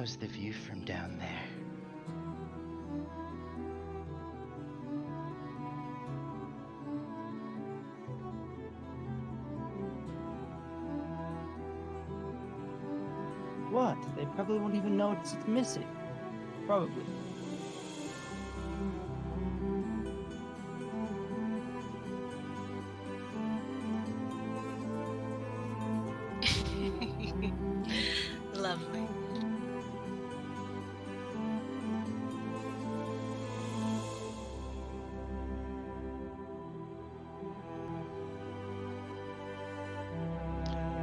How's the view from down there? What? They probably won't even notice it's missing. Probably. Lovely.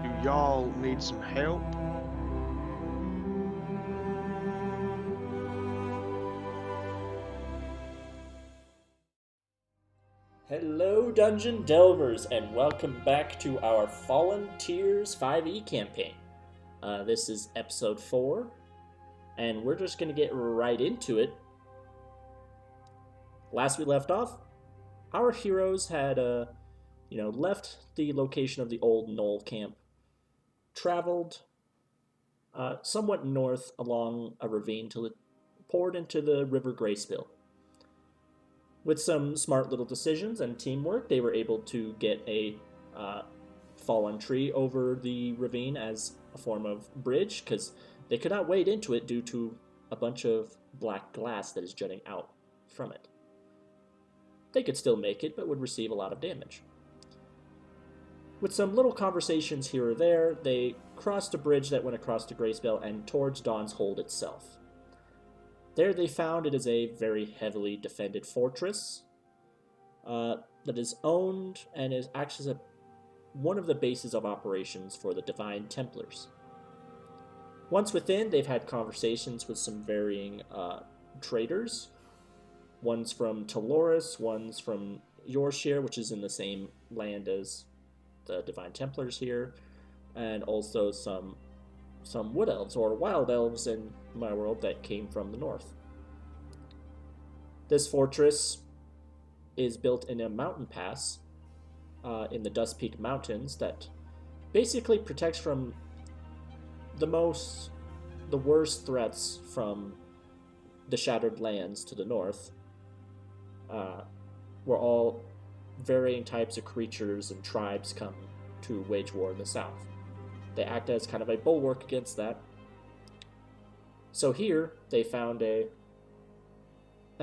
Do y'all need some help? Hello, Dungeon Delvers, and welcome back to our Fallen Tears 5e campaign. This is episode 4, and we're just going to get right into it. Last we left off, our heroes had, left the location of the old Knoll camp, traveled somewhat north along a ravine till it poured into the River Grayspill. With some smart little decisions and teamwork, they were able to get a fallen tree over the ravine as a form of bridge, because they could not wade into it due to a bunch of black glass that is jutting out from it. They could still make it, but would receive a lot of damage. With some little conversations here or there, they crossed a bridge that went across the Grayspill and towards Dawn's Hold itself. There they found it is a very heavily defended fortress that is owned and acts as one of the bases of operations for the Divine Templars. Once within, they've had conversations with some varying traders. One's from Taloris, one's from Yorkshire, which is in the same land as the Divine Templars here, and also some wood elves or wild elves in my world that came from the north. This fortress is built in a mountain pass in the Dust Peak Mountains that basically protects from the worst threats from the Shattered Lands to the north, where all varying types of creatures and tribes come to wage war in the south. They act as kind of a bulwark against that. So here, they found a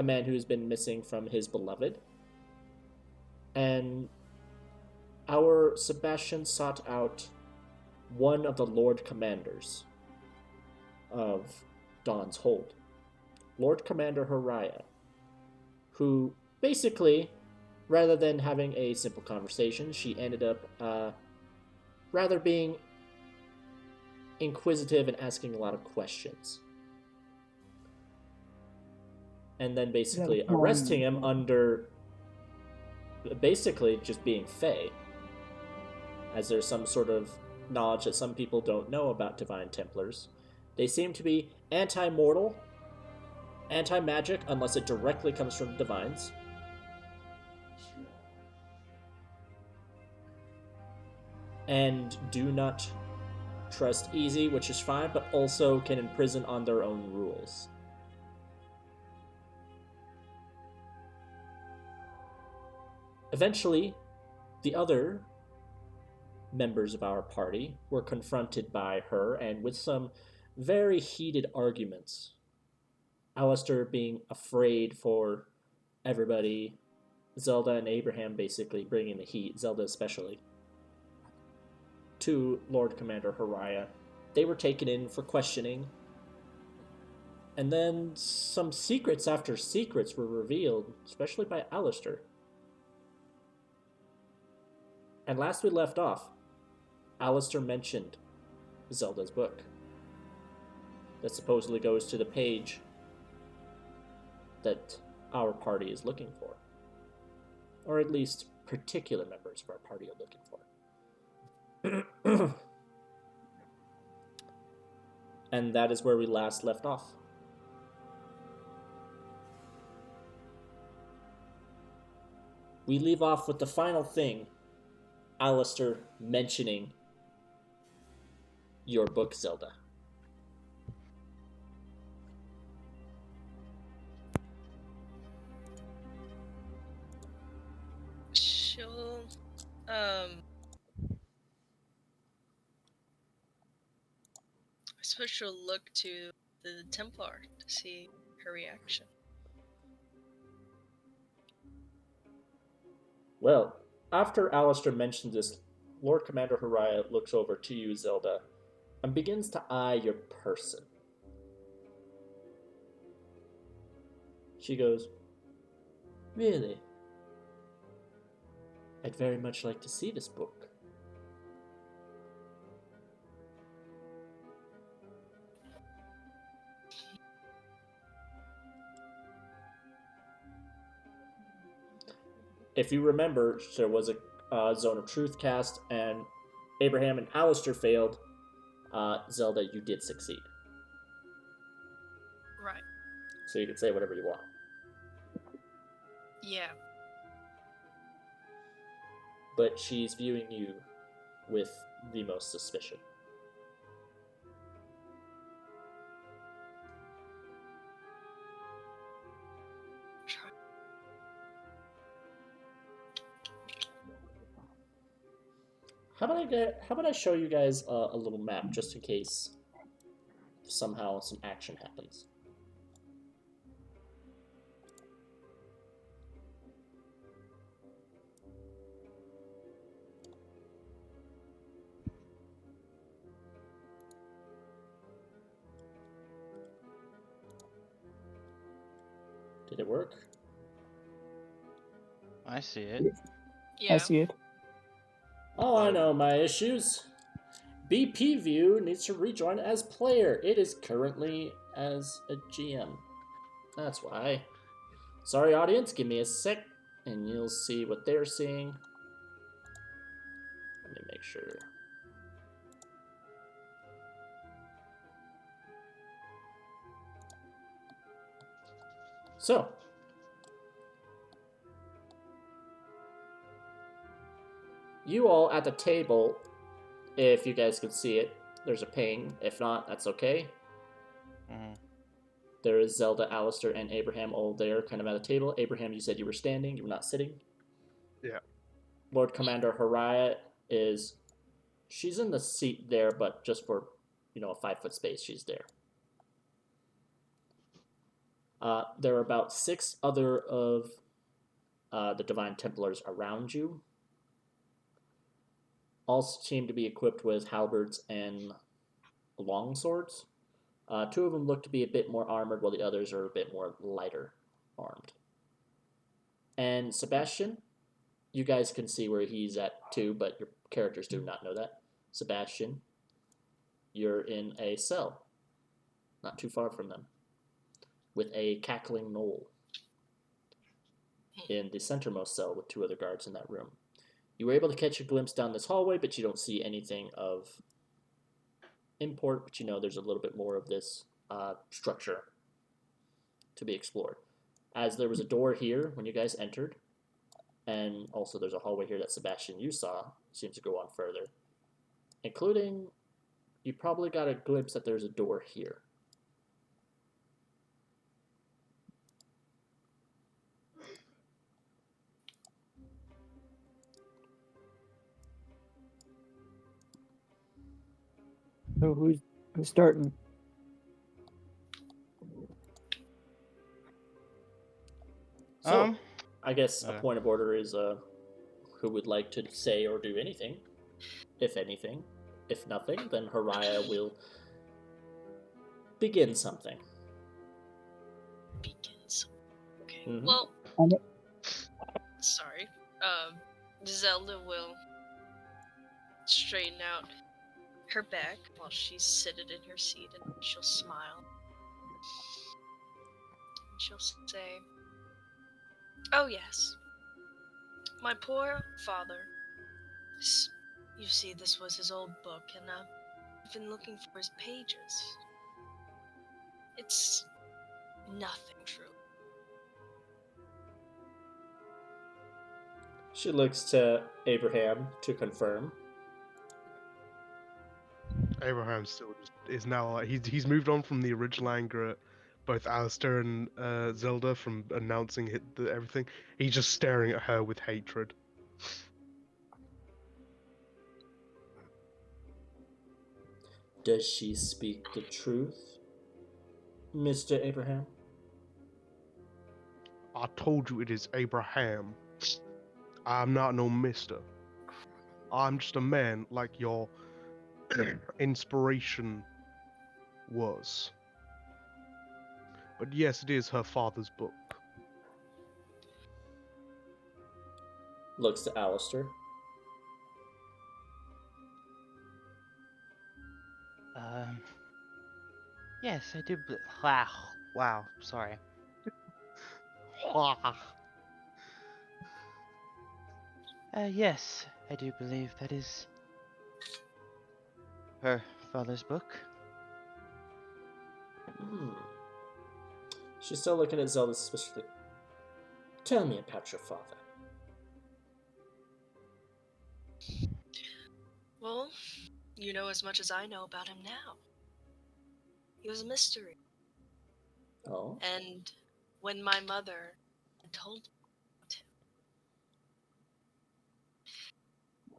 man who's been missing from his beloved. And our Sebastian sought out one of the Lord Commanders of Dawn's Hold, Lord Commander Heriya, who basically, rather than having a simple conversation, she ended up rather being inquisitive and asking a lot of questions. And then basically arresting him under basically just being Fey, as there's some sort of knowledge that some people don't know about Divine Templars. They seem to be anti-mortal, anti-magic, unless it directly comes from Divines. And do not trust easy, which is fine, but also can imprison on their own rules. Eventually, the other members of our party were confronted by her, and with some very heated arguments. Alistair being afraid for everybody, Zelda and Abraham basically bringing the heat, Zelda especially, to Lord Commander Heriya. They were taken in for questioning, and then some secrets after secrets were revealed, especially by Alistair. And last we left off, Alistair mentioned Zelda's book that supposedly goes to the page that our party is looking for. Or at least particular members of our party are looking for. And that is where we last left off. We leave off with the final thing, Alistair mentioning your book, Zelda. I suppose she'll look to the Templar to see her reaction. Well, after Alistair mentions this, Lord Commander Heriya looks over to you, Zelda, and begins to eye your person. She goes, "Really? I'd very much like to see this book." If you remember, there was a Zone of Truth cast, and Abraham and Alistair failed. Zelda, you did succeed. Right. So you can say whatever you want. Yeah. But she's viewing you with the most suspicion. Try. How about I show you guys a little map just in case somehow some action happens. Did it work? I see it. Yeah. I see it. Oh, I know my issues. BP View needs to rejoin as player. It is currently as a GM. That's why. Sorry, audience, give me a sec, and you'll see what they're seeing. Let me make sure. So, you all at the table, if you guys can see it, there's a ping. If not, that's okay. Mm-hmm. There is Zelda, Alistair, and Abraham all there, kind of at the table. Abraham, you said you were standing, you were not sitting. Yeah. Lord Commander Heriya is... She's in the seat there, but just for, a 5-foot space, she's there. There are about 6 other of the Divine Templars around you. All seem to be equipped with halberds and long swords. 2 of them look to be a bit more armored, while the others are a bit more lighter armed. And Sebastian, you guys can see where he's at too, but your characters do not know that. Sebastian, you're in a cell, not too far from them, with a cackling gnoll in the centermost cell with 2 other guards in that room. You were able to catch a glimpse down this hallway, but you don't see anything of import, but there's a little bit more of this structure to be explored. As there was a door here when you guys entered, and also there's a hallway here that Sebastian, you saw, seems to go on further. Including, you probably got a glimpse that there's a door here. So who's starting? So, I guess a point of order is who would like to say or do anything, if anything. If nothing, then Heriya will begin something. Begins. Okay. Mhm. Well, sorry. Zelda will straighten out her back while she's seated in her seat, and she'll smile. She'll say, "Oh yes, my poor father. You see, this was his old book, and I've been looking for his pages. It's nothing true." She looks to Abraham to confirm. Abraham still is now like he's moved on from the original anger at both Alistair and Zelda from announcing everything. He's just staring at her with hatred. Does she speak the truth, Mr. Abraham? I told you it is Abraham. I'm not no mister. I'm just a man like your inspiration was. But yes, it is her father's book. Looks to Alistair. Um. Yes, I do. Wow. Wow. Sorry. Yes, I do believe that is her father's book. Hmm. She's still looking at Zelda suspiciously. Tell me about your father. Well, you know as much as I know about him now. He was a mystery. Oh? And when my mother had told me about him,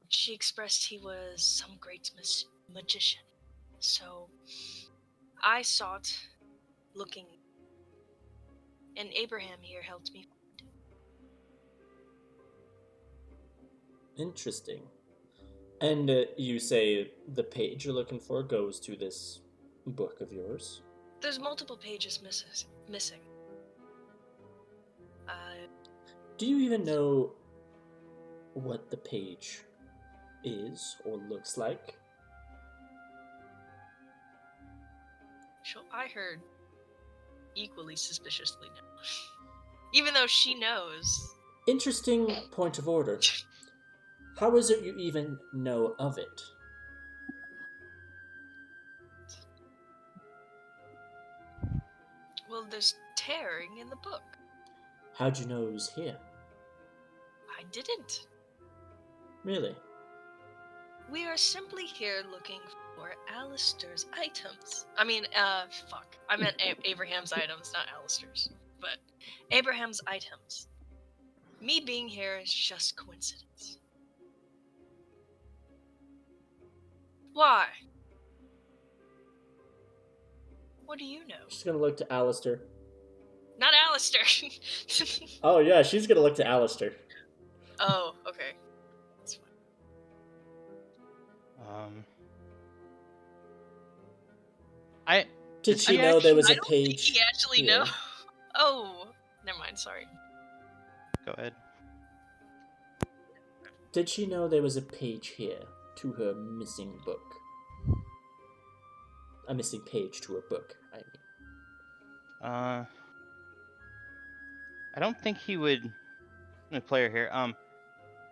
she expressed he was some great magician. So I sought looking, and Abraham here helped me. Interesting. And you say the page you're looking for goes to this book of yours? There's multiple pages missing. Do you even know what the page is or looks like? So I heard equally suspiciously no. Even though she knows. Interesting point of order. How is it you even know of it? Well, there's tearing in the book. How'd you know it was here? I didn't. Really? We are simply here looking for Alistair's items. Fuck. I meant Abraham's items, not Alistair's. But Abraham's items. Me being here is just coincidence. Why? What do you know? She's gonna look to Alistair. Not Alistair! Oh yeah, she's gonna look to Alistair. Oh, okay. That's fine. I Did she I know there actually- was I a don't think page? he actually here? know. Oh, never mind, sorry. Go ahead. Did she know there was a page here to her missing book? A missing page to her book, I mean. I don't think he would. I'm a player here. I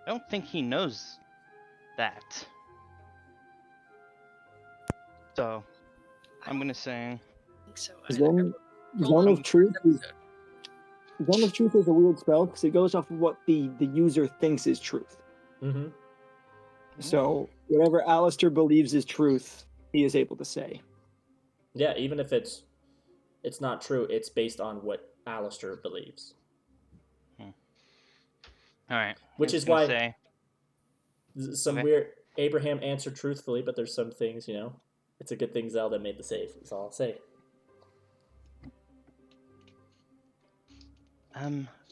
don't think he knows that. So, I'm gonna say. I think so. Zone Hold of on. Truth is Zone of Truth is a weird spell because it goes off of what the user thinks is truth. Mm-hmm. So whatever Alistair believes is truth, he is able to say. Yeah, even if it's not true, it's based on what Alistair believes. All right. Which I'm is just gonna why say. some Okay. weird Abraham answered truthfully, but there's some things, it's a good thing Zelda made the save, is all I'll say.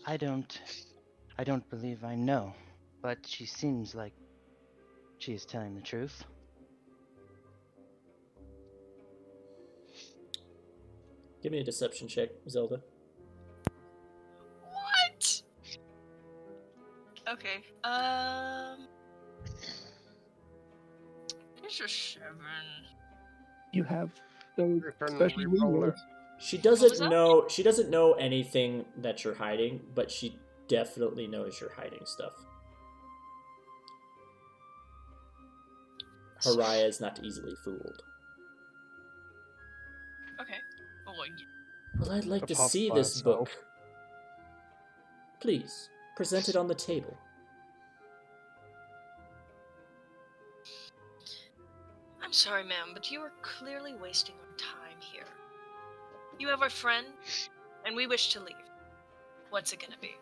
I don't believe I know, but she seems like she is telling the truth. Give me a deception check, Zelda. What? Okay. It's a 7. You have those Return special reroller. rerolls. She was doesn't that? know. She doesn't know anything that you're hiding, but she definitely knows you're hiding stuff. Heriya is not easily fooled. Okay. Well, Well, I'd like to Puffed see by this herself. book. Please, present it on the table. I'm sorry, ma'am, but you are clearly wasting our time here. You have our friend, and we wish to leave. What's it gonna be?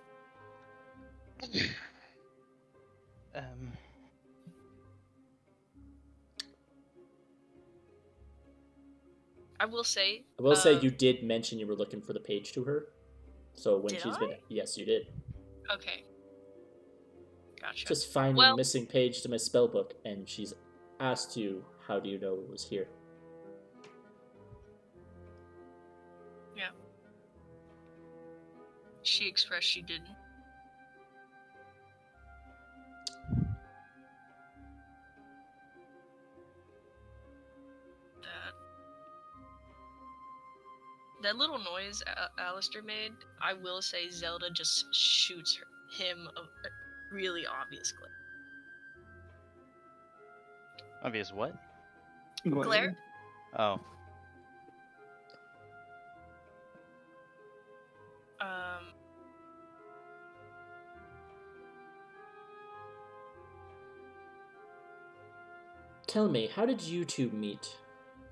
I will say. I will say you did mention you were looking for the page to her. So when Did she's I? been... Yes, you did. Okay. Gotcha. Just finding Well- missing page to my spell book, and she's asked you, how do you know it was here? Yeah. She expressed she didn't. That little noise Alistair made, I will say Zelda just shoots him a really obvious glare. Obvious what? Glare? Oh. Tell me, how did you two meet?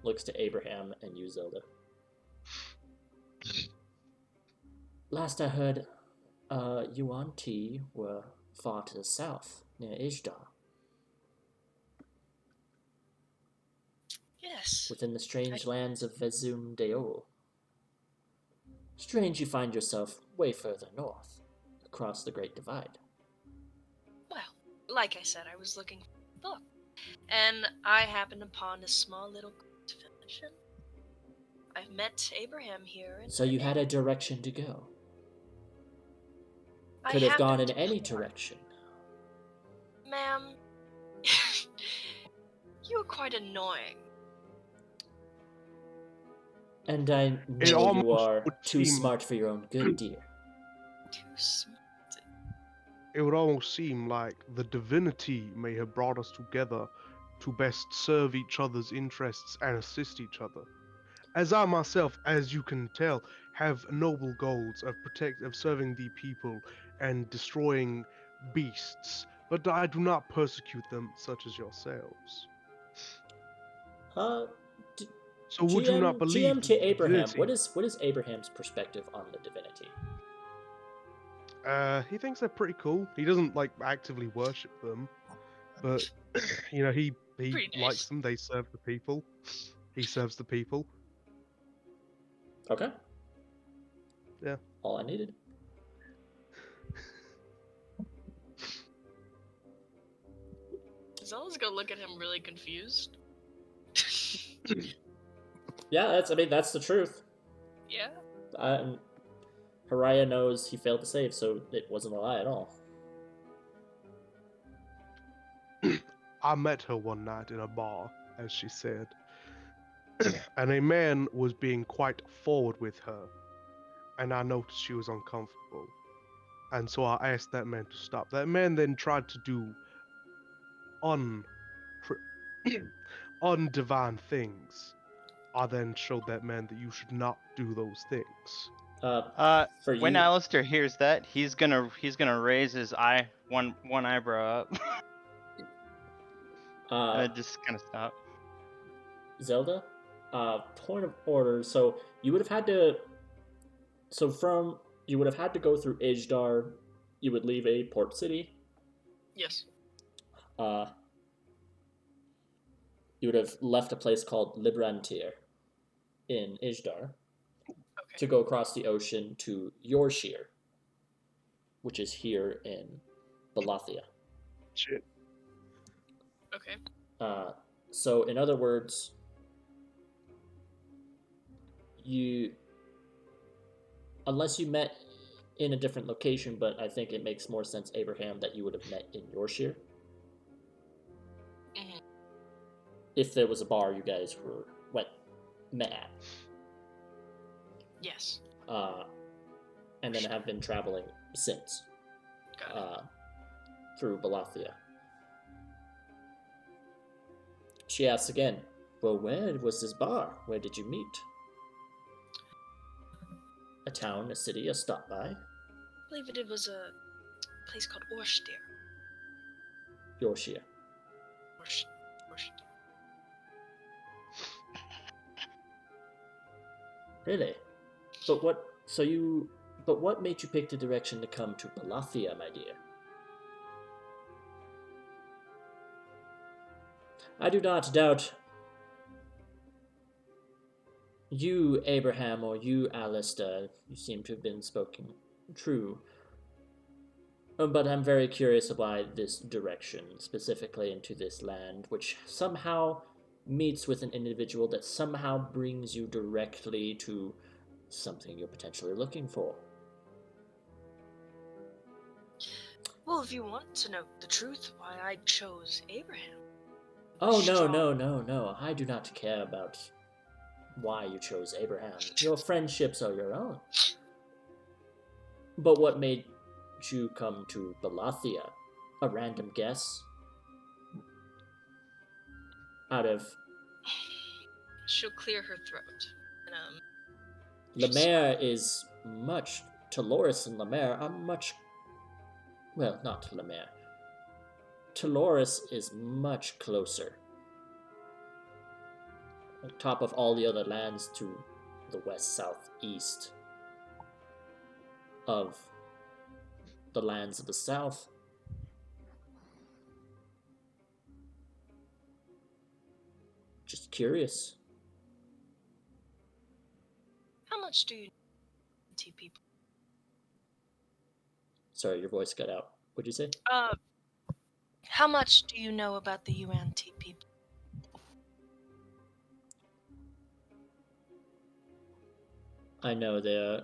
Looks to Abraham and you, Zelda. Last I heard, you and T were far to the south, near Ijdar, Yes. within the strange lands of Vezum Deol. Strange you find yourself way further north, across the Great Divide. Well, like I said, I was looking for a book, and I happened upon a small little village, and I've met Abraham here. And So you had a direction to go. I Could have gone in happened any to- direction. Ma'am, you are quite annoying. And I It know you almost are would too seem- smart for your own good, dear. Too smart. It would almost seem like the divinity may have brought us together to best serve each other's interests and assist each other. As I myself, as you can tell, have noble goals of serving the people and destroying beasts, but I do not persecute them such as yourselves. So would you not believe GM to Abraham, divinity? what is Abraham's perspective on the divinity? He thinks they're pretty cool. He doesn't like actively worship them, but you know he Pretty nice. likes them. They serve the people. He serves the people. Okay. Yeah. All I needed. Zelda's gonna look at him really confused. Yeah, that's the truth. Yeah. Heriya knows he failed to save, so it wasn't a lie at all. I met her one night in a bar, as she said, and a man was being quite forward with her, and I noticed she was uncomfortable, and so I asked that man to stop. That man then tried to do undivine things. I then showed that man that you should not do those things. For When you, Alistair hears that, he's gonna raise his one eyebrow up, and then just kind of stop. Zelda, point of order. So you would have had to. You would have had to go through Ijdar. You would leave a port city. Yes. You would have left a place called Librantir in Ijdar Okay. to go across the ocean to Yorshire, which is here in Balathia. Shit. Okay. So, in other words, unless you met in a different location, but I think it makes more sense, Abraham, that you would have met in Yorshire. Mhm. If there was a bar you guys met at. Yes. And then have been traveling since Got it. through Balathia. She asks again, well, where was this bar? Where did you meet? A town, a city, a stop by? I believe it was a place called Orshtir. Yorshire. Orshtir. Really? But what made you pick the direction to come to Balathia, my dear? I do not doubt You, Abraham, or you, Alistair, you seem to have been spoken true. But I'm very curious about this direction, specifically into this land, which somehow meets with an individual that somehow brings you directly to something you're potentially looking for. Well, if you want to know the truth, why I chose Abraham. Oh, no, Strong. no, no, no. I do not care about why you chose Abraham. Your friendships are your own. But what made you come to Balathia? A random guess? Out of She'll clear her throat. And, Lemaire is much. Taloris and Lemaire are much. Well, not Lemaire. Taloris is much closer. On top of all the other lands to the west, south, east of the lands of the south. Just curious. how much do you know people? Sorry, your voice cut out. What'd you say? How much do you know about the UNT people? I know they're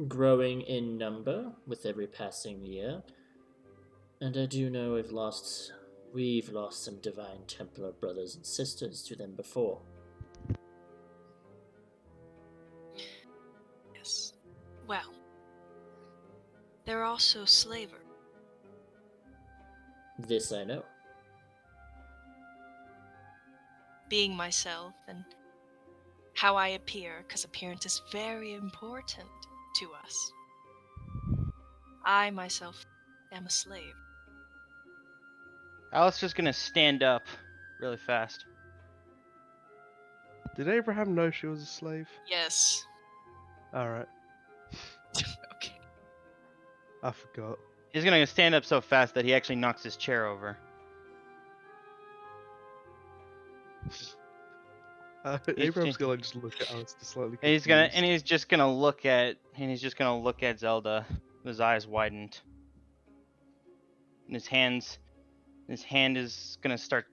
growing in number with every passing year, and I do know we've lost some Divine Templar brothers and sisters to them before. Yes. Well, they're also slavers. This I know. Being myself and how I appear, because appearance is very important to us. I myself am a slave. Alistair's gonna stand up really fast. Did Abraham know she was a slave? Yes. Alright, Okay. I forgot. He's gonna stand up so fast that he actually knocks his chair over. Abraham's gonna just look at Alistair slightly And confused. he's just gonna look at Zelda. His eyes widened. And his hands are gonna start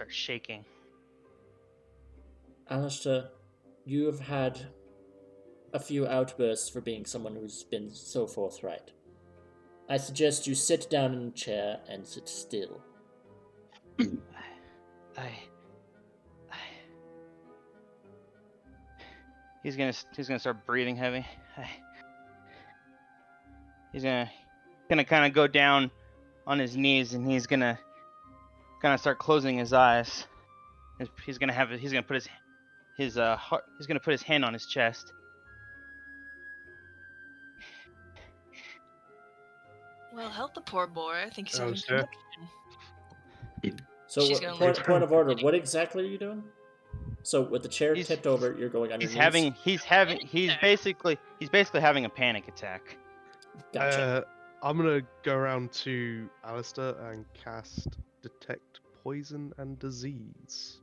shaking. Alistair, you have had a few outbursts for being someone who's been so forthright. I suggest you sit down in a chair and sit still. He's gonna start breathing heavy. He's gonna kind of go down on his knees, and he's gonna kind of start closing his eyes. He's gonna put his hand on his chest. Well, help the poor boy. I think he's having Alistair? connection. So, She's what, gonna point of order, what exactly are you doing? So, with the chair He's- tipped over, you're going on your knees? He's basically having a panic attack. Gotcha. I'm gonna go around to Alistair and cast Detect Poison and Disease.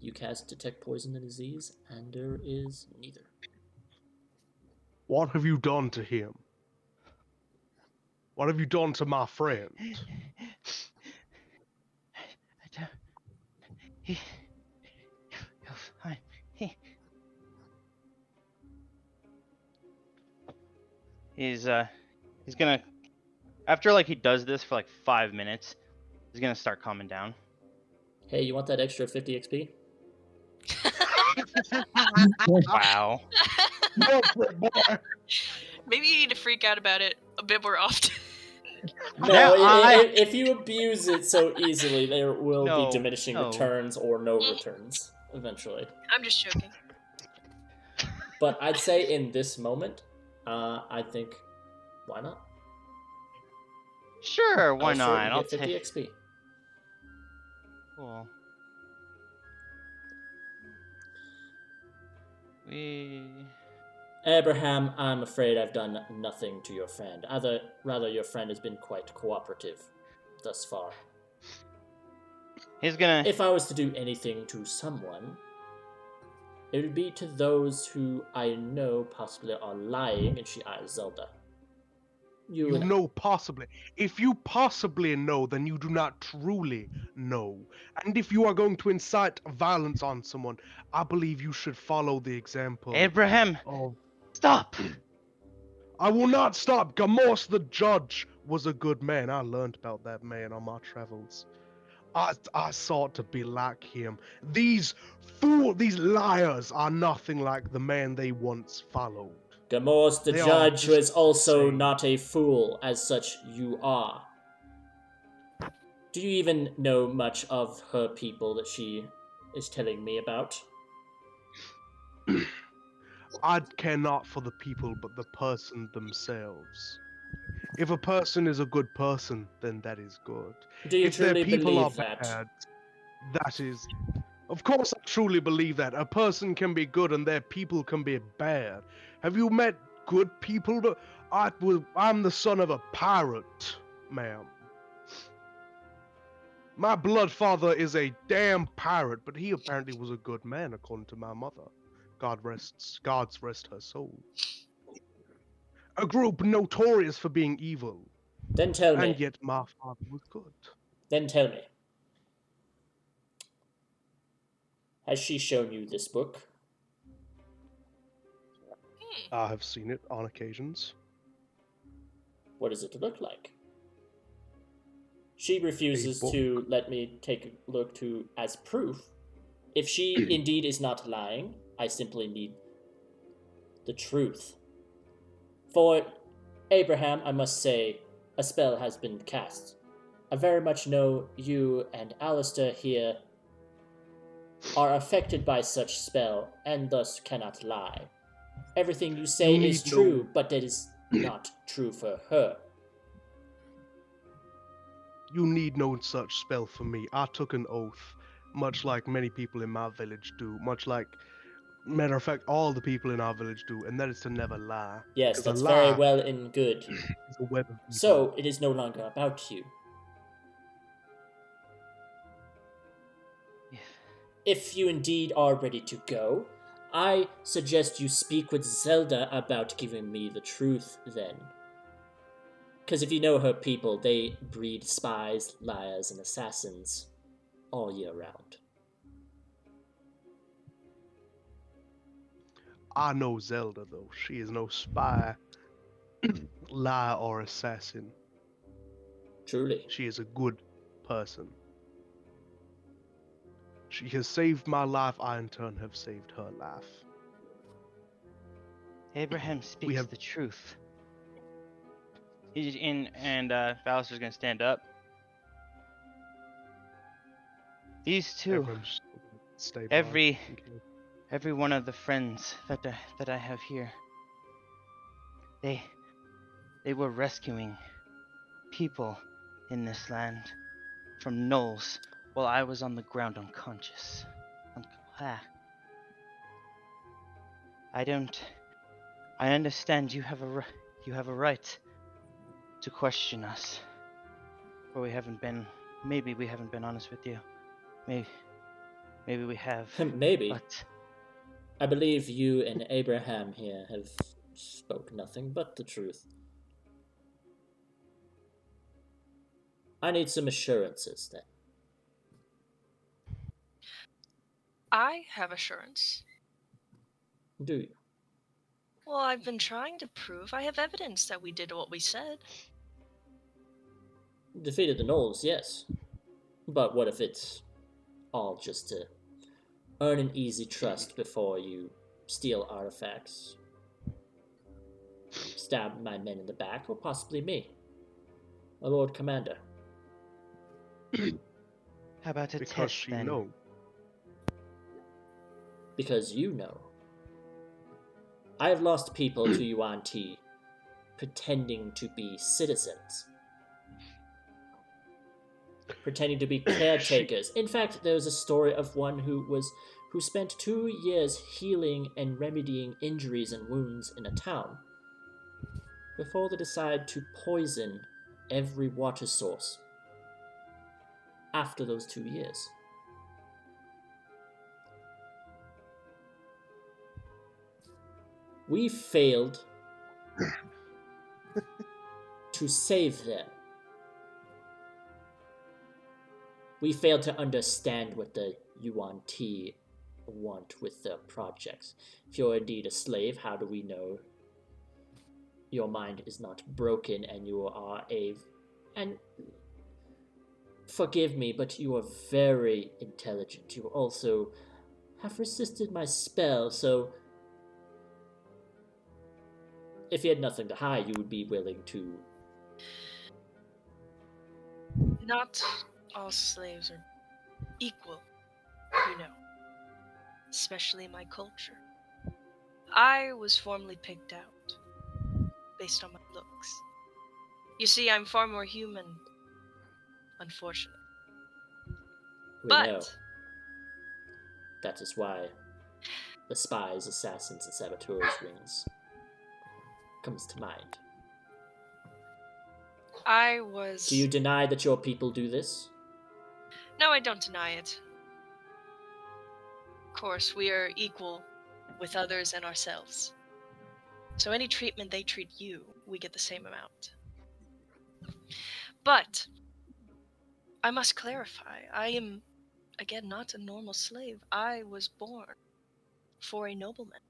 You cast Detect Poison and Disease, and there is neither. What have you done to him? What have you done to my friend? He'll fine. He's gonna, after like he does this for like 5 minutes, he's gonna start calming down. Hey, you want that extra 50 XP? Wow. Maybe you need to freak out about it a bit more often. No, Yeah, if you abuse it so easily, there will No, be diminishing no. returns or no returns eventually. I'm just joking. But I'd say in this moment, I think, why not? Sure, why Alistair, not? you I'll get 50 take. XP. Cool. Abraham, I'm afraid I've done nothing to your friend. Rather, your friend has been quite cooperative thus far. He's gonna. If I was to do anything to someone, It would be to those who I know possibly are lying, and she eyes Zelda. You know possibly. If you possibly know, then you do not truly know. And if you are going to incite violence on someone, I believe you should follow the example Abraham, of... stop! I will not stop. Gamos the judge was a good man. I learned about that man on my travels. I sought to be like him. These liars are nothing like the man they once followed. Gamos the They are judge, who is just also insane. not a fool, as such you are. Do you even know much of her people that she is telling me about? I care not for the people, but the person themselves. If a person is a good person, then that is good. Do you If their truly people are believe that? bad, that is... Of course I truly believe that. A person can be good and their people can be bad. Have you met good people? I'm the son of a pirate, ma'am. My blood father is a damn pirate, but he apparently was a good man, according to my mother. God's rest her soul. A group notorious for being evil, Then tell and me. yet my father was good. Then tell me. Has she shown you this book? I have seen it on occasions. What does it look like? She refuses book. to let me take a look to as proof. If she indeed is not lying, I simply need the truth. For Abraham, I must say, a spell has been cast. I very much know you and Alistair here are affected by such spell, and thus cannot lie. Everything you say You is need true, no- but that is not true for her. You need no such spell for me. I took an oath, much like many people in my village do, matter of fact, all the people in our village do, and that is to never lie. Yes, 'Cause that's a very lie well and good. is a web of evil. So, it is no longer about you. If you indeed are ready to go, I suggest you speak with Zelda about giving me the truth then. Because if you know her people, they breed spies, liars, and assassins all year round. I know Zelda, though. She is no spy, liar, or assassin. Truly. She is a good person. She has saved my life. I, in turn, have saved her life. Abraham speaks have- the truth. Ballister's gonna stand up. These two, Everyone just stay by. every Okay. every one of the friends that I have here, they were rescuing people in this land from gnolls while I was on the ground unconscious. I understand you have a right to question us, or maybe we haven't been honest with you. Maybe we have. Maybe. But I believe you and Abraham here have spoke nothing but the truth. I need some assurances then. I have assurance. Do you? Well, I've been trying to prove I have evidence that we did what we said. Defeated the gnolls, yes. But what if it's all just to earn an easy trust before you steal artifacts, stab my men in the back, or possibly me, my Lord Commander? how about a Because test she then? knows. Because you know. I have lost people to Yuan Ti, pretending to be citizens. Pretending to be caretakers. In fact, there was a story of one who spent 2 years healing and remedying injuries and wounds in a town before they decided to poison every water source after those 2 years. We failed to save them. We failed to understand what the Yuan Ti want with the projects. If you're indeed a slave, how do we know your mind is not broken and you are a... And forgive me, but you are very intelligent. You also have resisted my spell, so if you had nothing to hide, you would be willing to... Not all slaves are equal, you know, especially in my culture. I was formerly picked out based on my looks. You see, I'm far more human, unfortunately. We But know. That is why the spies, assassins, and saboteurs rings comes to mind. I was... Do you deny that your people do this? No, I don't deny it. Of course, we are equal with others and ourselves. So any treatment they treat you, we get the same amount. But I must clarify, I am, again, not a normal slave. I was born for a nobleman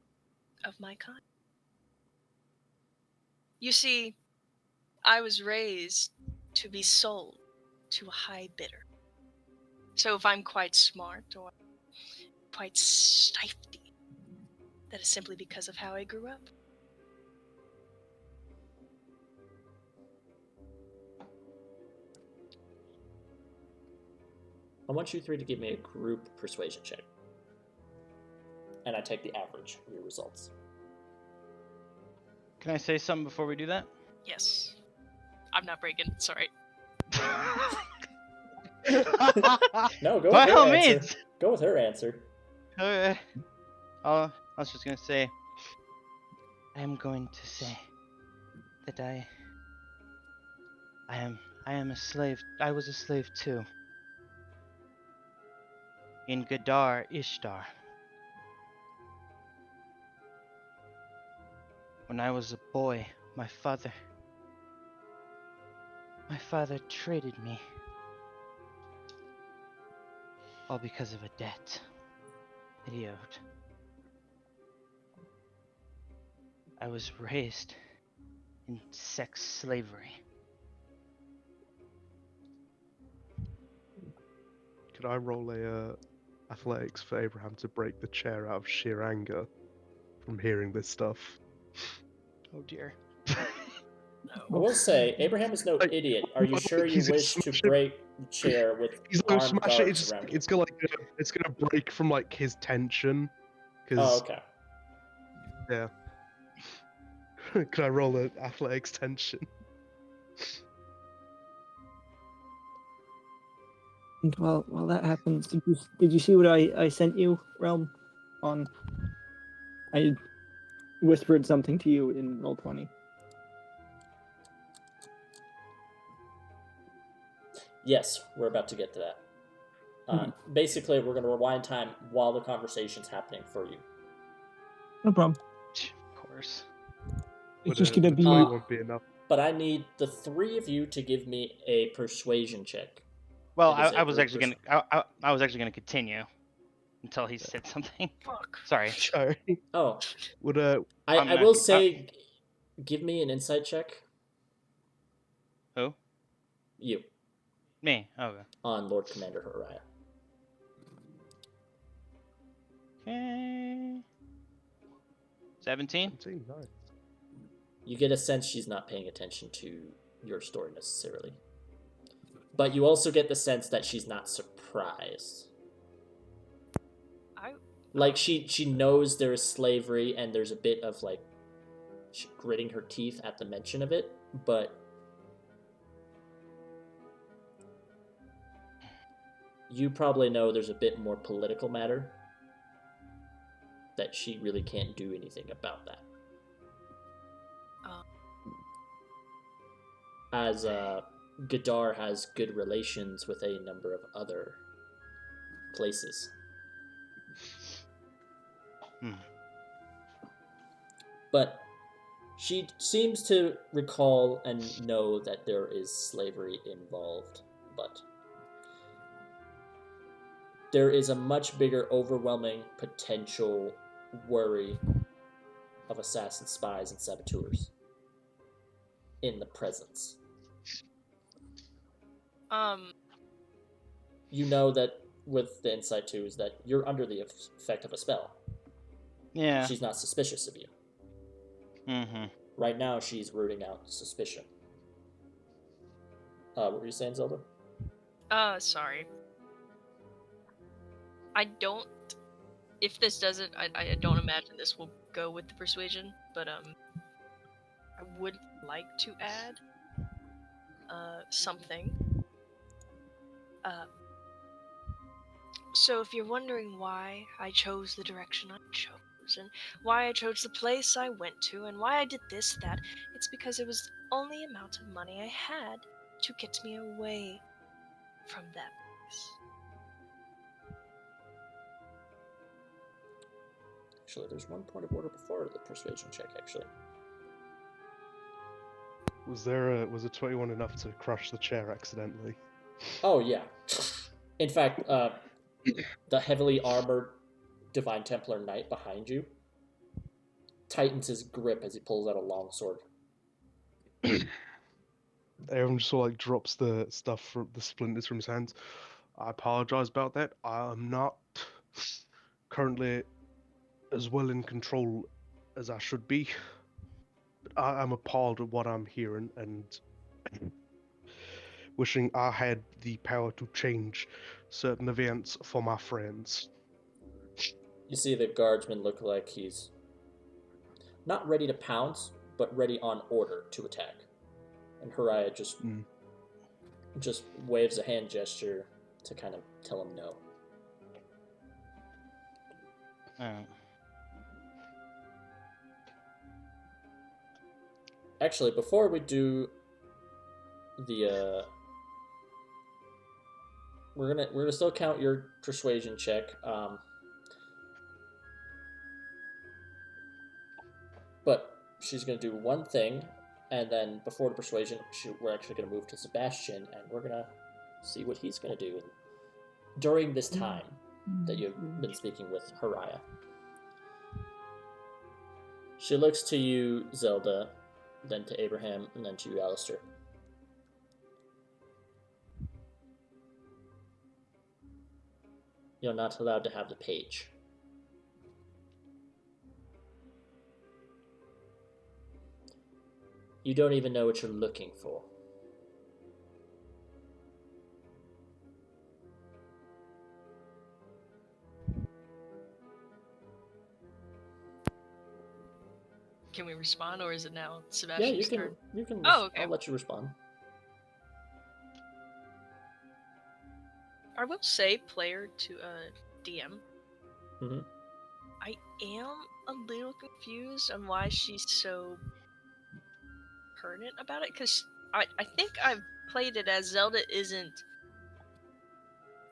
of my kind. You see, I was raised to be sold to a high bidder. So if I'm quite smart or quite stifty, that is simply because of how I grew up. I want you three to give me a group persuasion check. And I take the average of your results. Can I say something before we do that? Yes. I'm not breaking, sorry. No, go By with all her answer. means. Go with her answer. I was just gonna say, I am going to say that I am a slave. I was a slave too. In Gadar Ishtar. When I was a boy, my father traded me. All because of a debt that he owed. I was raised in sex slavery. Could I roll a athletics for Abraham to break the chair out of sheer anger from hearing this stuff? Oh dear. I will say, Abraham is no Like, idiot. Are you like sure you he's gonna wish to smash it. break the chair with He's gonna armed smash it. guards around you? It's gonna it's gonna break from like his tension. Oh, Cause okay. yeah. Could I roll an athletics tension? And while that happens, did you see what I sent you, Realm? On I whispered something to you in Roll20. Yes, we're about to get to that. Basically, we're going to rewind time while the conversation's happening for you. No problem. Of course. It's Would just a gonna be 20 won't be enough? But I need the three of you to give me a persuasion check. Well, It is a I was group actually gonna I was actually gonna continue until he said something. Fuck. Sorry. Sorry. Oh, Would I will say, give me an insight check. Who? You, Me. Okay. on Lord Commander Heriya. Okay. 17. 17, nice. You get a sense she's not paying attention to your story necessarily. But you also get the sense that she's not surprised. Like, she knows there is slavery and there's a bit of, like, gritting her teeth at the mention of it, but you probably know there's a bit more political matter that she really can't do anything about that. As Gadar has good relations with a number of other places. But she seems to recall and know that there is slavery involved, but there is a much bigger, overwhelming potential worry of assassins, spies, and saboteurs in the presence. You know that with the insight too is that you're under the effect of a spell. Yeah. She's not suspicious of you. Mm-hmm. Right now, she's rooting out suspicion. What were you saying, Zelda? Sorry. I don't. If this doesn't, I don't imagine this will go with the persuasion, but I would like to add something. So if you're wondering why I chose the direction I chose, and why I chose the place I went to, and why I did this, that, it's because it was the only amount of money I had to get me away from that place. Actually, there's one point of order before the persuasion check, actually. Was a 21 enough to crush the chair accidentally? Oh, yeah. In fact, the heavily armored Divine Templar Knight behind you tightens his grip as he pulls out a long sword. Aaron just sort of like drops the stuff from the splinters from his hands. I apologize about that. I'm not currently as well in control as I should be. But I'm appalled at what I'm hearing and wishing I had the power to change certain events for my friends. You see the guardsman look like he's not ready to pounce, but ready on order to attack. And Heriya just waves a hand gesture to kind of tell him no. Actually, before we do the we're gonna still count your persuasion check. But she's gonna do one thing, and then before the persuasion, we're actually gonna move to Sebastian, and we're gonna see what he's gonna do during this time that you've been speaking with Heriya. She looks to you, Zelda, then to Abraham, and then to you, Alistair. You're not allowed to have the page. You don't even know what you're looking for. Can we respond, or is it now Sebastian's turn? You can. Oh, okay. I'll let you respond. I will say, player to DM. Mm-hmm. I am a little confused on why she's so pertinent about it, because I think I've played it as Zelda isn't.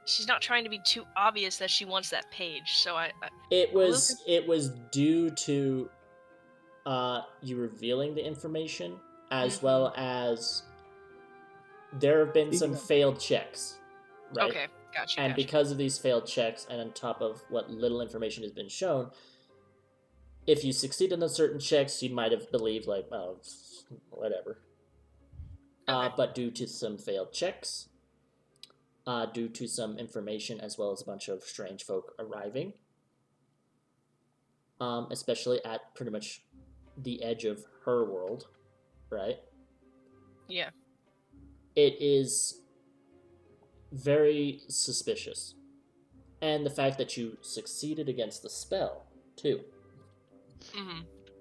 She's not trying to be too obvious that she wants that page, so It was due to you revealing the information, as well as there have been some failed checks, right? Okay, gotcha. And because of these failed checks, and on top of what little information has been shown, if you succeed in those certain checks, you might have believed, like, oh, whatever. Okay. But due to some failed checks, due to some information, as well as a bunch of strange folk arriving, especially at pretty much the edge of her world, right? Yeah. It is very suspicious. And the fact that you succeeded against the spell, too,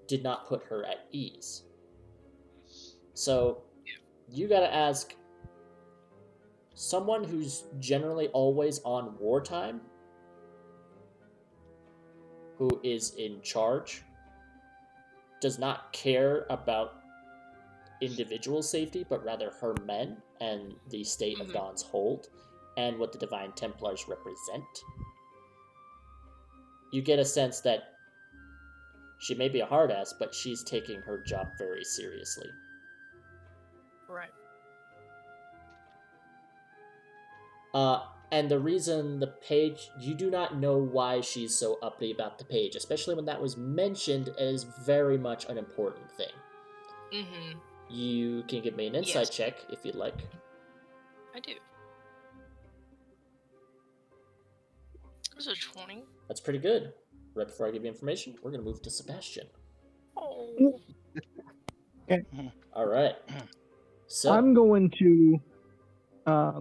did not put her at ease. So, you gotta ask someone who's generally always on wartime, who is in charge, does not care about individual safety, but rather her men and the state of Dawn's Hold and what the Divine Templars represent. You get a sense that She may be a hard ass, but she's taking her job very seriously. Right. And the reason the page, you do not know why she's so uppity about the page, especially when that was mentioned as very much an important thing. Mm-hmm. You can give me an insight check if you'd like. I do. This is 20. That's pretty good. Right before I give you information, we're going to move to Sebastian. Oh. All right. So, I'm going to. How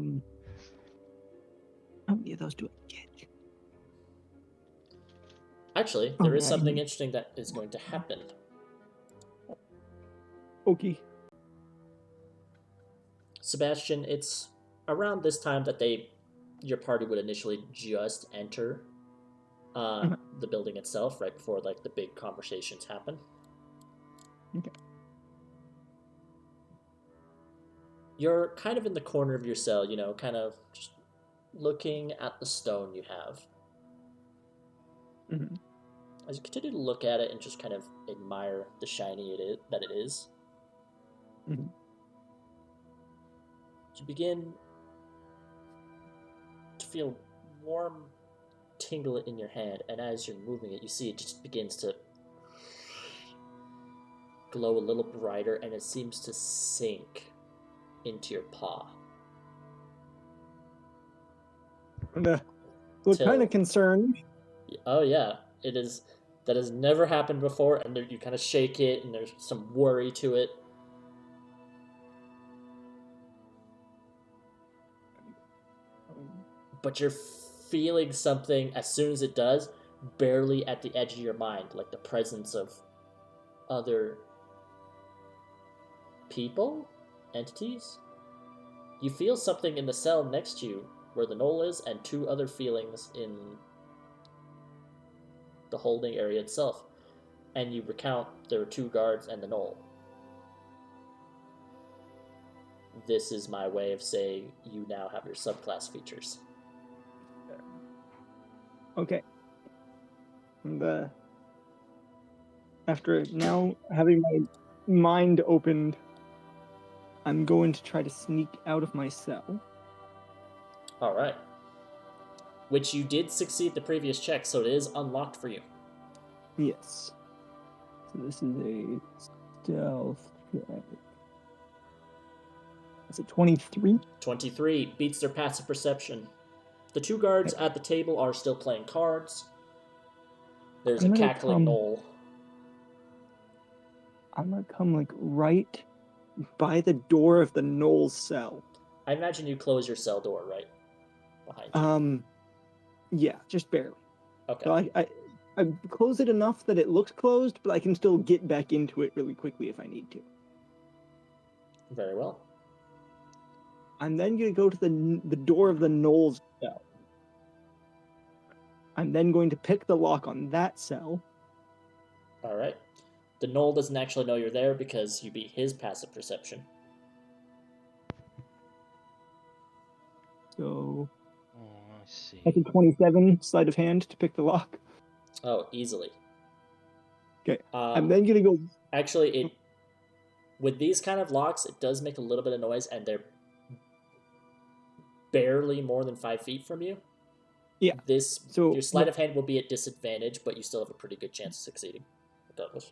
many of those do I get? actually, there is Okay. something interesting that is going to happen. Okay. Sebastian, it's around this time that your party would initially just enter the building itself, right before like the big conversations happen. Okay. You're kind of in the corner of your cell, kind of just looking at the stone you have. Mhm. As you continue to look at it and just kind of admire the shiny that it is, Mhm. you begin to feel warm tingle in your hand, and as you're moving it, you see it just begins to glow a little brighter, and it seems to sink into your paw. Look Till- kind of concerned. Oh yeah, it is. That has never happened before, and you kind of shake it, and there's some worry to it. But you're feeling something as soon as it does, barely at the edge of your mind, like the presence of other people, entities. You feel something in the cell next to you, where the knoll is, and two other feelings in the holding area itself. And you recount there are two guards and the knoll. This is my way of saying you now have your subclass features. Okay. And, after now having my mind opened, I'm going to try to sneak out of my cell. All right. Which you did succeed the previous check, so it is unlocked for you. Yes. So this is a stealth check. That's a 23. 23 beats their passive perception. The two guards at the table are still playing cards. There's a I'm gonna cackling knoll. I'm gonna come like right by the door of the knoll cell. I imagine you close your cell door, right? Behind you. Yeah, just barely. Okay. So I close it enough that it looks closed, but I can still get back into it really quickly if I need to. Very well. I'm then going to go to the door of the Knowles cell. I'm then going to pick the lock on that cell. All right. The knoll doesn't actually know you're there because you beat his passive perception. So let's see. that's a 27 sleight of hand to pick the lock. Oh, easily. Okay. I'm then going to go... Actually, with these kind of locks, it does make a little bit of noise, and they're barely more than 5 feet from you. Yeah. Your sleight of hand will be at disadvantage, but you still have a pretty good chance of succeeding. Regardless.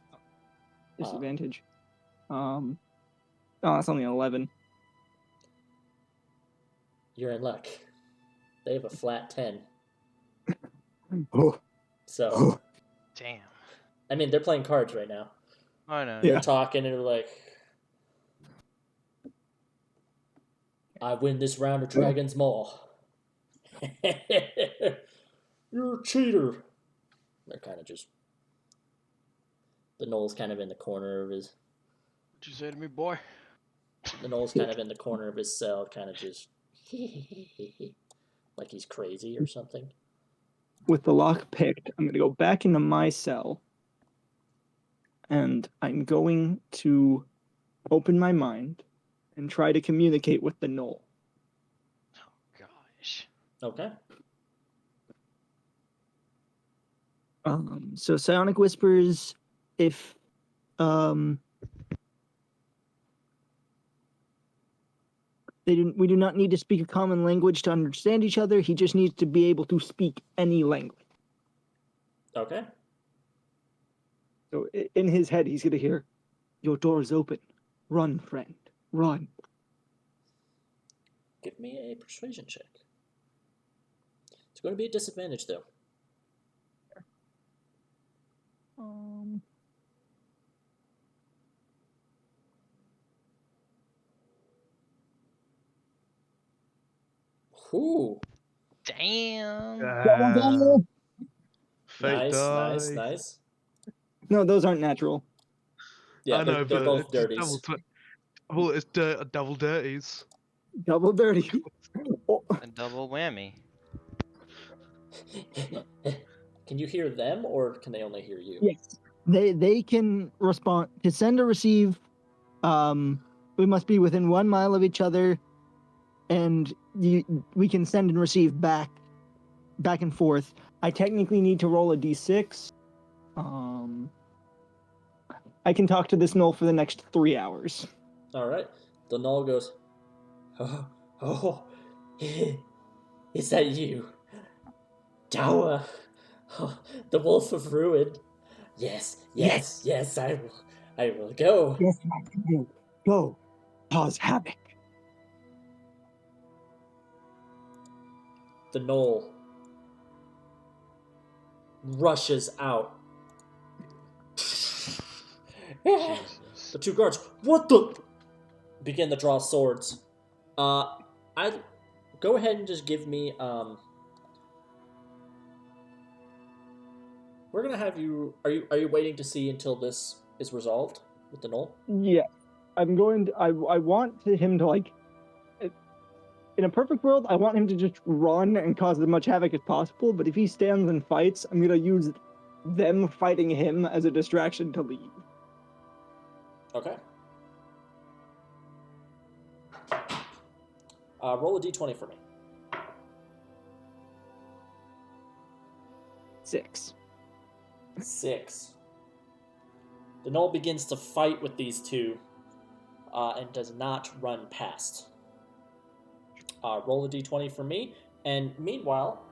Disadvantage. Oh, that's only an 11. You're in luck. They have a flat 10. Oh. So. Oh. Damn. I mean, they're playing cards right now. I know. They're talking and they're like, I win this round of Dragon's Maw. You're a cheater. They're kind of just... The knoll's kind of in the corner of his... What'd you say to me, boy? The knoll's kind of in the corner of his cell, kind of just... like he's crazy or something. With the lock picked, I'm going to go back into my cell. And I'm going to open my mind and try to communicate with the knoll. Oh, gosh. Okay. So Psionic Whispers if we do not need to speak a common language to understand each other. He just needs to be able to speak any language. Okay. So in his head, he's gonna hear, "Your door is open. Run, friend. Run." Give me a persuasion check. It's going to be a disadvantage, though. Ooh. Damn. Fate Nice. dice. No, those aren't natural. Yeah, I know, they're but both it's just dirties. well, it's double dirties. Double dirty. Oh, A double whammy. Can you hear them, or can they only hear you? yes, they can respond to send or receive. We must be within 1 mile of each other, and we can send and receive back and forth. I technically need to roll a d6. I can talk to this knoll for the next 3 hours. All right. The Null goes, oh, is that you? Dawa, the Wolf of Ruin. Yes, I will go. Yes, my friend. Go, cause havoc. The Knoll rushes out. Jesus. The two guards, what the? Begin to draw swords. I go ahead and just give me. We're gonna have you. Are you waiting to see until this is resolved with the Knoll? Yeah, I'm going to. I want him to like. In a perfect world, I want him to just run and cause as much havoc as possible. But if he stands and fights, I'm gonna use them fighting him as a distraction to leave. Okay. Roll a d20 for me. 6. 6. The Knoll begins to fight with these two and does not run past. Roll a d20 for me. And meanwhile,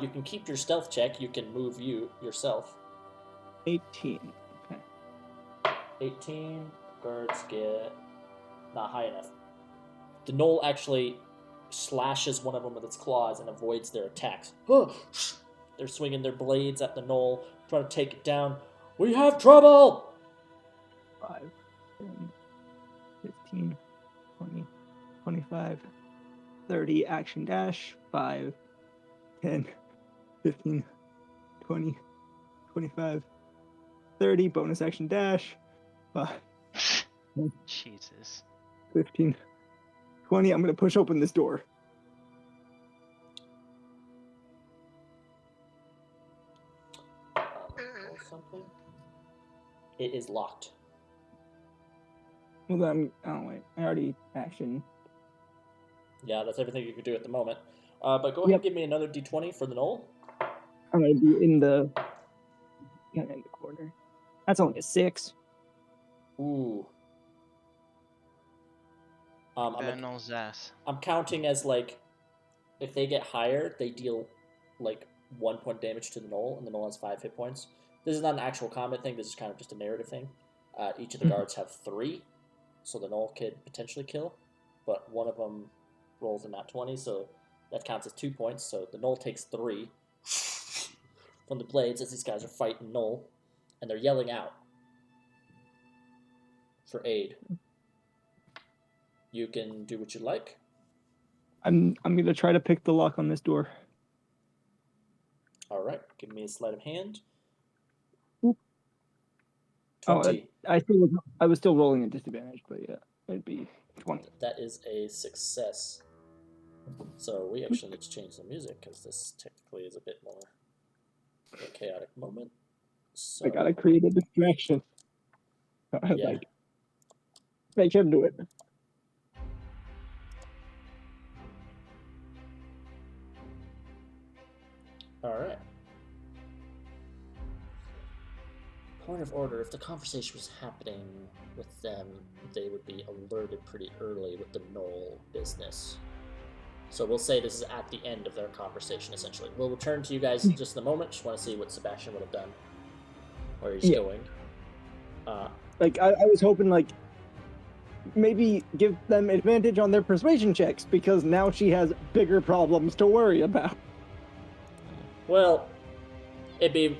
you can keep your stealth check. You can move yourself. 18. Okay. 18. Guards get not high enough. The Knoll actually slashes one of them with its claws and avoids their attacks. They're swinging their blades at the Knoll, trying to take it down. We have trouble! 5, 10, 15, 20, 25, 30, action dash, 5, 10, 15, 20, 25, 30, bonus action dash, 5, Jesus. 15, 20. I'm going to push open this door. Roll something. It is locked. Well, then, oh, wait, I already action. Yeah, that's everything you can do at the moment. But go ahead and give me another d20 for the Knoll. I'm going to be in the corner. That's only a 6. Ooh. Benel's ass. I'm counting as, like, if they get higher, they deal, like, 1 point damage to the Knoll, and the Knoll has 5 hit points. This is not an actual combat thing, this is kind of just a narrative thing. Each of the guards have 3, so the Knoll could potentially kill, but one of them rolls a nat 20, so that counts as 2 points, so the Knoll takes 3 from the blades as these guys are fighting Knoll, and they're yelling out for aid. You can do what you like. I'm going to try to pick the lock on this door. All right, give me a sleight of hand. Oop. 20. I was still rolling at disadvantage, but yeah, it'd be 20. That is a success. So we actually need to change the music because this technically is a bit more of a chaotic moment. So I gotta create a distraction. yeah. Like, make him do it. All right. point of order, if the conversation was happening with them, they would be alerted pretty early with the Knoll business. So we'll say this is at the end of their conversation, essentially. We'll return to you guys in just in a moment. Just want to see what Sebastian would have done. Where he's going. Like, I was hoping, like, maybe give them advantage on their persuasion checks, because now she has bigger problems to worry about. Well, it'd be...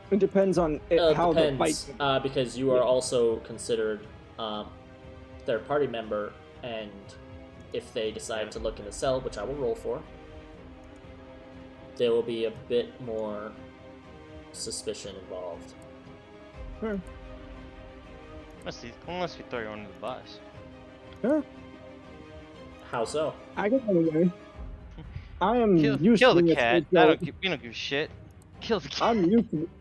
It depends on how the depends, fight... because you are also considered their party member, and if they decide to look in the cell, which I will roll for, there will be a bit more suspicion involved. Sure. Unless we throw you under the bus. Sure. How so? I can anyway. I am used Kill to the being cat. a You scapegoat. don't give a shit. Kill the cat.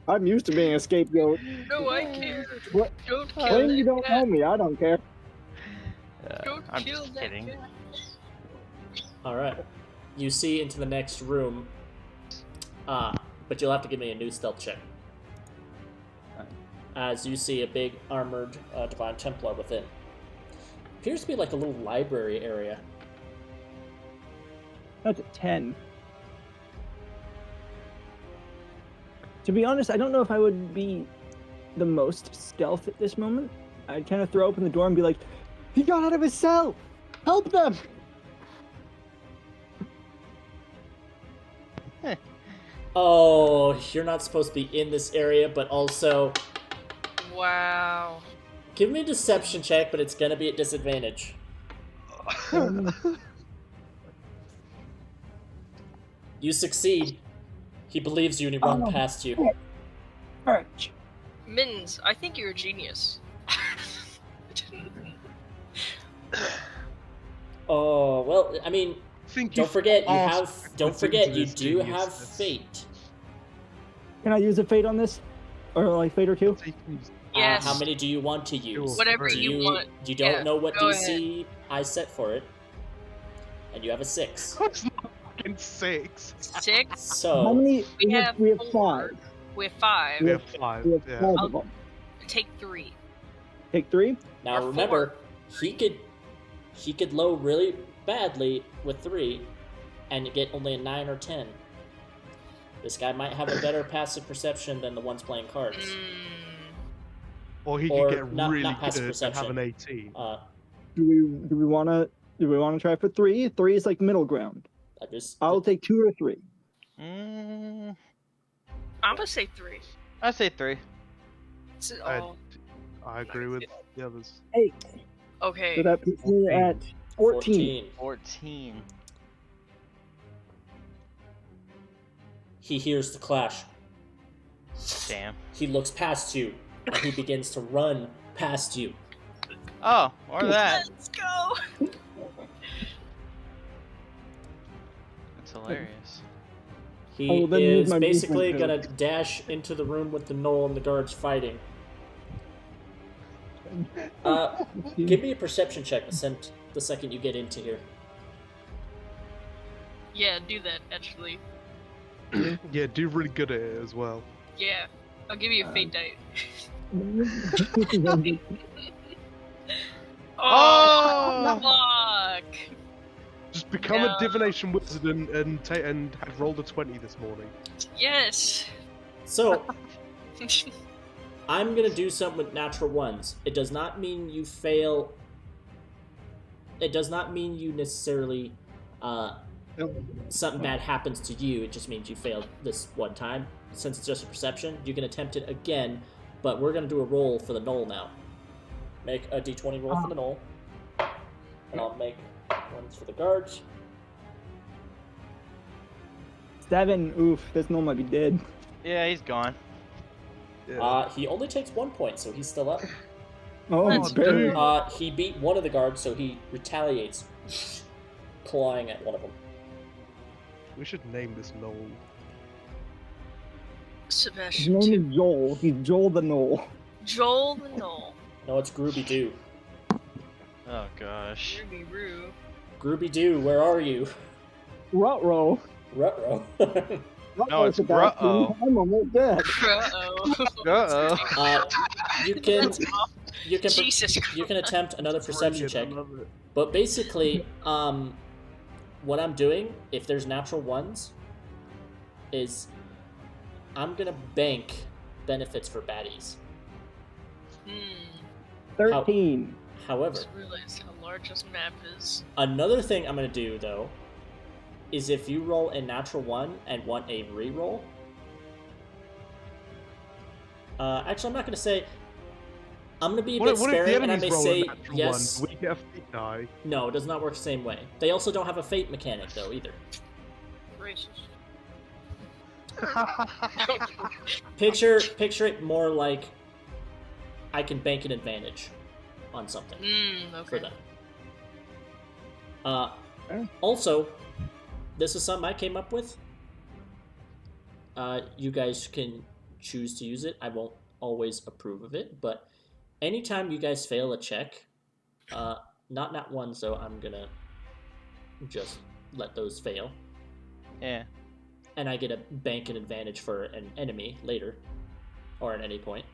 I'm used to being a scapegoat. No, I care. What? Don't kill Claim that you don't cat. know me, I don't care. Don't I'm kill just that kidding. cat. Alright. You see into the next room, but you'll have to give me a new stealth check. As you see a big armored Divine Templar within. Appears to be like a little library area. That's a 10. To be honest, I don't know if I would be the most stealth at this moment. I'd kind of throw open the door and be like, he got out of his cell! Help them! Oh, you're not supposed to be in this area, but also... Wow. Give me a deception check, but it's gonna be at disadvantage. You succeed. He believes you and he runs past you. Arch. Mittens, I think you're a genius. Oh, well, I mean, don't forget you do have genius. fate. Can I use a fate on this? Or like fate or two? Yes. How many do you want to use? Whatever Do you want. You don't Yeah, know what go DC I set for it. And you have a 6. That's not fucking 6. 6? How So, many? We have we have 4. 5. We have 5. We have 5. We have Yeah. 5 of them. Take 3. Take 3? now or remember, he could low really badly with 3 and get only a 9 or 10. This guy might have a better passive perception than the ones playing cards. Or he Or could get not really passive good and perception. have an 18. Do we wanna try for 3? 3 is like middle ground. I'll take 2 or 3. Mm, I'm gonna say 3. I say 3. I agree with the others. 8. Okay. So that puts me at 14. 14. He hears the clash. Damn. He looks past you, and he begins to run past you. Oh, or that. Let's go. That's hilarious. He I will then use is my basically movement gonna dash into the room with the Knoll and the guards fighting. Give me a perception check the second you get into here. Yeah, do that, actually. Yeah, do really good at it as well. Yeah. I'll give you a fate die. Oh! Fuck! Just become a No. divination wizard and have rolled a 20 this morning. Yes! So, I'm gonna do something with natural ones. It does not mean you fail. It does not mean you necessarily something bad happens to you. It just means you failed this one time. Since it's just a perception, you can attempt it again, but we're gonna do a roll for the Knoll now. Make a d20 roll for the Knoll, and I'll make ones for the guards. 7. Oof, this Knoll might be dead. Yeah, he's gone. Yeah. He only takes 1 point, so he's still up. Oh, That's barely. He beat one of the guards, so he retaliates, clawing at one of them. We should name this Knoll. His Sebastian name 2. is Joel. He's Joel the Knoll. Joel the Knoll. No, it's Grooby Doo. Oh gosh. Ruby Roo. Grooby Doo, where are you? Ruh-roh. Ruh-roh. No, it's Sebastian. Gruh-oh. I'm almost dead. Uh-oh. Uh-oh. You can Jesus you can attempt another perception Brilliant, check. I love it. But basically, what I'm doing, if there's natural ones, is I'm gonna bank benefits for baddies. 13. However, Just realized how large this map is. another thing I'm gonna do though is if you roll a natural one and want a reroll. Actually, I'm not gonna say. I'm gonna be a bit What if the sparing, and I enemies may roll say a natural yes. one? Do we get a fate die? No, it does not work the same way. They also don't have a fate mechanic though either. Racist. Picture it more like I can bank an advantage on something for Okay. them. Okay. Also, this is something I came up with. You guys can choose to use it. I won't always approve of it, but anytime you guys fail a check, not one, so I'm gonna just let those fail. Yeah. And I get a bank an advantage for an enemy later, or at any point.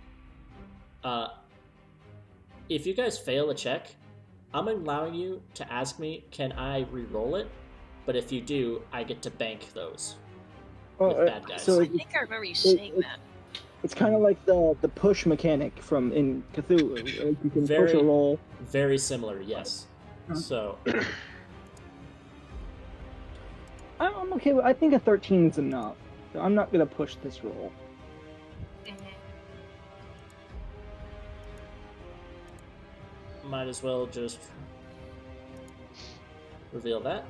If you guys fail a check, I'm allowing you to ask me, can I re-roll it? But if you do, I get to bank those with bad guys. So I think I remember you saying that. it's kind of like the push mechanic from in Cthulhu. Like you can push a roll. Very similar, yes. So I'm okay with. I think a 13 is enough. So I'm not gonna push this roll. might as well just reveal that.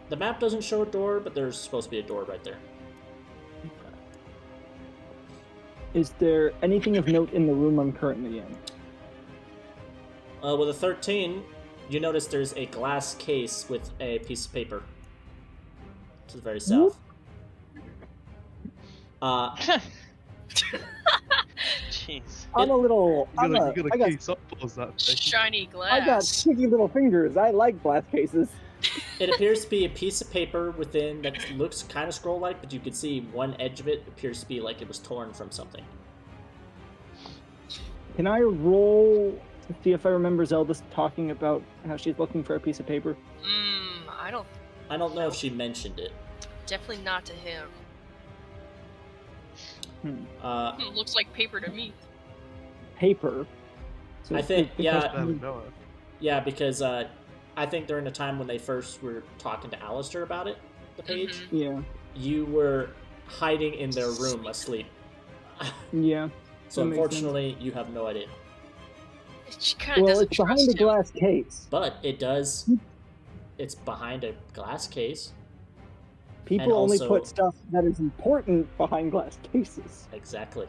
The map doesn't show a door, but there's supposed to be a door right there. Is there anything of note in the room I'm currently in? With a 13, you notice there's a glass case with a piece of paper to the very south. Jeez. I'm a little. You I gotta got case up towards that thing. Shiny glass. I got sticky little fingers. I like glass cases. It appears to be a piece of paper within that looks kind of scroll-like, but you can see one edge of it appears to be like it was torn from something. Can I roll to see if I remember Zelda talking about how she's looking for a piece of paper? I don't know if she mentioned it. Definitely not to him. Looks like paper to me. Paper. So I think, Yeah, because I think during the time when they first were talking to Alistair about it, the page, Yeah. you were hiding in their room asleep. Yeah. So that makes unfortunately, you have no idea. She kind of Well, doesn't it's behind trust a him. glass case. But it does. It's behind a glass case. People And only also- put stuff that is important behind glass cases. Exactly.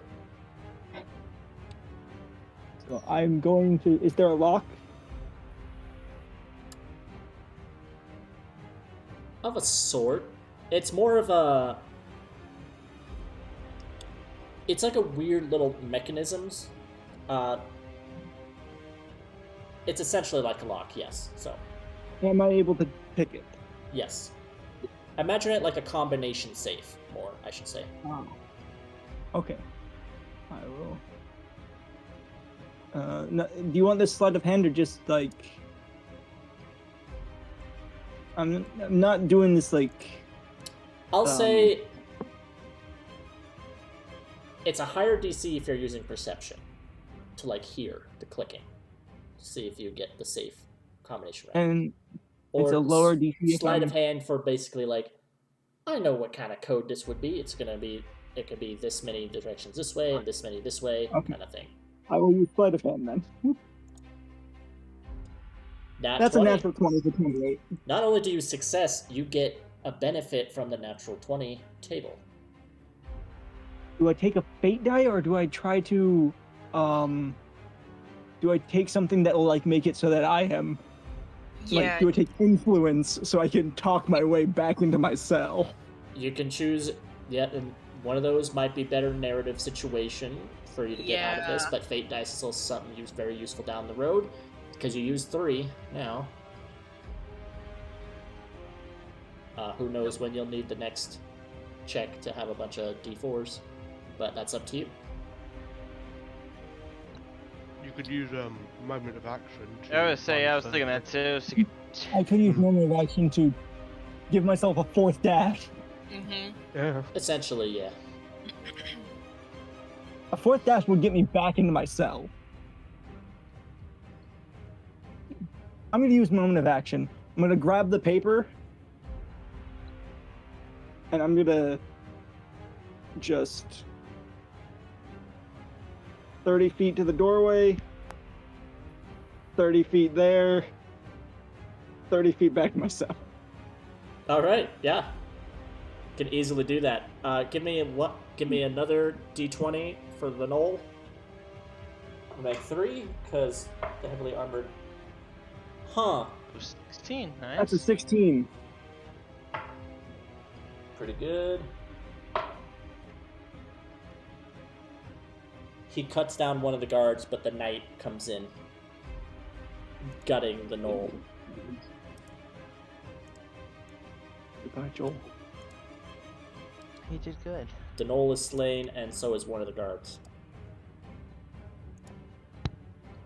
So I'm going to. Is there a lock? Of a sort. It's more of a... It's like a weird little mechanisms. It's essentially like a lock, yes. So, Am I able to pick it? yes. Imagine it like a combination safe, more, I should say. Oh. Okay. I will. Do you want this sleight of hand or just like? I'm not doing this like. I'll say it's a higher DC if you're using perception to like hear the clicking, see if you get the safe combination right. And it's a lower DC. if Sleight of I'm- hand for basically like, I know what kind of code this would be. It could be this many directions this way and this many this way, Okay. kind of thing. I will use sleight of hand then. That's 20. a natural 20 for 28. Not only do you success, you get a benefit from the natural 20 table. Do I take a fate die or do I try to, do I take something that will like make it so that I am, Yeah. like, do I take influence so I can talk my way back into my cell? You can choose, and one of those might be better narrative situation for you to get out of this, Yeah. but fate dice is also something very useful down the road, because you use 3 now. Who knows when you'll need the next check to have a bunch of D4s, but that's up to you. You could use moment of action. I was thinking that too. So you could... I could use moment of action to give myself a fourth dash. Mm-hmm. Yeah. Essentially, yeah. A fourth dash would get me back into my cell. I'm going to use moment of action. I'm going to grab the paper, and I'm going to just 30 feet to the doorway, 30 feet there, 30 feet back to my cell. All right, yeah. Can easily do that. Give me another D20 for the knoll. I'll make 3, because the heavily armored... Huh. 16, nice. That's a 16. Pretty good. He cuts down one of the guards, but the knight comes in, gutting the knoll. Goodbye, Joel. He did good. The knoll is slain, and so is one of the guards.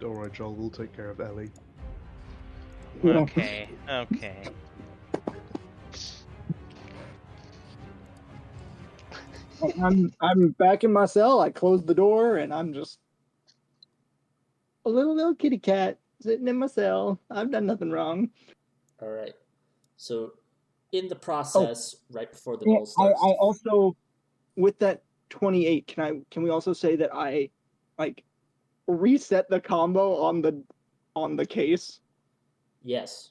Don't worry, Joel. We'll take care of Ellie. Yeah. Okay, okay. I'm back in my cell. I closed the door, and I'm just a little kitty cat sitting in my cell. I've done nothing wrong. All right. So, in the process, right before the Yeah, knoll starts... I also, with that 28, can we also say that I reset the combo on the case? Yes.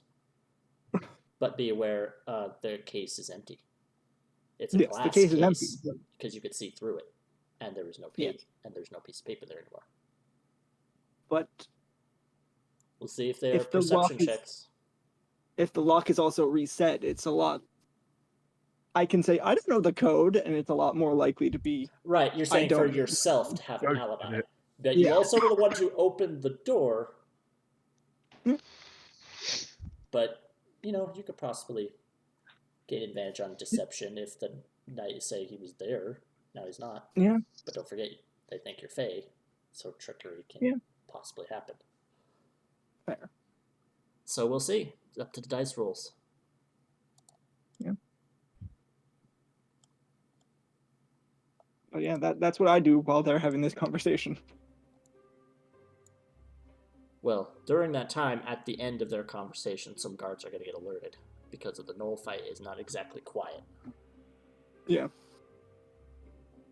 But be aware, the case is empty. It's a Yes, glass the case is empty. because you could see through it, and there was no page, and there's no piece of paper there anymore. But We'll see if there are If the lock perception is- checks. if the lock is also reset, it's a lot. I can say I don't know the code, and it's a lot more likely to be. Right, you're saying for don't. yourself to have an Don't alibi. get it. But you Yeah. also were the ones who opened the door. Hmm. But, you could possibly gain advantage on deception if the knight say he was there. Now he's not. Yeah. But don't forget, they think you're Fae, so trickery can Yeah. possibly happen. Fair. So we'll see. It's up to the dice rolls. But yeah, that's what I do while they're having this conversation. Well, during that time, at the end of their conversation, some guards are going to get alerted because of the knoll fight is not exactly quiet. Yeah.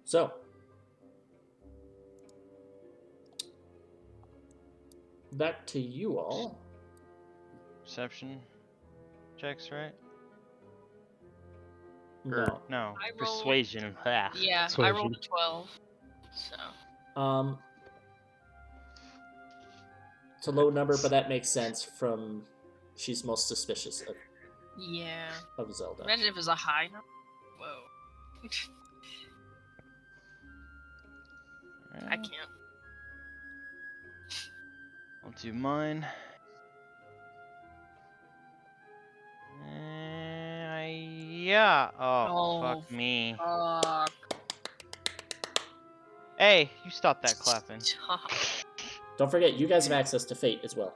So, back to you all. Perception checks, right? No. No. I rolled- Persuasion. Ah. Yeah, I Persuasion. rolled a 12. So. It's a low number, but that makes sense from she's most suspicious Yeah. of Zelda. Imagine if it was a high number. Whoa. I can't. I'll do mine. Yeah. Oh, Oh, fuck me. Fuck. Hey, you stop that clapping. Stop. Don't forget, you guys have access to fate as well.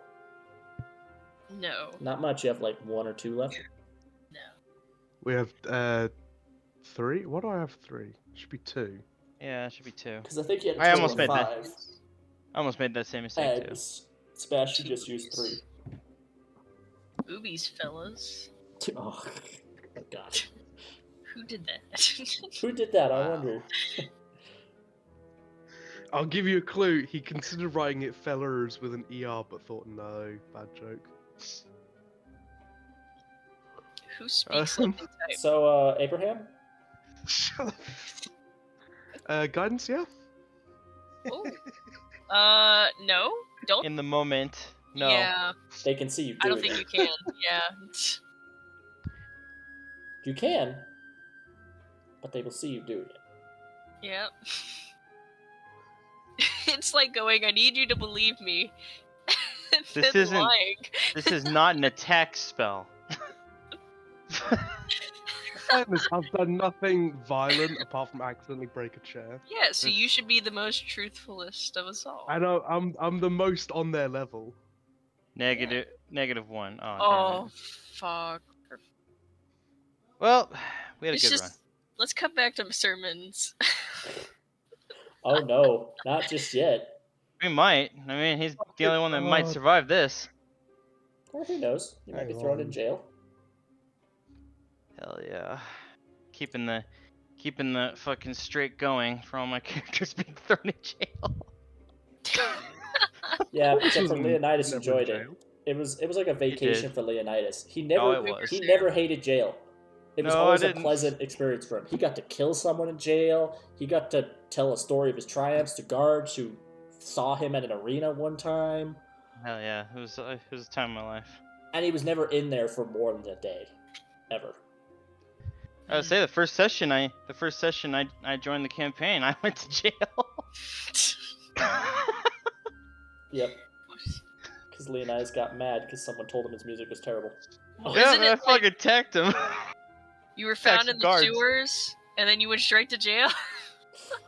No. Not much. You have like 1 or 2 left. No. We have 3. What do I have? 3. Should be 2. Yeah, it should be 2. Because I think you had a I total almost of made that. 5. I almost made that same mistake too. And Sebastian just used 3. Boobies, fellas. Oh, God. Who did that? Who did that? I Wow. wonder. I'll give you a clue. He considered writing it fellers with an ER, but thought, no, bad joke. Who speaks like the type? So, Abraham? Shut up. Guidance, yeah? Oh. No? Don't? In the moment, no. Yeah, They can see you I doing don't think it. you can. Yeah. You can, but they will see you doing it. Yep. It's like going, I need you to believe me. And This then isn't- lying. This is not an attack spell. fairness, I've done nothing violent apart from accidentally break a chair. Yeah, so you It's- should be the most truthfulest of us all. I know I'm the most on their level. -1. Oh, damn Oh, it. fuck. Well, we had a It's good just run. let's cut back to sermons. Oh no, not just yet. We might. I mean, he's the only one that might God. survive this. Or who knows? You might Hang be thrown in on. jail. Hell yeah. Keeping the fucking streak going for all my characters being thrown in jail. Yeah, This except for isn't Leonidas never in enjoyed it. jail. It was like a vacation did. for Leonidas. He Oh, never it was. he never hated jail. It was No, I always a didn't. pleasant experience for him. He got to kill someone in jail. He got to tell a story of his triumphs to guards who saw him at an arena one time. Hell yeah. It was a time of my life. And he was never in there for more than a day. Ever. I would say the first session I joined the campaign, I went to jail. Yep. Because Leonidas got mad because someone told him his music was terrible. Well, Yeah, isn't but I it like fucking attacked him. you were found Text in the guards. sewers and then you went straight to jail?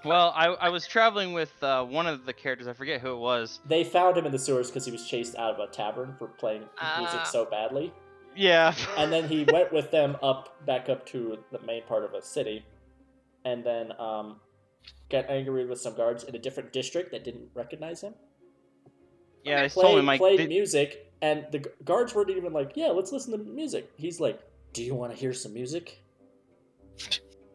Well, I was traveling with one of the characters. I forget who it was. They found him in the sewers because he was chased out of a tavern for playing music Ah. so badly. Yeah. And then he went with them back up to the main part of a city, and then got angry with some guards in a different district that didn't recognize him. Yeah, they told him like Played music, and the guards weren't even like, "Yeah, let's listen to music." He's like, "Do you want to hear some music?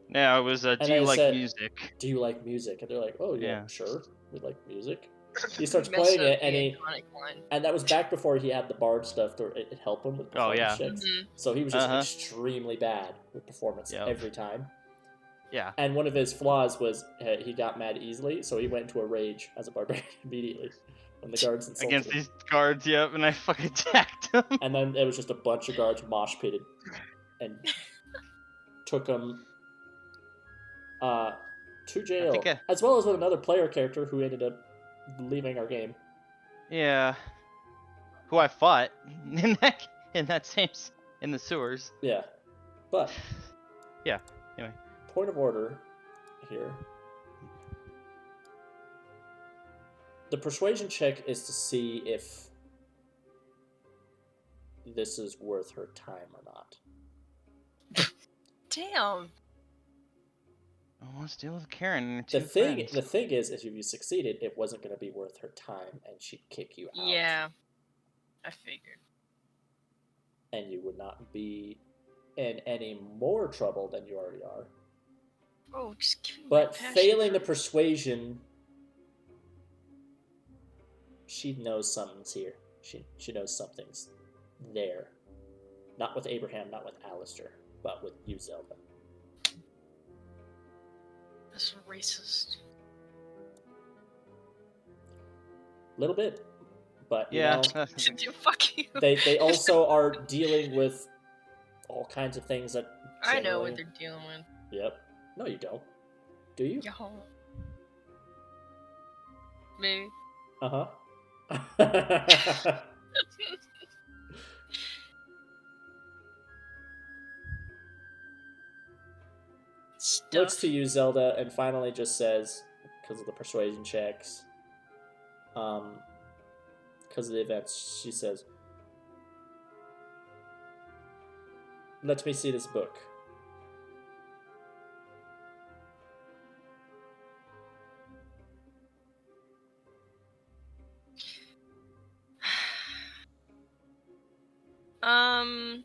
yeah, it was. Do And you I like said- music? Do you like music?" And they're like, "Oh yeah, Yeah. sure, we like music." He starts Mess playing up it, the and iconic line. that was back before he had the bard stuff to help him with Oh, performance yeah. checks. Mhm. So he was just Uh-huh. extremely bad with performance Yep. every time. Yeah. And one of his flaws was he got mad easily, so he went into a rage as a barbarian immediately when the guards insulted Against him. these guards, yep, and I fucking attacked him. And then it was just a bunch of guards mosh pitted and took him to jail, think as well as with another player character who ended up leaving our game. Yeah. Who I fought in that same in the sewers. Yeah, but Yeah, anyway. point of order here. The persuasion check is to see if this is worth her time or not. Damn. Oh, let's deal with Karen and her The two thing, friends. the thing is, if you succeeded, it wasn't going to be worth her time, and she'd kick you out. Yeah. I figured. And you would not be in any more trouble than you already are. Oh, just give me my But passion failing the for- persuasion, she knows something's here. She knows something's there. Not with Abraham, not with Alistair, but with you, Zelda. That's racist. A little bit. But, you Yeah. know, Fuck you. they also are dealing with all kinds of things that... I know what generally- they're dealing with. Yep. No, you don't. Do you? Yo. Maybe. Uh-huh. Stuff. Looks to you, Zelda, and finally just says, because of the persuasion checks, because of the events, she says, "Let me see this book." Um.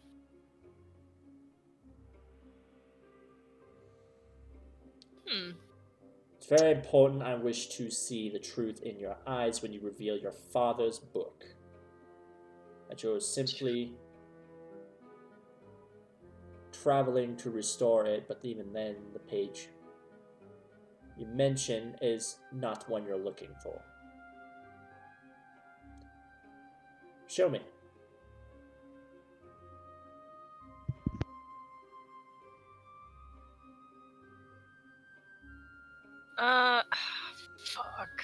It's very important. I wish to see the truth in your eyes when you reveal your father's book. That you're simply traveling to restore it, but even then, the page you mention is not one you're looking for. Show me. Fuck.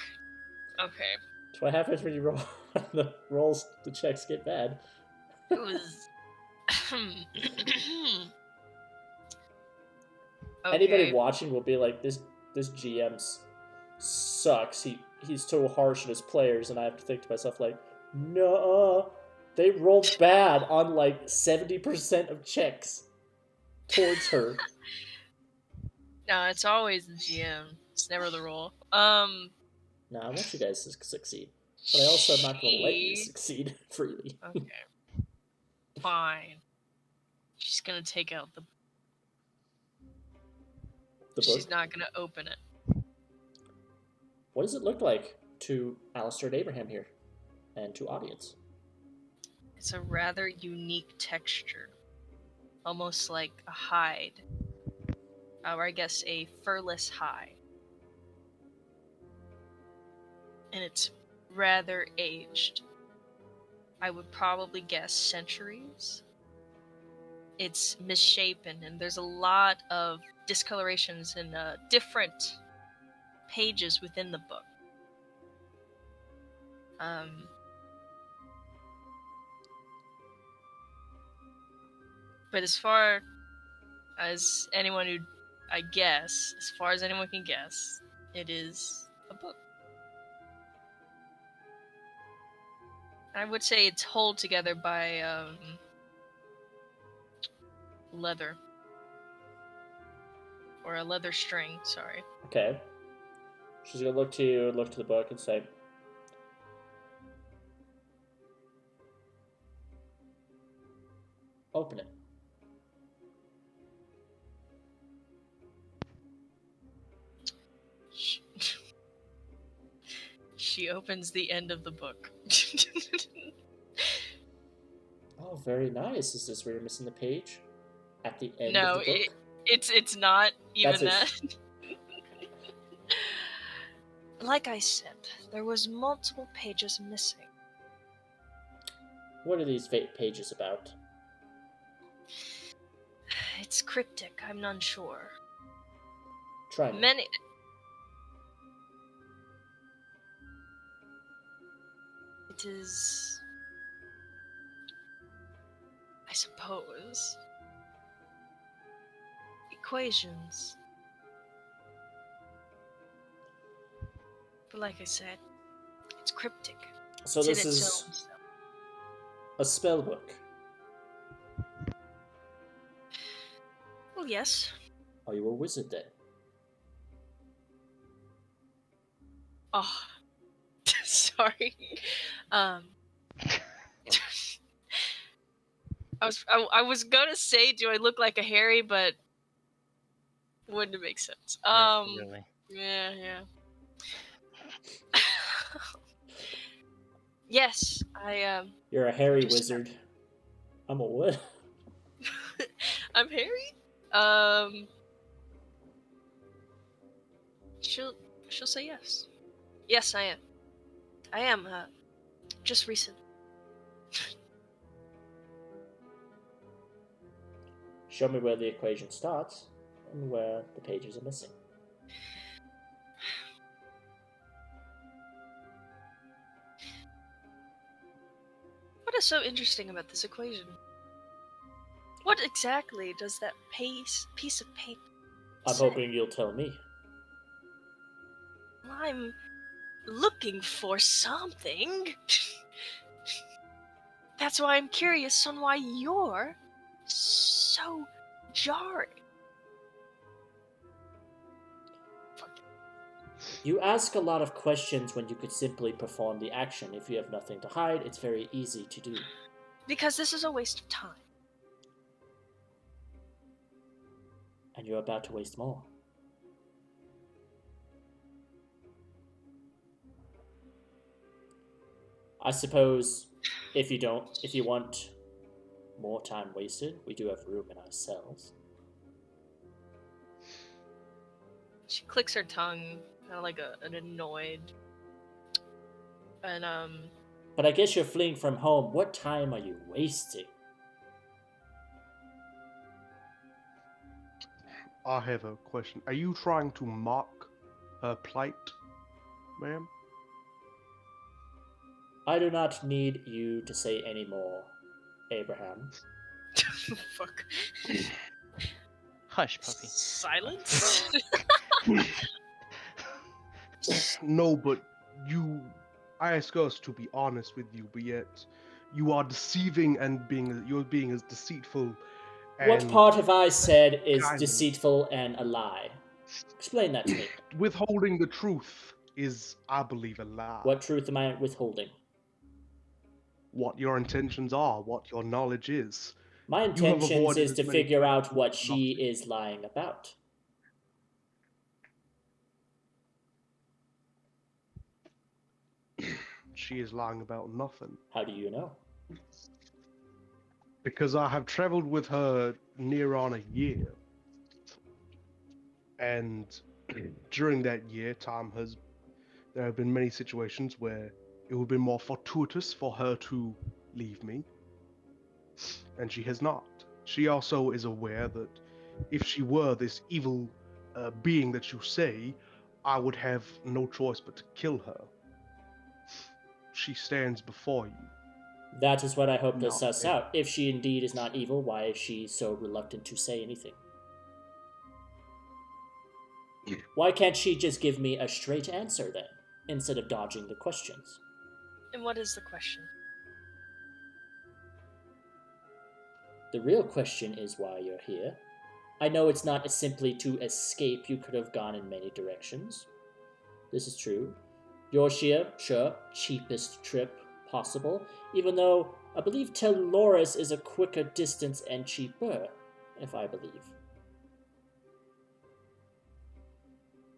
Okay. That's what happens when you roll the rolls. The checks get bad. It was. Anybody Okay. watching will be like, this GM sucks. He's so harsh on his players, and I have to think to myself like, no, they rolled bad on like 70% of checks towards her. No, it's always the GM. It's never the role. No, I want you guys to succeed, but I also am not going to let you she- succeed freely. Okay. Fine. She's gonna take out the. The She's book. not gonna open it. What does it look like to Alistair and Abraham here, and to audience? It's a rather unique texture, almost like a hide, or I guess a furless hide, and it's rather aged. I would probably guess centuries. It's misshapen, and there's a lot of discolorations in different pages within the book. But as far as anyone who, I guess, as far as anyone can guess, it is a book. I would say it's held together by leather. Or a leather string, sorry. Okay. She's gonna look to you, look to the book, and say, "Open it." She opens the end of the book. Oh, very nice. Is this where you're missing the page? At the end No, of the book? it's not even That's that. Like I said, there was multiple pages missing. What are these pages about? It's cryptic, I'm unsure. Try me. Many. It is. I suppose. Equations. But like I said, it's cryptic. So It's in this its is own self. a spell book. Well, yes. Are you a wizard then? Oh, sorry. I was gonna say, do I look like a Harry, but wouldn't it make sense? Really. Yeah. Yes, I You're a hairy just- wizard. I'm a what? I'm Harry. She'll say yes. Yes, I am. I am. Just recent. Show me where the equation starts and where the pages are missing. What is so interesting about this equation? What exactly does that piece of paper I'm say? hoping you'll tell me. Well, I'm looking for something. That's why I'm curious on why you're so jarring. You ask a lot of questions when you could simply perform the action. If you have nothing to hide, it's very easy to do. Because this is a waste of time. And you're about to waste more. I suppose if you want more time wasted, we do have room in our cells. She clicks her tongue, kind of like an annoyed. And But I guess you're fleeing from home. What time are you wasting? I have a question. Are you trying to mock her plight, ma'am? I do not need you to say any more, Abraham. fuck. Hush, puppy. Silence? No, but you ask us to be honest with you, but yet you are deceiving and you're being as deceitful. What And part have I said is kind of- deceitful and a lie? Explain that to me. withholding the truth is, I believe, a lie. What truth am I withholding? What your intentions are, what your knowledge is. My You have intentions avoided is as to many figure out questions what as she is lying about. She is lying about nothing. How do you know? Because I have traveled with her near on a year. And during that year, there have been many situations where it would have been more fortuitous for her to leave me. And she has not. She also is aware that if she were this evil being that you say, I would have no choice but to kill her. She stands before you. That is what I hope to Not suss dead. out. If she indeed is not evil, why is she so reluctant to say anything? Why can't she just give me a straight answer then, instead of dodging the questions? And what is the question? The real question is why you're here. I know it's not simply to escape. You could have gone in many directions. This is true. You're here, sure, cheapest trip possible, even though I believe Teloris is a quicker distance and cheaper, if I believe.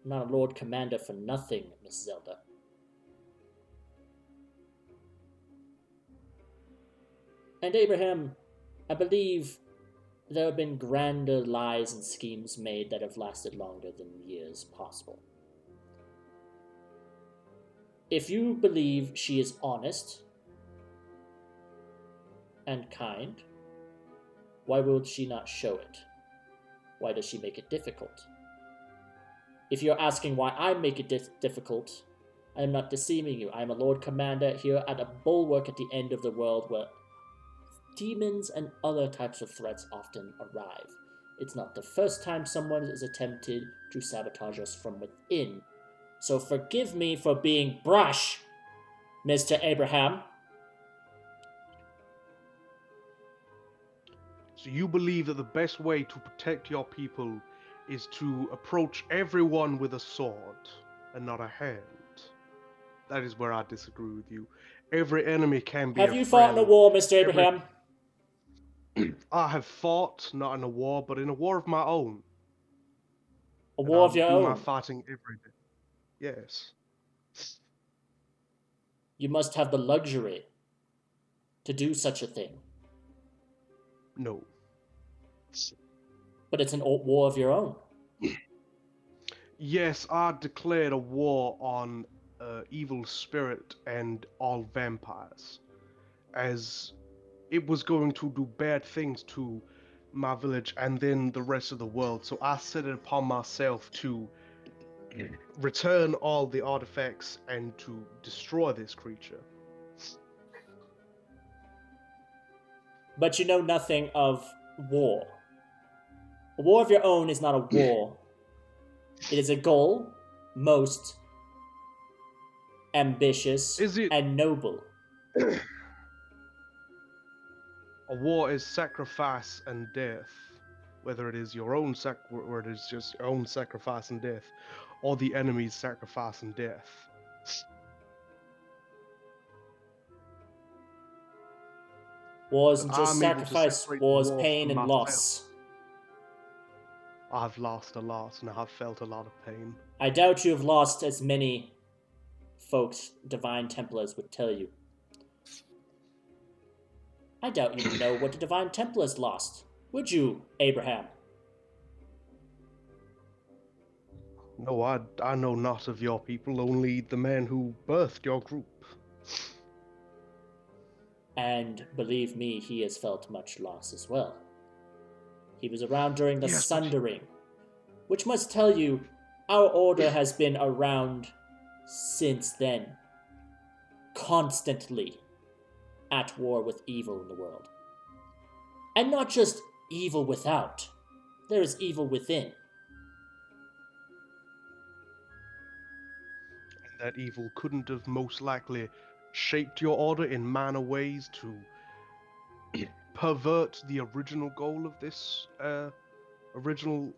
I'm not a Lord Commander for nothing, Miss Zelda. And Abraham, I believe there have been grander lies and schemes made that have lasted longer than years possible. If you believe she is honest and kind, why will she not show it? Why does she make it difficult? If you're asking why I make it difficult, I am not deceiving you. I am a Lord Commander here at a bulwark at the end of the world where demons and other types of threats often arrive. It's not the first time someone has attempted to sabotage us from within. So forgive me for being brash, Mr. Abraham. So you believe that the best way to protect your people is to approach everyone with a sword and not a hand. That is where I disagree with you. Every enemy can be Have a you fought in a friend. war, Mr. Abraham? I have fought, not in a war, but in a war of my own. A And war I of your do my own? fighting every day. Yes. You must have the luxury to do such a thing. No. But it's an war of your own. Yes, I declared a war on evil spirit and all vampires, as it was going to do bad things to my village and then the rest of the world. So I set it upon myself to return all the artifacts and to destroy this creature. But you know nothing of war. A war of your own is not a war. It is a goal, most ambitious Is it? and noble. A war is sacrifice and death, whether it is your own or it is just your own sacrifice and death, or the enemy's sacrifice and death. War isn't But just I'm able to sacrifice, separate war is war pain from and myself. loss. I've lost a lot and I've felt a lot of pain. I doubt you have lost as many folks Divine Templars would tell you. I doubt you know what the Divine Templars lost. Would you, Abraham? No, I know not of your people, only the man who birthed your group. And believe me, he has felt much loss as well. He was around during the Yes, but Sundering, which must tell you our order has been around since then, constantly at war with evil in the world. And not just evil without, There is evil within. And that evil couldn't have most likely shaped your order in minor ways to pervert the original goal of this original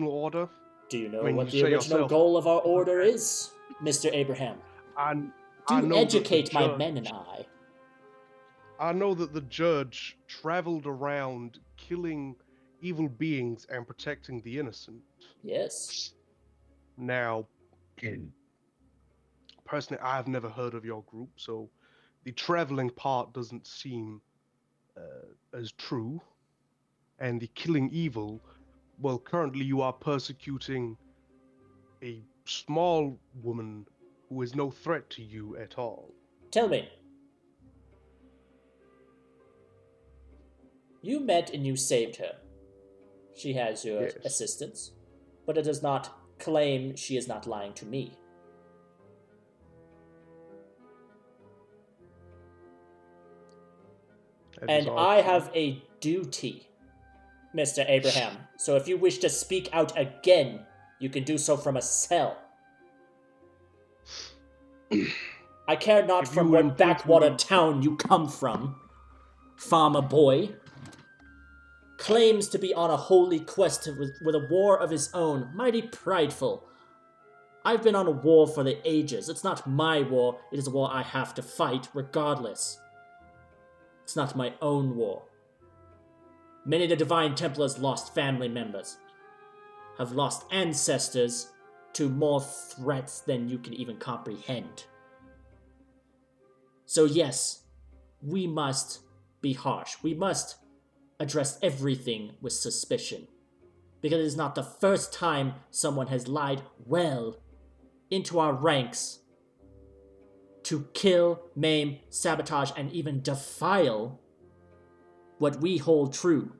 order. Do you know I mean, what you the say original yourself, goal of our order is, Mr. Abraham? I Do know that the educate my judge- men and I. I know that the judge traveled around killing evil beings and protecting the innocent. Yes. Now, personally, I've never heard of your group, so the traveling part doesn't seem as true. And the killing evil, well, currently you are persecuting a small woman who is no threat to you at all. Tell me. You met and you saved her. She has your Yes. assistance, but it does not claim she is not lying to me. That And is all I true. have a duty, Mr. Abraham. So if you wish to speak out again, you can do so from a cell. I care not If from you what intentionally- backwater town you come from, farmer boy. Claims to be on a holy quest with a war of his own, mighty prideful. I've been on a war for the ages. It's not my war, it is a war I have to fight regardless. It's not my own war. Many of the Divine Templars lost family members, have lost ancestors to more threats than you can even comprehend. So yes, we must be harsh. We must address everything with suspicion. Because it is not the first time someone has lied well into our ranks to kill, maim, sabotage, and even defile what we hold true.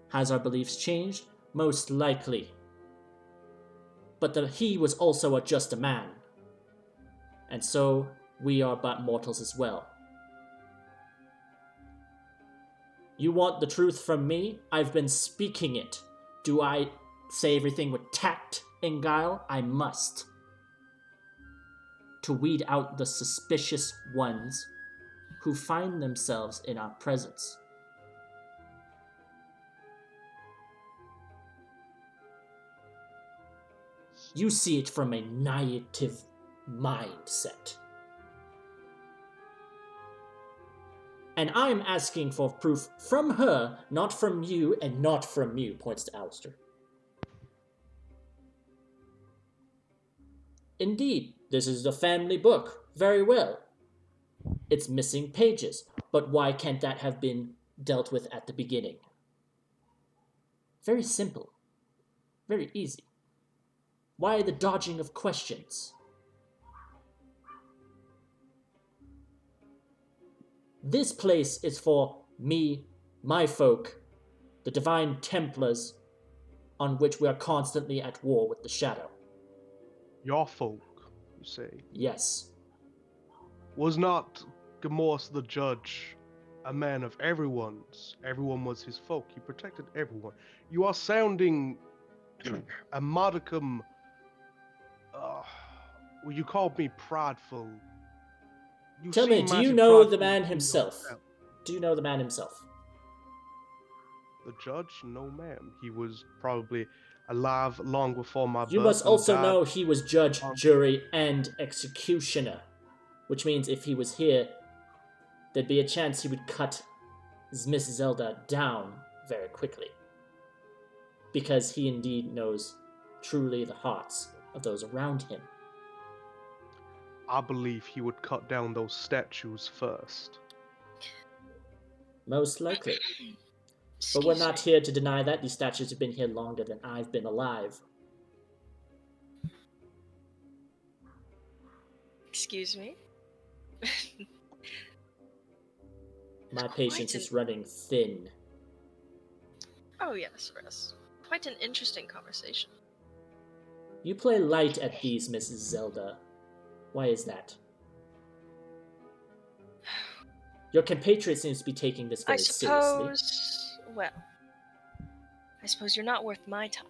Has our beliefs changed? Most likely. But he was also just a man. And so we are but mortals as well. You want the truth from me? I've been speaking it. Do I say everything with tact and guile? I must. To weed out the suspicious ones who find themselves in our presence. You see it from a native mindset. And I'm asking for proof from her, not from you, and not from you, points to Alistair. Indeed, this is the family book. Very well. It's missing pages, but why can't that have been dealt with at the beginning? Very simple. Very easy. Why the dodging of questions? This place is for me, my folk, the Divine Templars, on which we are constantly at war with the Shadow. Your folk, you say. Yes. Was not Gamorse the judge a man of everyone's? Everyone was his folk. He protected everyone. You are sounding a modicum. Well, you called me prideful. You Tell me, seem do you mighty know the prideful man in himself? yourself. Do you know the man himself? The judge? No, ma'am. He was probably alive long before my You birth. must and also died. know he was judge, jury, and executioner. Which means if he was here, there'd be a chance he would cut Miss Zelda down very quickly. Because he indeed knows truly the hearts of those around him. I believe he would cut down those statues first. Most likely. But Excuse we're not me. here to deny that. These statues have been here longer than I've been alive. Excuse me. My Quite patience is running thin. Oh yes, Russ. Quite an interesting conversation. You play light at these, Mrs. Zelda. Why is that? Your compatriot seems to be taking this I very seriously. suppose. Well, I suppose you're not worth my time.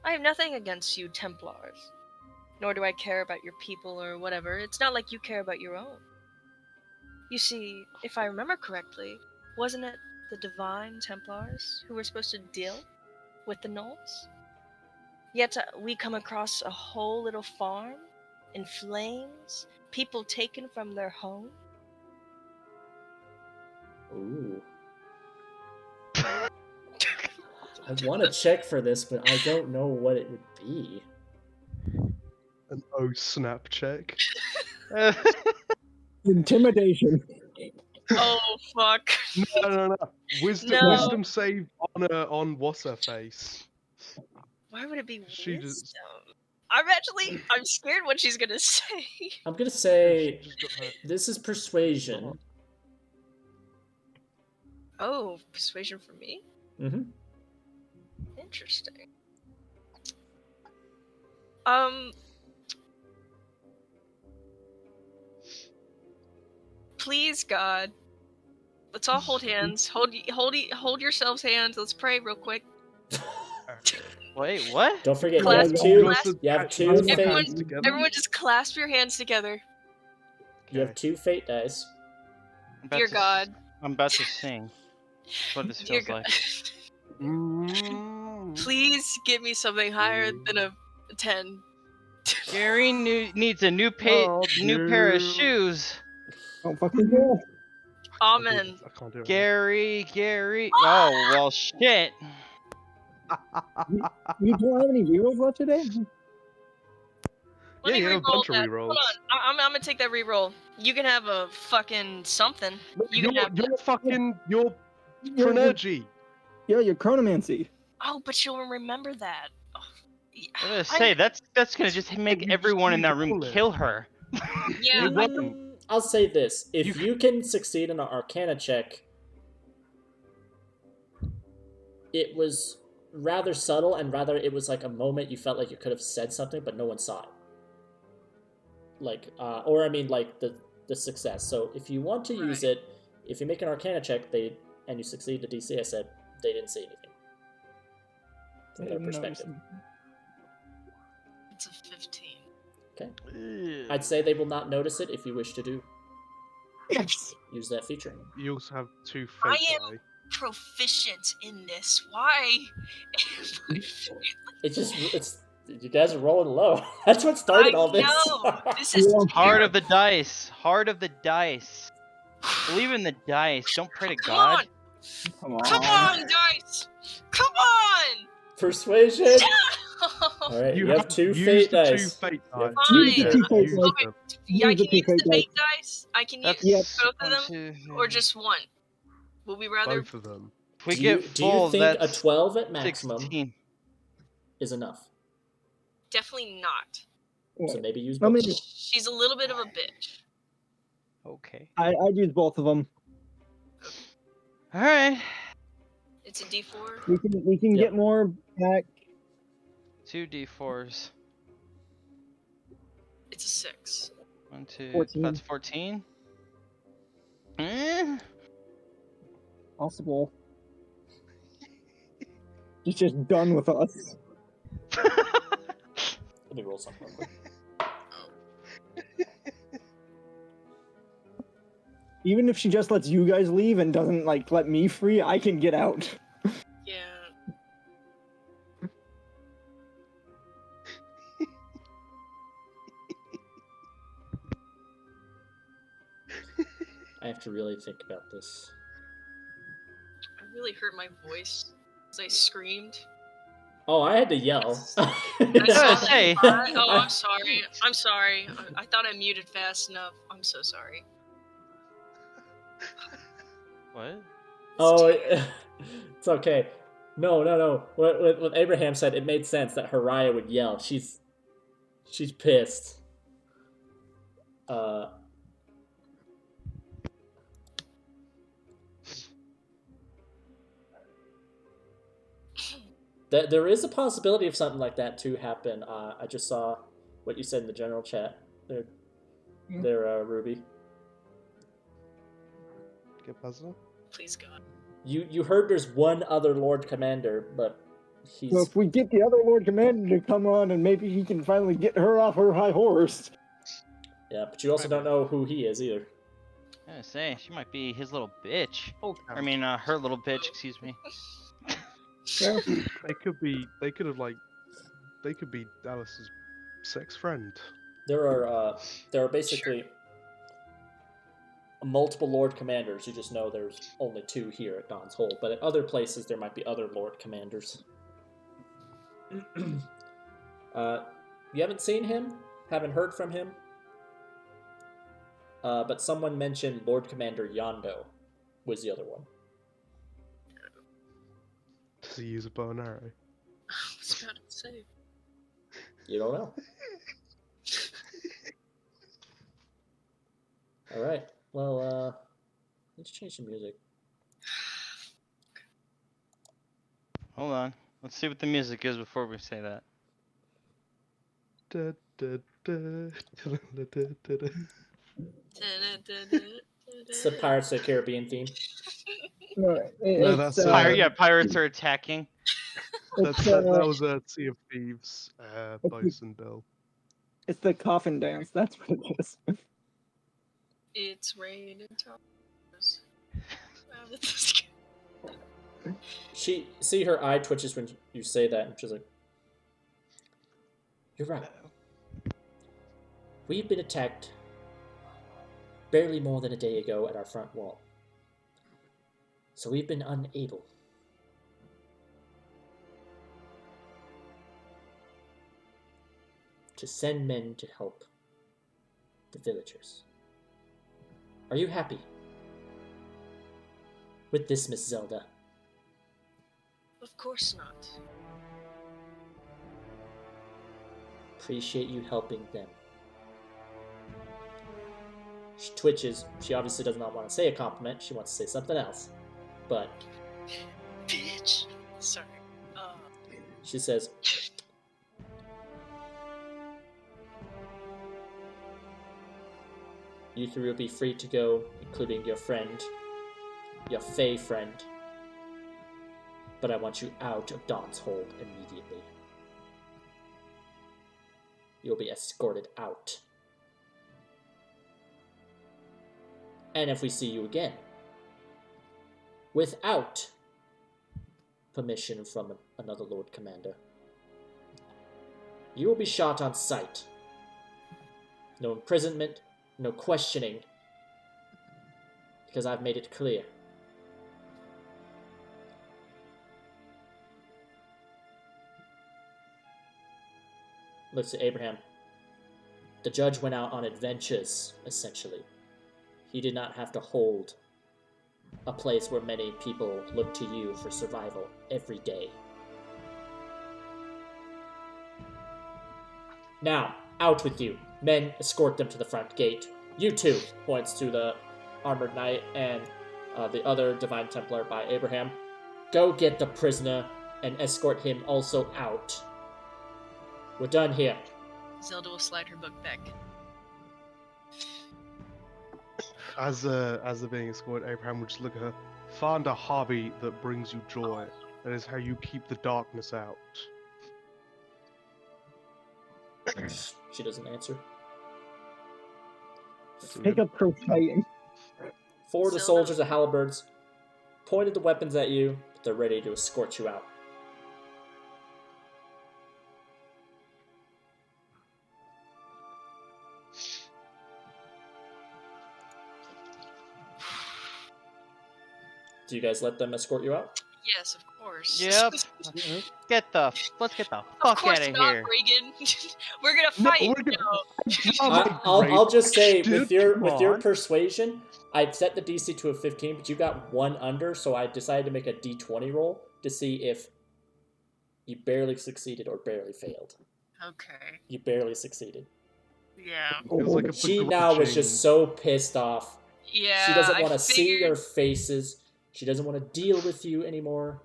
I have nothing against you Templars. Nor do I care about your people or whatever. It's not like you care about your own. You see, if I remember correctly, wasn't it the Divine Templars who were supposed to deal with the gnolls? Yet we come across a whole little farm in flames, people taken from their home. Ooh. I want to check for this, but I don't know what it would be. An oh snap check. Intimidation. Oh, fuck. No. Wisdom, No. wisdom save on what's her face. Why would it be She wisdom? just- I'm scared what she's gonna say. I'm gonna Yeah, she say just got her. this is persuasion. Oh, persuasion for me? Mm-hmm. Interesting. Please, God. Let's all hold hands. Hold yourselves hands. Let's pray real quick. Wait, what? Don't forget, Clasp- you clasp- have two Clasp fate. hands together. Everyone just clasp your hands together. You have 2 fate dice. I'm about Dear to God. I'm about to sing. That's what this Dear feels God. like. Please give me something higher than a 10. Gary needs a new Oh, new pair of dude. shoes. Don't fucking go. Amen. I can't do it. Gary. Oh well, shit. You don't have any rerolls left today? Let me you have a re-roll bunch of that. rerolls. Hold on. I'm gonna take that re-roll. You can have a fucking something. You can have. You're fucking your Your Chronergy. chronomancy. Oh, but you'll remember that. Oh, I was gonna say that's gonna just make You everyone in that room stole it. kill her. Yeah, It wasn't. I'll say this: if You- you can succeed in an Arcana check, it was rather subtle, and rather it was like a moment you felt like you could have said something, but no one saw it. Like, or I mean, like the success. So if you want to use Right. it, if you make an Arcana check, and you succeed the DC, I said they didn't see anything from their perspective. it's a 15. Okay, I'd say they will not notice it if you wish to do Yes. use that feature. You also have 2 I fate am- die. Proficient in this. Why? It's you guys are rolling low. That's what started all this. know. This is Yeah. Heart of the dice. Heart of the dice. Believe in the dice. Don't pray to Come God. on. Come on. Come on, guys. Come on. Persuasion. All right, you have 2 used fate the 2 dice. fate You have dice. Fine. Use the Yeah, 2 fate use dice. them. Yeah, I Use the can use 2 the fate fate dice. I can use That's both of one, them, two, or just one. Will we rather? Both of them. If we Do get you full, think a that's 12 at maximum 16. is enough? Definitely not. So maybe use Let both. me- She's a little bit of a bitch. Okay. I'd use both of them. All right. It's a D4. We can Yep. get more back. 2 d4s. It's a 6. 1, 2. 14. That's 14. Eh? Possible. He's just done with us. Let me roll something real quick. Even if she just lets you guys leave and doesn't like let me free, I can get out. Yeah. I have to really think about this. I really hurt my voice as I screamed. Oh, I had to yell. I was saw gonna that say. cry. Oh, I'm sorry. I'm sorry. I thought I muted fast enough. I'm so sorry. What? Oh, it's okay. No. What Abraham said, it made sense that Heriya would yell. She's pissed. There is a possibility of something like that to happen. I just saw what you said in the general chat. There, Ruby. Get puzzle. Please, God. You heard there's one other Lord Commander, but So if we get the other Lord Commander to come on, and maybe he can finally get her off her high horse. Yeah, but you also don't know who he is either. I was gonna say, she might be his little bitch. Oh, I mean, her little bitch, excuse me. Yeah. they could be Dallas's sex friend. There are basically multiple Lord Commanders. You just know there's only 2 here at Dawn's Hold, but at other places there might be other Lord Commanders. You haven't seen him, haven't heard from him, but someone mentioned Lord Commander Yondo was the other one. Does he use a bow and arrow? I was about to say. You don't know. All right. Well, let's change the music. Hold on. Let's see what the music is before we say that. Da, da, da, da, da, da, da. It's the Pirates of the Caribbean theme. No, that's, Pirates are attacking. that was a Sea of Thieves, Bison Bill. It's the coffin dance. That's what it is. It's raining towers. She see her eye twitches when you say that, and she's like, "You're right. We've been attacked barely more than a day ago at our front wall, so we've been unable to send men to help the villagers. Are you happy with this, Miss Zelda?" Of course not. Appreciate you helping them. She twitches. She obviously does not want to say a compliment. She wants to say something else. But Bitch. Sorry. she says, "You 3 will be free to go, including your friend, your Fey friend. But I want you out of Dawn's Hold immediately. You'll be escorted out. And if we see you again, without permission from another Lord Commander, you will be shot on sight. No imprisonment, no questioning, because I've made it clear. Looks at Abraham. The judge went out on adventures, essentially. He did not have to hold a place where many people look to you for survival every day. Now, out with you. Men, escort them to the front gate. You 2, points to the armored knight and the other Divine Templar by Abraham. Go get the prisoner and escort him also out. We're done here. Zelda will slide her book back. As they're being escorted, Abraham would just look at her. Find a hobby that brings you joy. That is how you keep the darkness out. She doesn't answer. Pick up crocheting. 4 of the Zelda- soldiers of halberds pointed the weapons at you, but they're ready to escort you out. Do you guys let them escort you out? Yes, of course. Yep. Let's get the Of fuck course out of not, here. Reagan. We're gonna fight. we're gonna- No. I'll just say, Dude, with your come on. persuasion, I set the DC to a 15, but you got 1 under, so I decided to make a D20 roll to see if you barely succeeded or barely failed. Okay. You barely succeeded. Yeah. It was like a She now was begrudging- just so pissed off. Yeah. She doesn't I want to see figured- your faces. She doesn't want to deal with you anymore.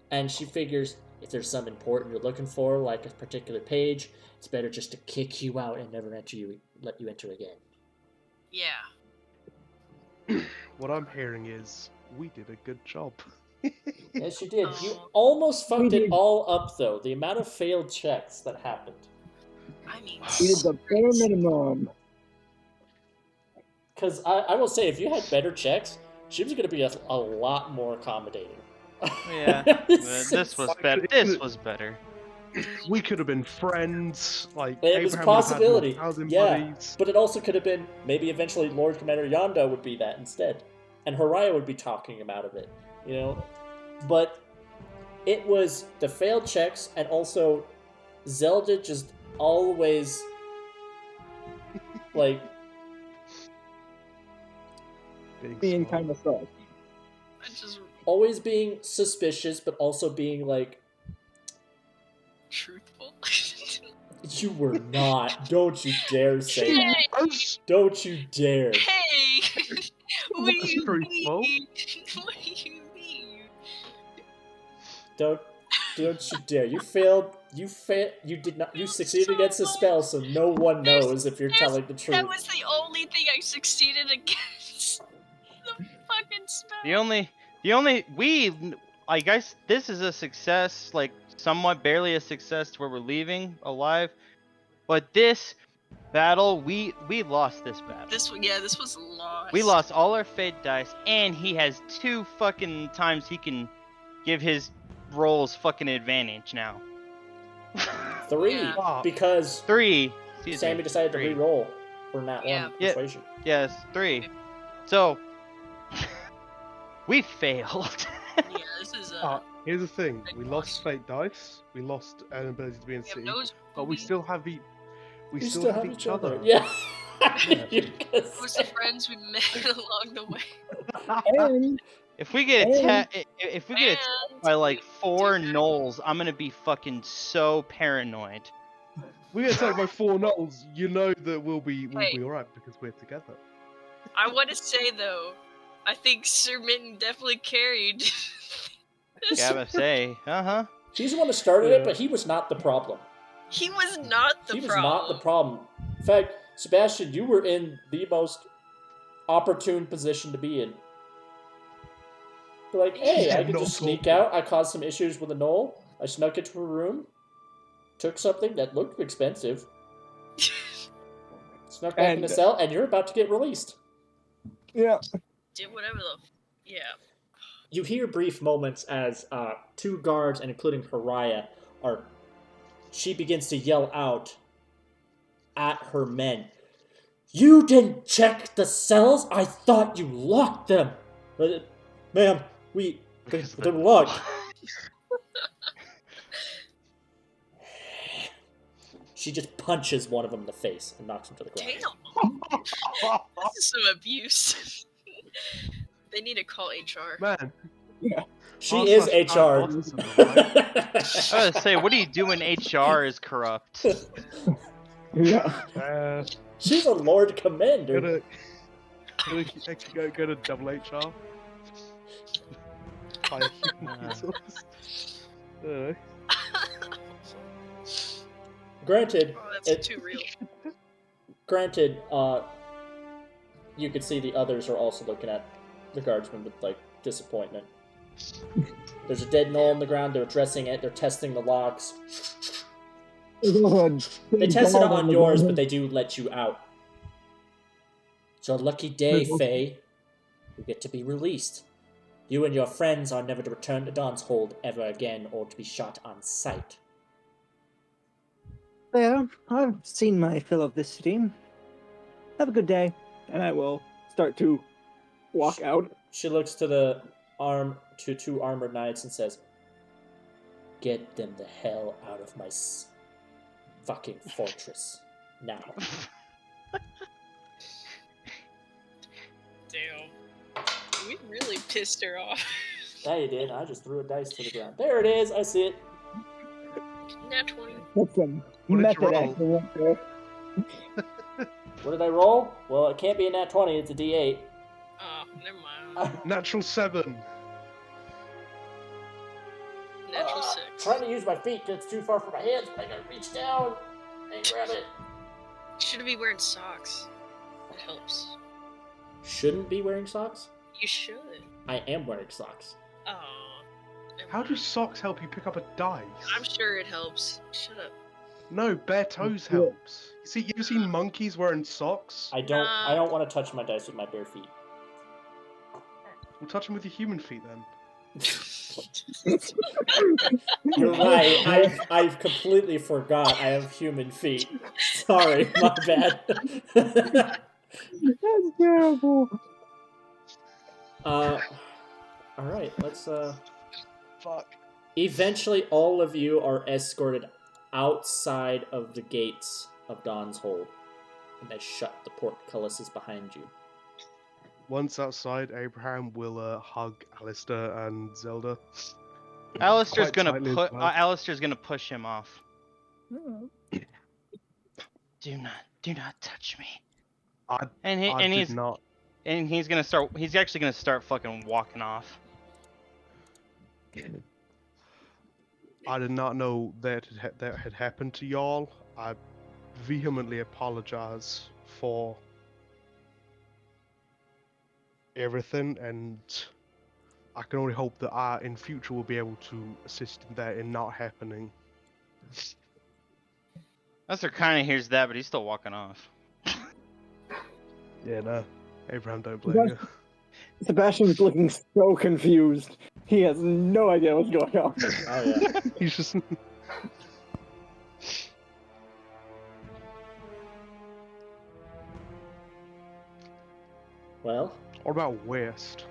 And she figures if there's something important you're looking for, like a particular page, it's better just to kick you out and never let you enter again. Yeah. What I'm hearing is we did a good job. Yes, you did. You Oh. almost fucked We it did. all up, though. The amount of failed checks that happened. I mean, We did the bare minimum. Because I will say, if you had better checks, she was going to be a lot more accommodating. Yeah, but this was Like, better. it This could- was better. We could have been friends. Like It was a Abraham would have had more possibility. paladin Yeah, buddies. but it also could have been maybe eventually Lord Commander Yonda would be that instead, and Heriya would be talking him out of it. You know, but it was the failed checks, and also Zelda just always like Being Smart. kind of sus. I just always being suspicious, but also being like, truthful. you were not. Don't you dare say She that. was. Don't you dare. Hey, what do was you truthful. mean? What do you mean? Don't you dare. You failed. You did not. You succeeded against the spell, so no one knows if you're telling the truth. That was the only thing I succeeded against. The fucking spell. The only I guess this is a success, like somewhat barely a success where we're leaving alive. But this battle, we lost this battle. This was lost. We lost all our fate dice, and he has 2 fucking times he can give his rolls fucking advantage now. 3, Yeah. because 3. Excuse Sammy me, decided 3. to re-roll for that Yeah. one Yeah. persuasion. Yes, 3. So we failed. Yeah, this is Here's the thing: Big we loss. lost fate dice, we lost an ability to be in we have sea, nose but we booby. still have we You still have each other. Yeah. Yeah. You guys- Who's the friends we met along the way? And If we get attacked, if we get attacked And by like we 4 do that. gnolls, I'm gonna be fucking so paranoid. We get attacked by 4 gnolls, you know that we'll be Hey. alright because we're together. I want to say though, I think Sir Mitten definitely carried. this. Gotta say, He's the one that started it, Yeah. but he was not the problem. He was not the He was problem. not the problem. In fact, Sebastian, you were in the most opportune position to be in. Be like, hey, I could just sneak out. I caused some issues with a knoll. I snuck into a room, took something that looked expensive, snuck back in the And- cell, and you're about to get released. yeah, Did whatever the. Yeah. You hear brief moments as 2 guards, and including Heriya, she begins to yell out at her men. You didn't check the cells? I thought you locked them. Ma'am, they're locked. She just punches one of them in the face and knocks him to the ground. Damn. This is some abuse. They need to call HR. Man, She our is slash bad HR. bosses are alright. I was gonna say, what do you do when HR is corrupt? yeah. She's a Lord Commander. Go to double HR. Hire human resources. Granted, Oh, that's too real. Granted, you could see the others are also looking at the guardsmen with like disappointment. There's a dead gnoll on the ground. They're addressing it. They're testing the locks. They tested it on yours, but they do let you out. It's your lucky day, Faye. You get to be released. You and your friends are never to return to Dawn's Hold ever again, or to be shot on sight. Yeah, I've seen my fill of this steam. Have a good day, and I will start to walk out. She looks to the 2 armored knights and says, "Get them the hell out of my fucking fortress now." Damn. We really pissed her off. Yeah, you did. I just threw a dice to the ground. There it is. I see it. Nat 20. That's some What did you method roll? acting right there. What did I roll? Well, it can't be a nat 20. It's a D8. Oh, never mind. Natural 7. Natural 6. Trying to use my feet. It's too far from my hands, but I gotta reach down and grab it. Shouldn't be wearing socks. It helps. Shouldn't be wearing socks? You should. I am wearing socks. Oh, How do socks help you pick up a dice? I'm sure it helps. Shut up. No, bare toes Yeah. helps. You ever seen monkeys wearing socks? I don't want to touch my dice with my bare feet. Well, touch them with your human feet then. You're right. I've completely forgot I have human feet. Sorry, my bad. That's terrible. All right, let's Fuck. Eventually, all of you are escorted outside of the gates of Dawn's Hold, and they shut the portcullises behind you. Once outside, Abraham will hug Alistair and Zelda. Alistair's Quite gonna tightly as put. well. Alistair's gonna push him off. Do not touch me. I He's did not. and he's gonna start. He's actually gonna start fucking walking off. I did not know that that had happened to y'all. I vehemently apologize for everything, and I can only hope that I, in future, will be able to assist in that in not happening. Alistair kind of hears that, but he's still walking off. Yeah, no. Abraham, don't blame you. Sebastian is looking so confused. He has no idea what's going on. Oh yeah. He's just. Well, What about West?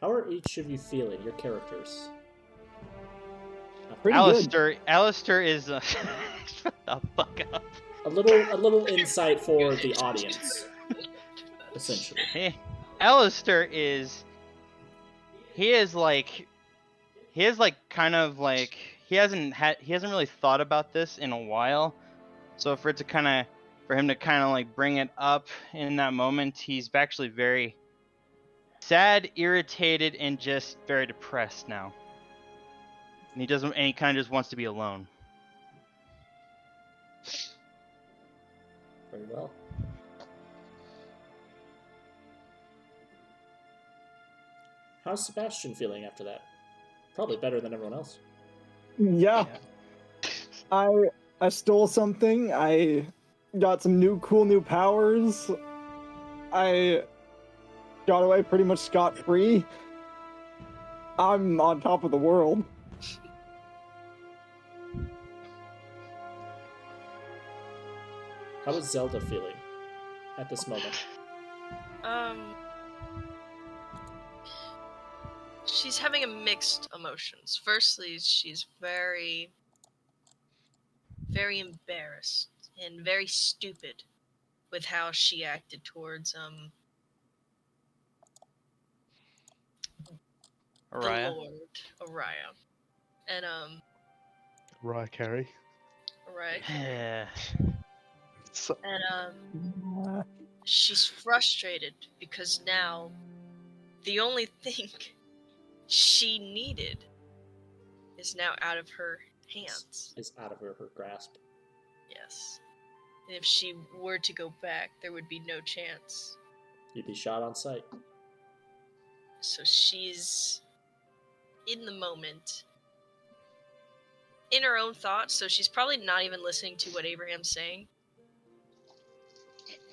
how are each of you feeling? Your characters. Pretty good. Alistair is. Shut the fuck up. A little insight for the audience, essentially. Hey, Alistair is. He is like kind of like he hasn't really thought about this in a while. So for him to kind of like bring it up in that moment, he's actually very sad, irritated, and just very depressed now. And he kind of just wants to be alone. Very well. How's Sebastian feeling after that? Probably better than everyone else. Yeah. I stole something. I got some cool new powers. I got away pretty much scot-free. I'm on top of the world. How is Zelda feeling at this moment? She's having a mixed emotions. Firstly, she's very, very embarrassed and very stupid with how she acted towards Heriya. the Lord Heriya. And Mariah Carey. Heriya. Yeah. So, And she's frustrated because now the only thing she needed is now out of her hands. Is out of her grasp. Yes. And if she were to go back, there would be no chance. You'd be shot on sight. So she's in the moment, in her own thoughts, so she's probably not even listening to what Abraham's saying.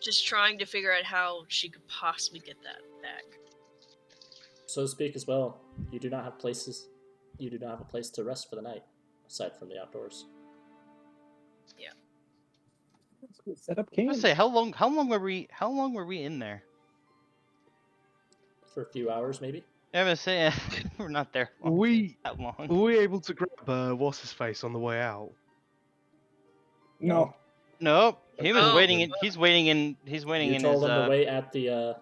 Just trying to figure out how she could possibly get that back. So to speak as well, you do not have a place to rest for the night, aside from the outdoors. Yeah. That's good. Set up I camp. was gonna say how long were we in there? For a few hours, maybe? I was gonna say we're not there were we that long. were we able to grab what's his face on the way out? No. Nope. He was Oh. waiting. He's waiting in You his. told them to wait at the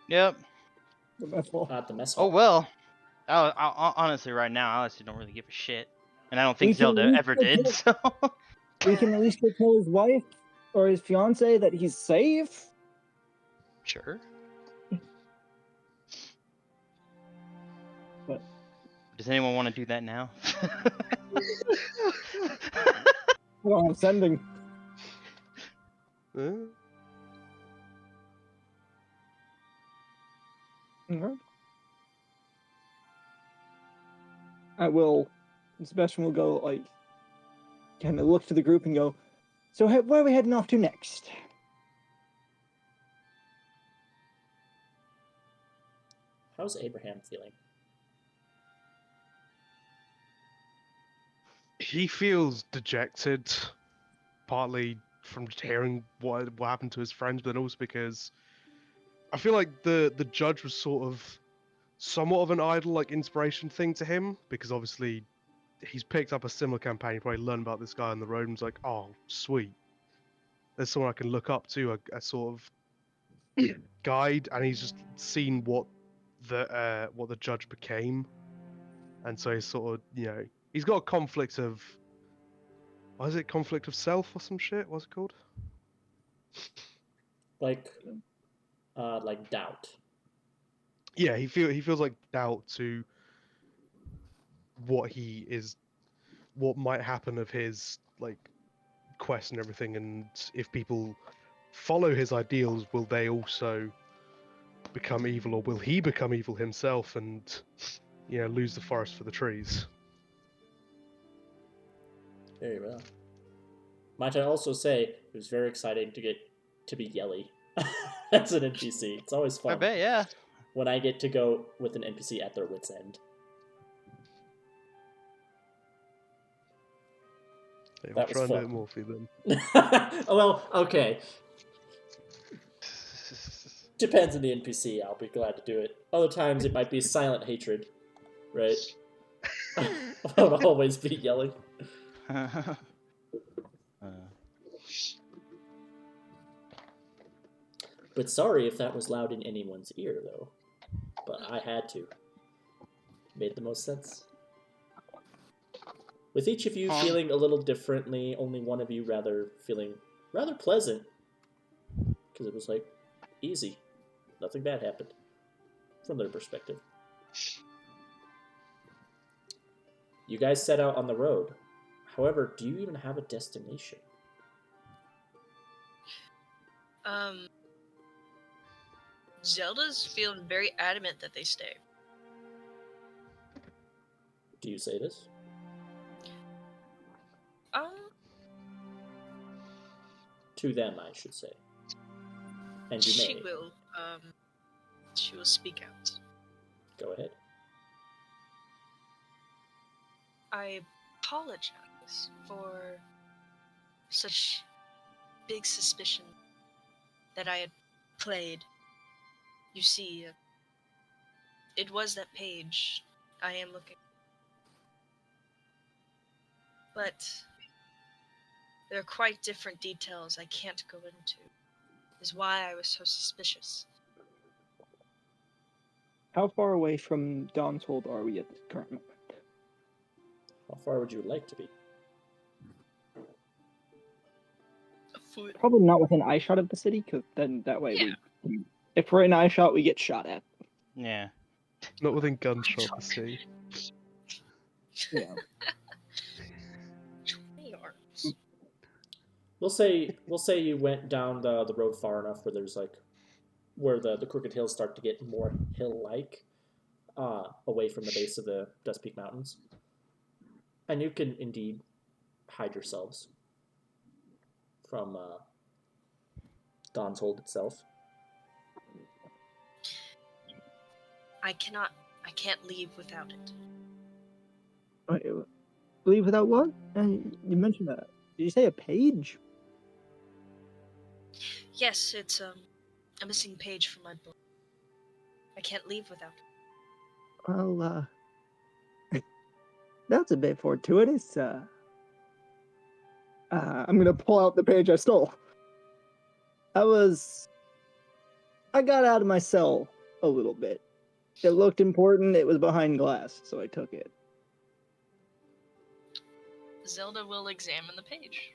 Yep. The mess hall. mess Oh hall. well. Honestly, right now, I honestly don't really give a shit, and I don't We think can Zelda leave ever the did. door. So. We can at least go tell his wife or his fiance that he's safe. Sure. But Does anyone want to do that now? well, I'm sending. Huh? Mhm. Sebastian will go, like, kind of look to the group and go, so where are we heading off to next? How's Abraham feeling? He feels dejected, partly from just hearing what happened to his friends, but also because I feel like the judge was sort of somewhat of an idol, like inspiration thing to him, because obviously he's picked up a similar campaign. He probably learned about this guy on the road and was like, oh, sweet. There's someone I can look up to, a sort of guide, and he's just seen what the judge became, and so he's sort of, he's got a conflict of, what is it, conflict of self or some shit? What's it called? Like doubt. Yeah, he feels like doubt to what might happen of his like quest and everything, and if people follow his ideals, will they also become evil, or will he become evil himself and lose the forest for the trees? Very well. Might I also say it was very exciting to get to be Yelly as an NPC. It's always fun. I bet, yeah. When I get to go with an NPC at their wit's end. Yeah, That we'll was try and do fun. it more for you Oh, well, okay. Depends on the NPC. I'll be glad to do it. Other times it might be silent hatred, right? I would always be yelling. But sorry if that was loud in anyone's ear, though. But I had to. Made the most sense. With each of you feeling a little differently, only one of you feeling rather pleasant. Because it was like, easy. Nothing bad happened. From their perspective. You guys set out on the road. However, do you even have a destination? Zelda's feeling very adamant that they stay. Do you say this? To them, I should say. And you may. She will speak out. Go ahead. I apologize for such big suspicion that I had played. You see, it was that page I am looking. But there are quite different details I can't go into. Is why I was so suspicious. How far away from Dawn's Hold are we at this current moment? How far would you like to be? A foot. Probably not within eye shot of the city, because then that way if we're in eye shot, we get shot at. Yeah. Not within gunshot of the sea. Yeah. 20 yards. We'll say you went down the road far enough where there's where the crooked hills start to get more hill-like, away from the base of the Dust Peak Mountains. And you can indeed hide yourselves from Dawn's Hold itself. I can't leave without it. Wait, leave without what? You mentioned that. Did you say a page? Yes, it's a missing page from my book. I can't leave without it. Well, that's a bit fortuitous. I'm gonna pull out the page I stole. I got out of my cell a little bit. It looked important, it was behind glass, so I took it. Zelda will examine the page.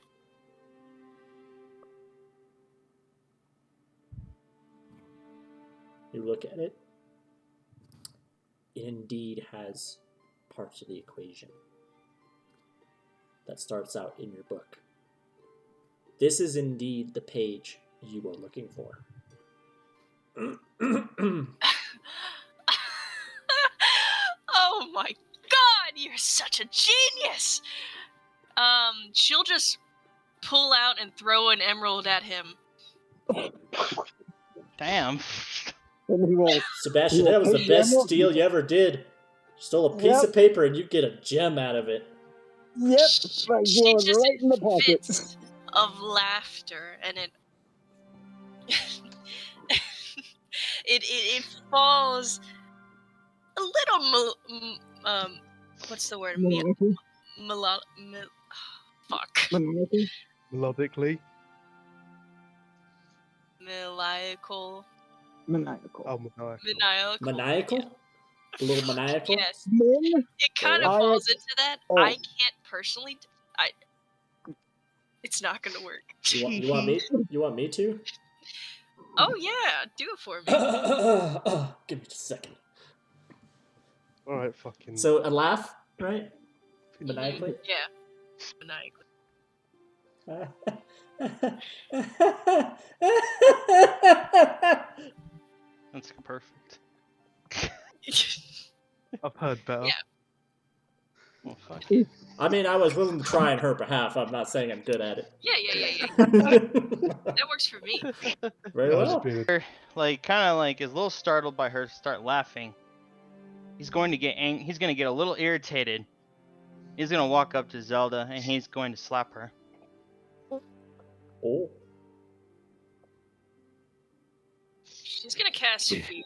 You look at it. It indeed has parts of the equation that starts out in your book. This is indeed the page you are looking for. Oh my god! you're such a genius. She'll just pull out and throw an emerald at him. Damn. And he will. Sebastian, Yeah, that was the take best the emerald. steal you ever did. Stole a piece Yep. of paper and you get a gem out of it. Yep. Like She going just right in the pocket. fits of laughter, and it falls a little what's the word? Maniacal. Fuck. Maniacal. Melodically. Maniacal. Maniacal. Oh, my. Maniacal? A little maniacal? Yes. Men. It kind of I- falls into that. oh. I can't personally. It's not gonna work. You want me? You want me to? Oh yeah, do it for me. Give me just a second. Alright, fucking. So a laugh, right? Maniacally. Yeah. Maniacally. That's perfect. I've heard better. Yeah. Well, fuck. I mean, I was willing to try in her behalf. I'm not saying I'm good at it. Yeah. Very That works for me. well. Like, kind of like, is a little startled by her start laughing. He's going to get he's going to get a little irritated. He's going to walk up to Zelda and he's going to slap her. Oh. She's gonna cast fear.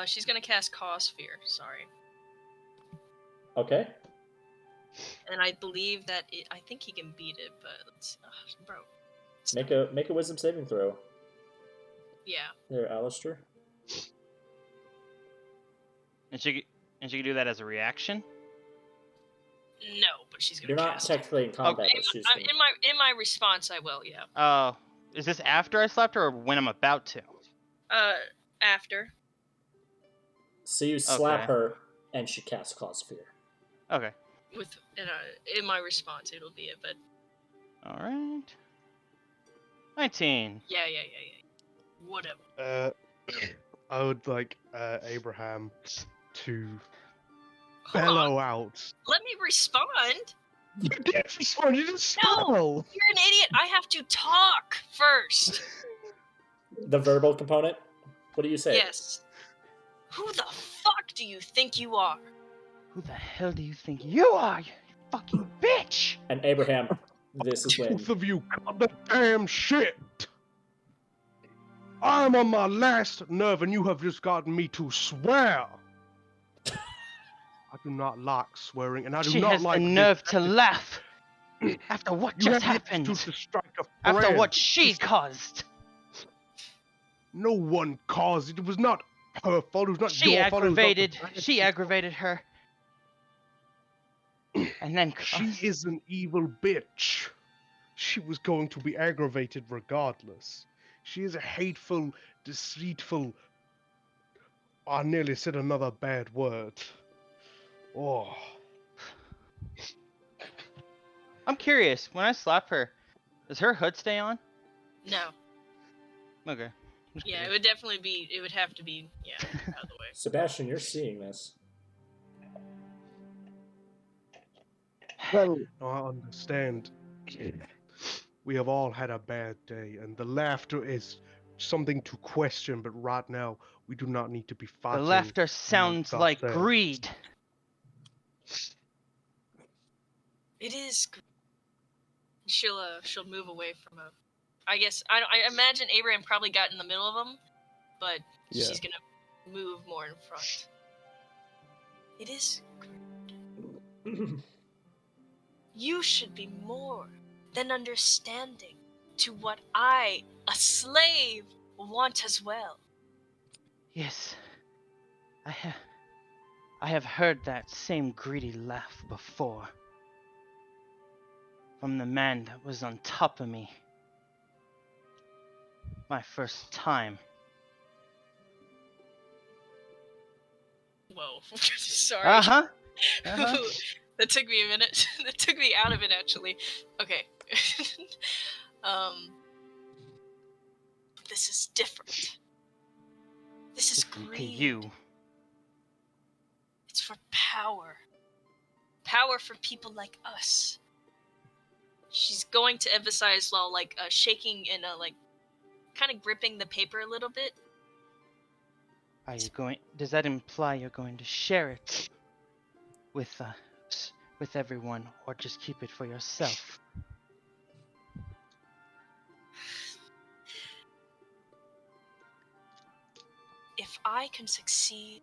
She's gonna cast cause fear. Sorry. Okay. And I believe that I think he can beat it, but let's bro. Make a wisdom saving throw. Yeah. There, Alistair. And she can do that as a reaction. No, but she's gonna You're not cast technically in combat, Okay. but she's it. In my response, I will. Yeah. Oh, is this after I slapped her or when I'm about to? After. So you slap Okay. her, and she casts cause fear. Okay. In my response, it'll be it. But All right. 19. yeah. Whatever. I would like Abraham to Hold on. bellow out. Let me respond. You did respond, you didn't No. spell. You're an idiot. I have to talk first. The verbal component. What do you say? Yes. Who the fuck do you think you are? Who the hell do you think you are, you fucking bitch? And Abraham, this is when. Both of you cut the damn shit. I'm on my last nerve and you have just gotten me to swear. I do not like swearing and I do She not has like the this nerve to attitude. laugh after what You just have the happened. attitude to strike a After friend. what she caused. No one caused it. It was not her fault. It was not She your fault. It was not the aggravated. bad She aggravated her. And then She is an evil bitch. She was going to be aggravated regardless. She is a hateful, deceitful. I nearly said another bad word. Oh. I'm curious. When I slap her, does her hood stay on? No. Okay. Just Yeah, it curious. would definitely be. It would have to be. Yeah, out of the way. Sebastian, you're seeing this. Well, I understand. We have all had a bad day, and the laughter is something to question, but right now, we do not need to be The fighting. laughter sounds like ourselves. greed. It is. She'll move away from him. I guess I imagine Abraham probably got in the middle of them, but Yeah. she's gonna move more in front. It is. You should be more than understanding to what I, a slave, want as well. Yes. I have heard that same greedy laugh before. From the man that was on top of me. My first time. Whoa. Sorry. Uh-huh. Uh-huh. That took me a minute. That took me out of it, actually. Okay. This is different. This is Different to greed. you. It's for power. Power for people like us. She's going to emphasize while shaking and kind of gripping the paper a little bit. Are you going? Does that imply you're going to share it with everyone, or just keep it for yourself? If I can succeed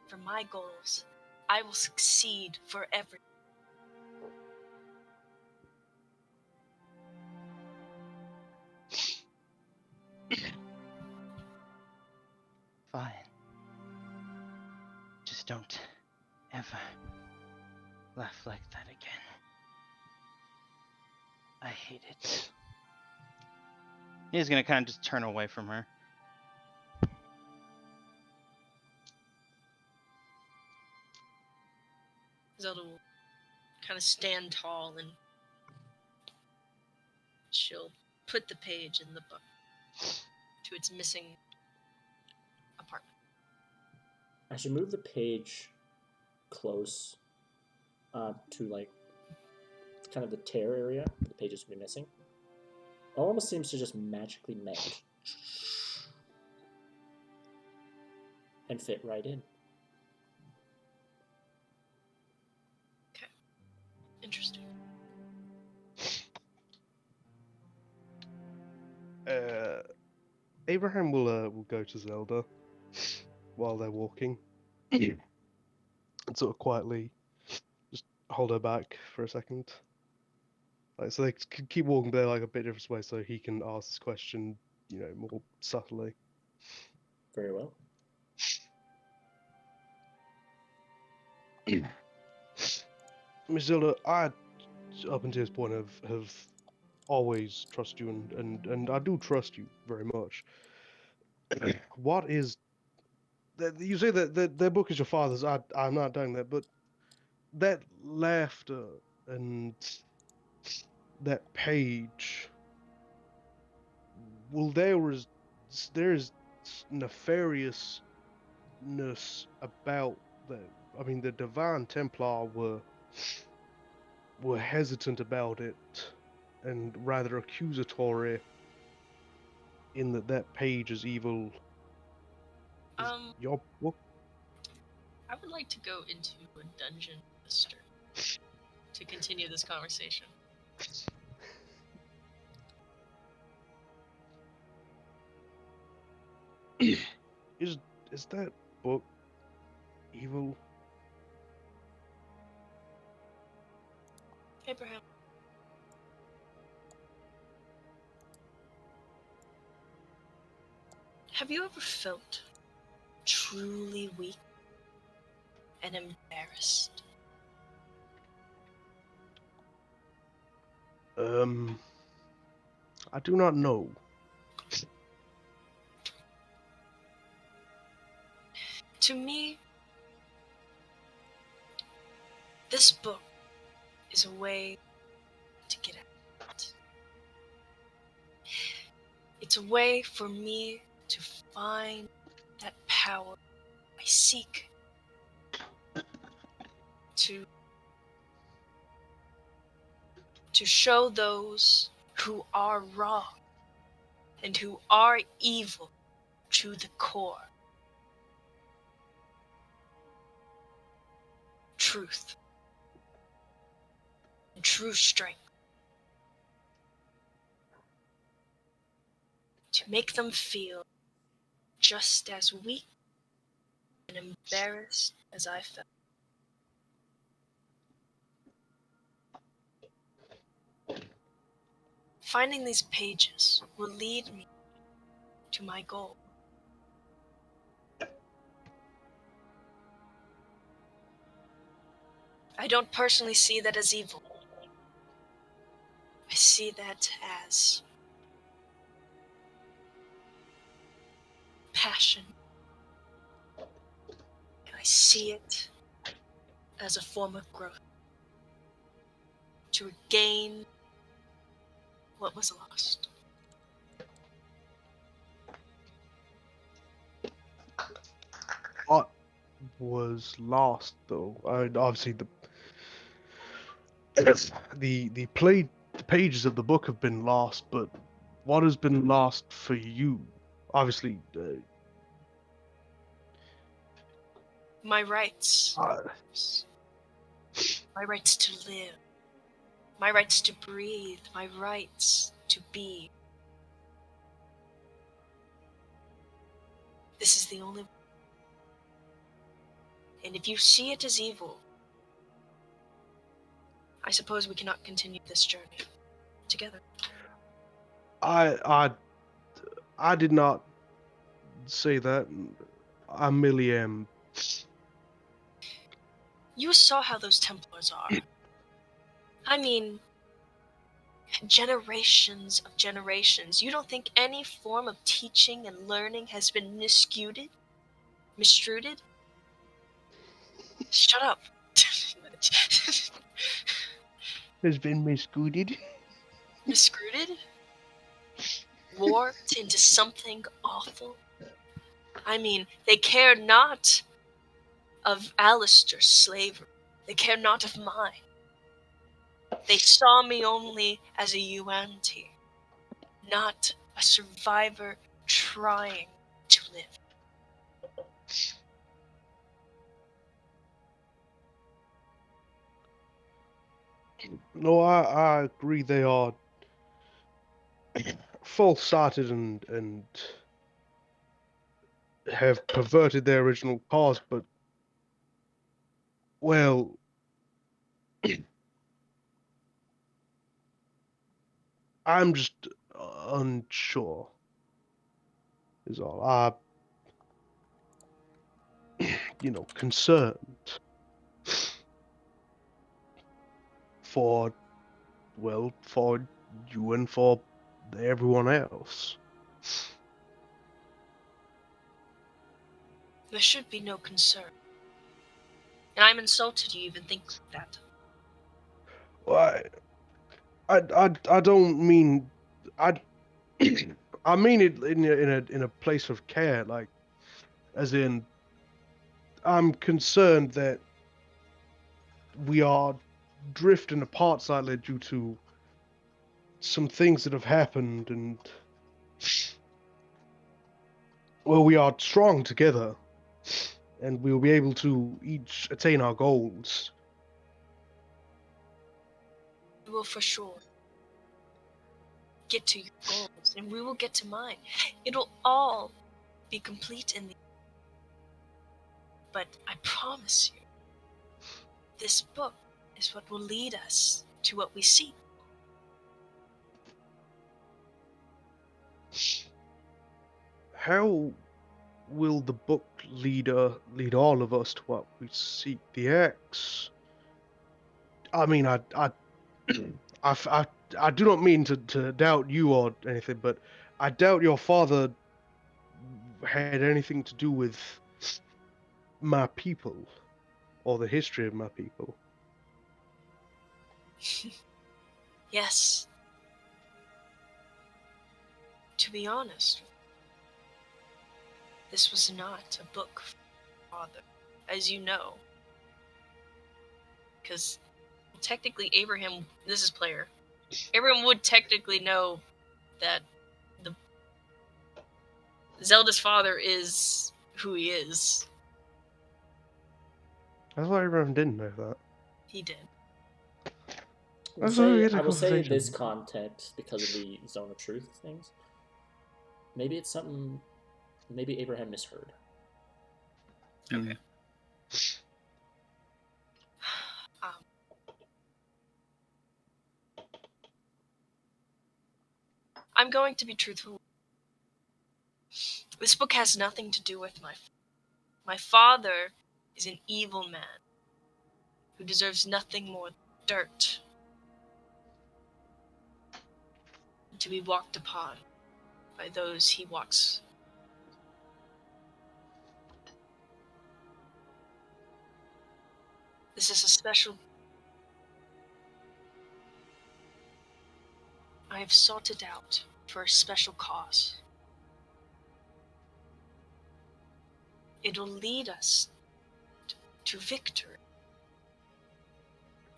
for my goals, I will succeed for everyone. Fine. Just don't ever laugh like that again. I hate it. He's gonna kind of just turn away from her. Zelda will kind of stand tall and she'll put the page in the book to its missing apartment. As you move the page close to kind of the tear area where the pages would be missing, it almost seems to just magically melt and fit right in. Okay. Interesting. Abraham will go to Zelda while they're walking, and sort of quietly just hold her back for a second. So they keep walking there a bit different way, so he can ask this question, more subtly. Very well. Miss Zelda, I, up until this point, have always trusted you, and I do trust you very much. What is that? You say that their book is your father's. I'm not doing that, but that laughter and that page. Well, there is nefariousness about that. I mean, the Divine Templar were hesitant about it, and rather accusatory in that page is evil. Is your book? I would like to go into a dungeon, Mister, to continue this conversation. Is that book evil? Abraham. Have you ever felt truly weak and embarrassed? I do not know. To me, this book is a way to get out. It's a way for me to find that power I seek. To show those who are wrong and who are evil to the core. Truth and true strength. To make them feel just as weak and embarrassed as I felt. Finding these pages will lead me to my goal. I don't personally see that as evil. I see that as passion. And I see it as a form of growth. To regain what was lost. was lost, though? Obviously, the pages of the book have been lost, but what has been lost for you? Obviously, My rights. uh, My rights to live. My rights to breathe. My rights to be. This is the only way. And if you see it as evil, I suppose we cannot continue this journey together. I did not say that. I merely am. You saw how those Templars are. I mean, generations of generations. You don't think any form of teaching and learning has been mistreated? Shut up. Has been miscoded. Miscruited? Warped into something awful? I mean, they care not of Alistair's slavery. They care not of mine. They saw me only as a Yuan-Ti, not a survivor trying to live. No, I agree. They are false-hearted and have perverted their original cause, but well, I'm just unsure. Is all. Concerned for for you and for everyone else. There should be no concern. And I'm insulted you even think that. Well, I don't mean I I mean it in a place of care, like as in I'm concerned that we are drifting apart slightly due to some things that have happened, and well, we are strong together, and we'll be able to each attain our goals. We will for sure get to your goals, and we will get to mine. It'll all be complete in the end. But I promise you, this book is what will lead us to what we seek. How will the book lead all of us to what we seek? The axe. I mean, I do not mean to doubt you or anything, but I doubt your father had anything to do with my people or the history of my people. Yes. To be honest, this was not a book for father, as you know. Because technically Abraham, this is player, Abraham would technically know that the Zelda's father is who he is. I thought everyone didn't know that. He did. I will say in this context, because of the zone of truth things, maybe it's something. Maybe Abraham misheard. Okay. I'm going to be truthful. This book has nothing to do with my father is an evil man who deserves nothing more than dirt to be walked upon by those he walks. This is a special. I have sought it out for a special cause. It'll lead us to victory.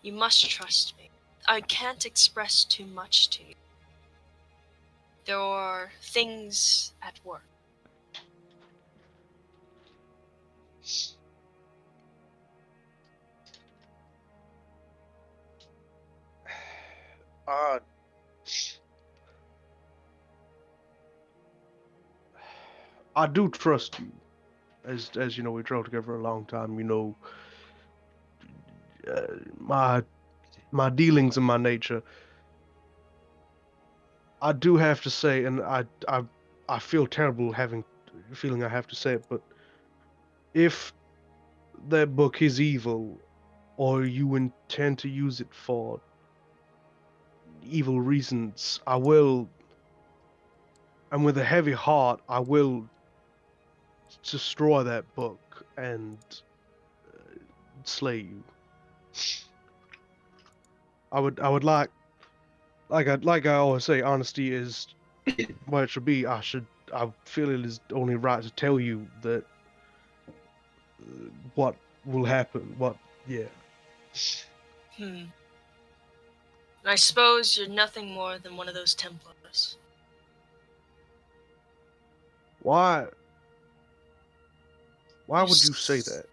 You must trust me. I can't express too much to you. There are things at work. Uh, I do trust you. As you know, we traveled together for a long time. You know, my dealings and my nature. I do have to say, and I feel terrible feeling I have to say it, but if that book is evil, or you intend to use it for evil reasons, I will, and with a heavy heart, I will destroy that book and slay you. I would like I always say, honesty is what it should be. I feel it is only right to tell you that what will happen. Yeah. I suppose you're nothing more than one of those Templars. Why You would you say s- that?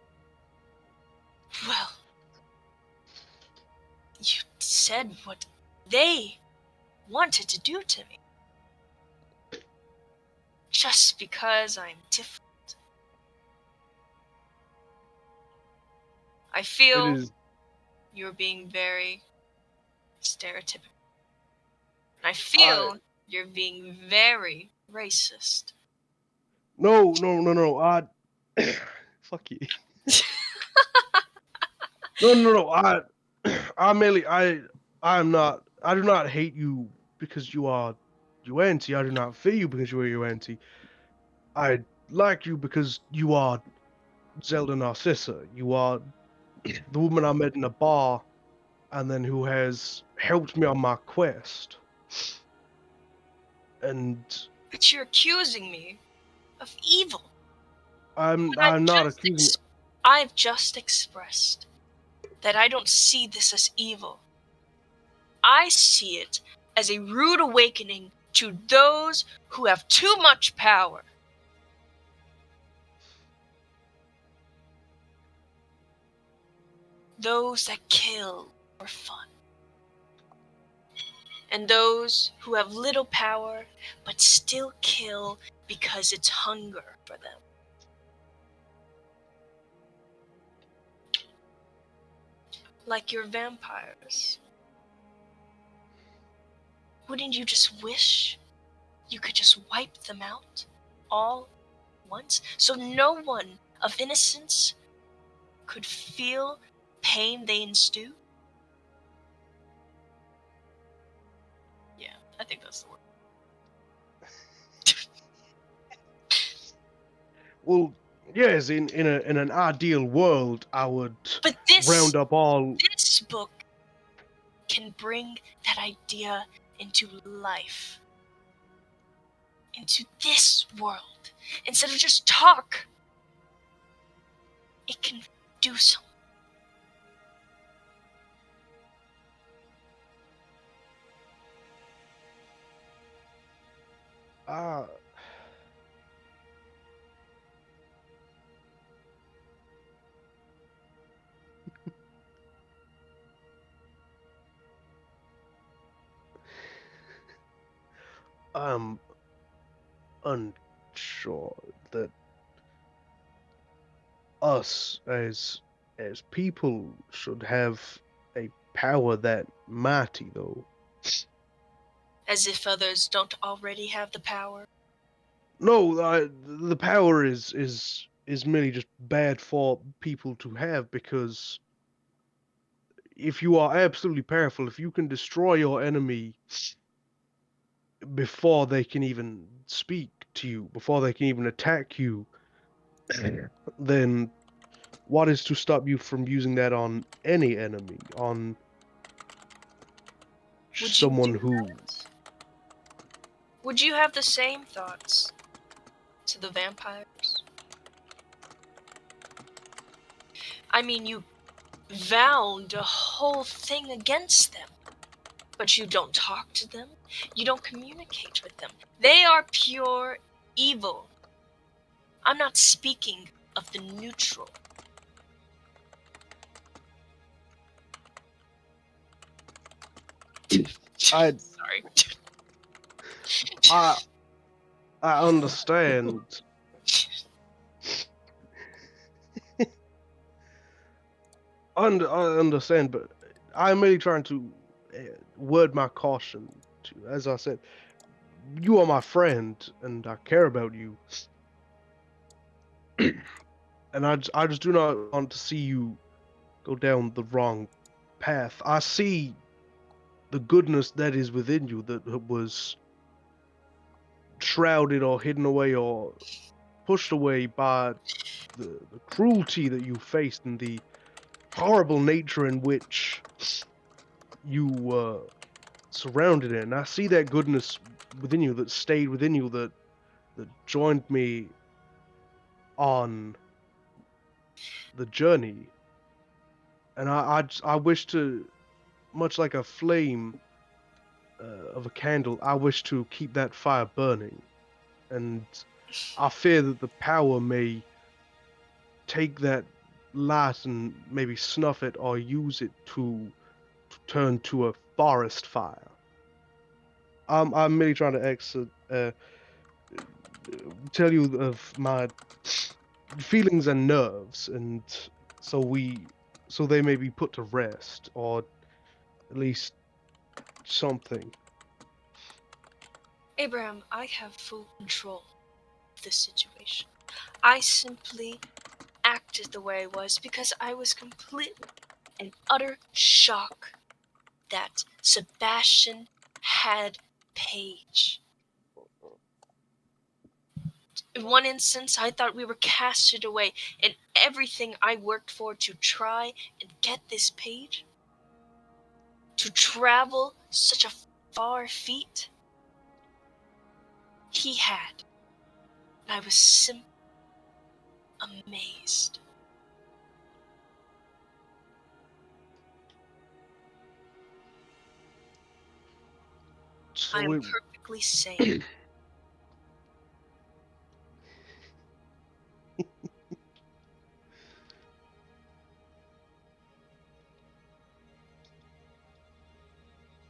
Well, you said what they wanted to do to me. Just because I'm different. I It feel is you're being very stereotypical. I I feel you're being very racist. no. Fuck you. No. I merely I am not. I do not hate you because you are Yuanti. I do not fear you because you are Yuanti. I like you because you are Zelda Narcissa. You are the woman I met in a bar, and then who has helped me on my quest. And But you're accusing me of evil. I'm not accusing. I've just expressed that I don't see this as evil. I see it as a rude awakening to those who have too much power. Those that kill for fun. And those who have little power but still kill because it's hunger for them. Like your vampires. Wouldn't you just wish you could just wipe them out all once so no one of innocence could feel pain they ensue? Yeah, I think that's the word. Well, yes, in an ideal world, I would But round up all. this book can bring that idea into life. Into this world. Instead of just talk, it can do something. Uh, I'm unsure that us as people should have a power that mighty, though. As if others don't already have the power. No, the power is merely just bad for people to have, because if you are absolutely powerful, if you can destroy your enemy before they can even speak to you, before they can even attack you, then what is to stop you from using that on any enemy, on Would you someone do who... that? Would you have the same thoughts to the vampires? I mean, you vowed a whole thing against them. But you don't talk to them. You don't communicate with them. They are pure evil. I'm not speaking of the neutral. I Sorry. I understand. I understand, but I'm really trying to word my caution. As I said, you are my friend, and I care about you. And I just do not want to see you go down the wrong path. I see the goodness that is within you that was shrouded or hidden away or pushed away by the cruelty that you faced and the horrible nature in which you were surrounded in. I see that goodness within you that stayed within you that joined me on the journey. And I wish to, much like a flame of a candle, I wish to keep that fire burning. And I fear that the power may take that light and maybe snuff it or use it to turn to a forest fire. I'm merely trying to tell you of my feelings and nerves, and so they may be put to rest, or at least something. Abraham, I have full control of this situation. I simply acted the way I was because I was complete and utter shock that Sebastian had Paige. In one instance, I thought we were casted away, and everything I worked for to try and get this Paige, to travel such a far feat, he had. And I was simply amazed. So I am it, perfectly sane.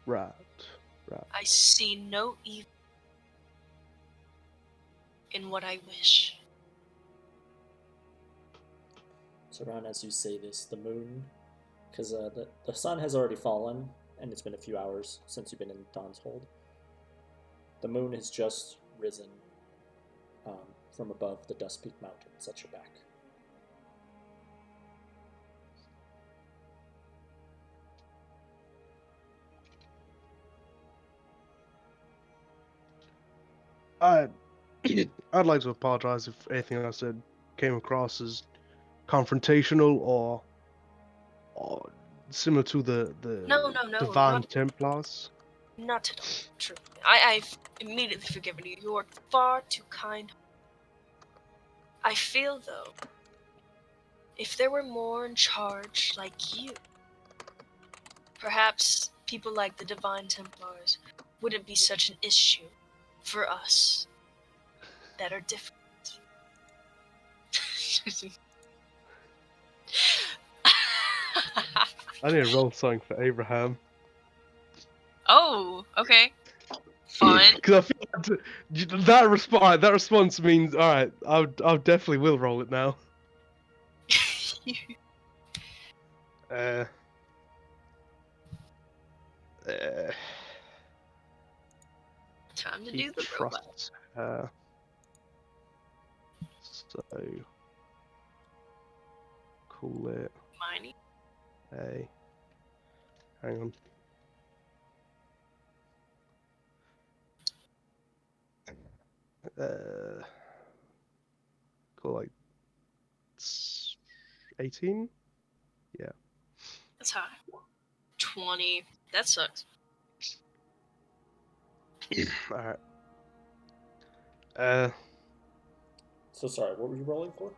right, right. I see no evil in what I wish. So around as you say this, the moon, because the sun has already fallen, and it's been a few hours since you've been in Dawn's Hold. The moon has just risen from above the Dust Peak Mountains at your back. I I'd like to apologize if anything I said came across as confrontational or similar to the No, Divine Templars. not at all. True. I've immediately forgiven you. You are far too kind. I feel, though, if there were more in charge like you, perhaps people like the Divine Templars wouldn't be such an issue for us that are different. I need to roll something for Abraham. Oh, okay. Fine. Because I feel like that response means all right. I definitely will roll it now. Uh, uh, Time to he do the robot. trusts her. So call it Miney. a. Hang on. Call like 18. Yeah. That's high. 20. That sucks. All right. Uh, So sorry, what were you rolling for?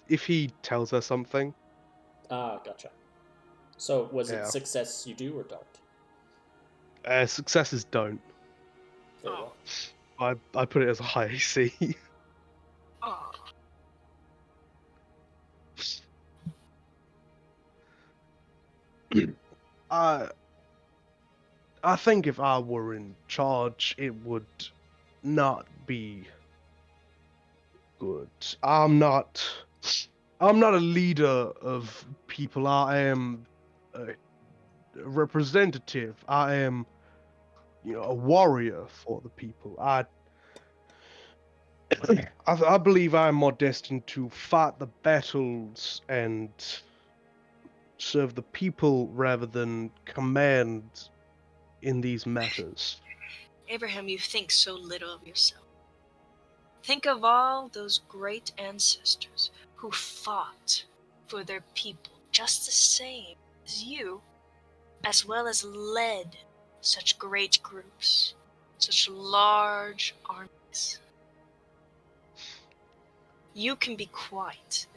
if he tells her something. Ah, gotcha. So was it Yeah. success you do or don't? Successes don't. Very Oh. well. I put it as a high AC. Oh. I think if I were in charge, it would not be good. I'm not a leader of people. I am a representative. I am, a warrior for the people. I believe I am more destined to fight the battles and serve the people rather than command in these matters. Abraham, you think so little of yourself. Think of all those great ancestors who fought for their people just the same as you, as well as led such great groups, such large armies. You can be quite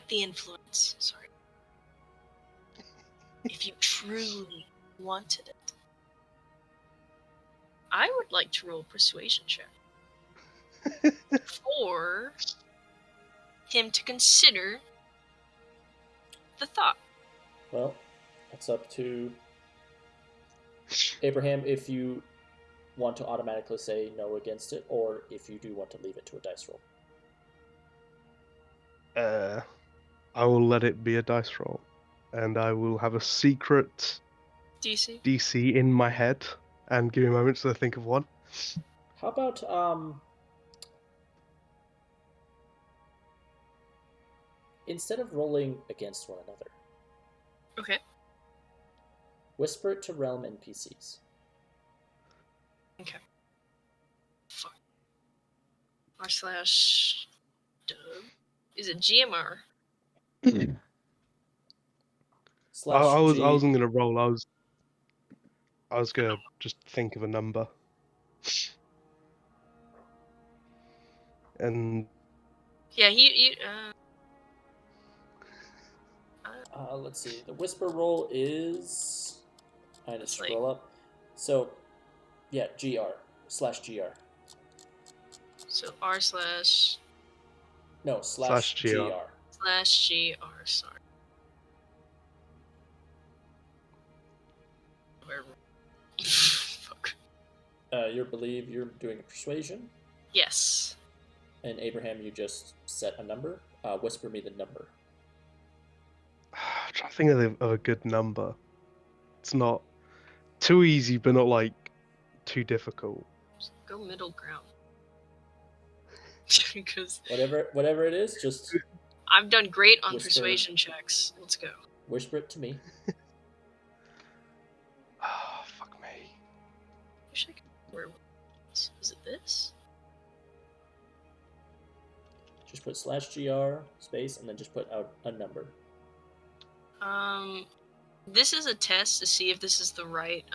the influence, sorry, if you truly wanted it. I would like to roll a persuasion check for him to consider the thought. Well, it's up to Abraham if you want to automatically say no against it, or if you do want to leave it to a dice roll. I will let it be a dice roll, and I will have a secret DC? DC in my head, and give me a moment to think of one. How about instead of rolling against one another, Okay. whisper it to realm NPCs. Okay. Fuck. R/Dub. Is it GMR? Slash I G. wasn't gonna roll. I was gonna just think of a number. And Yeah, he Let's see. The whisper roll is. I had to It's scroll up. So, yeah, GR/GR. so R/ No, Slash /GR. /GR, sorry. Where fuck. You believe you're doing a persuasion, Yes. and Abraham, you just set a number. Whisper me the number. I'm trying to think of a good number. It's not too easy, but not like too difficult. Go middle ground. Because Whatever it is, just I've done great on Whisper. persuasion checks. Let's go. whisper it to me. Ah, fuck me. Wish I could. Where is it? This? Just put /GR space and then just put out a number. This is a test to see if this is the right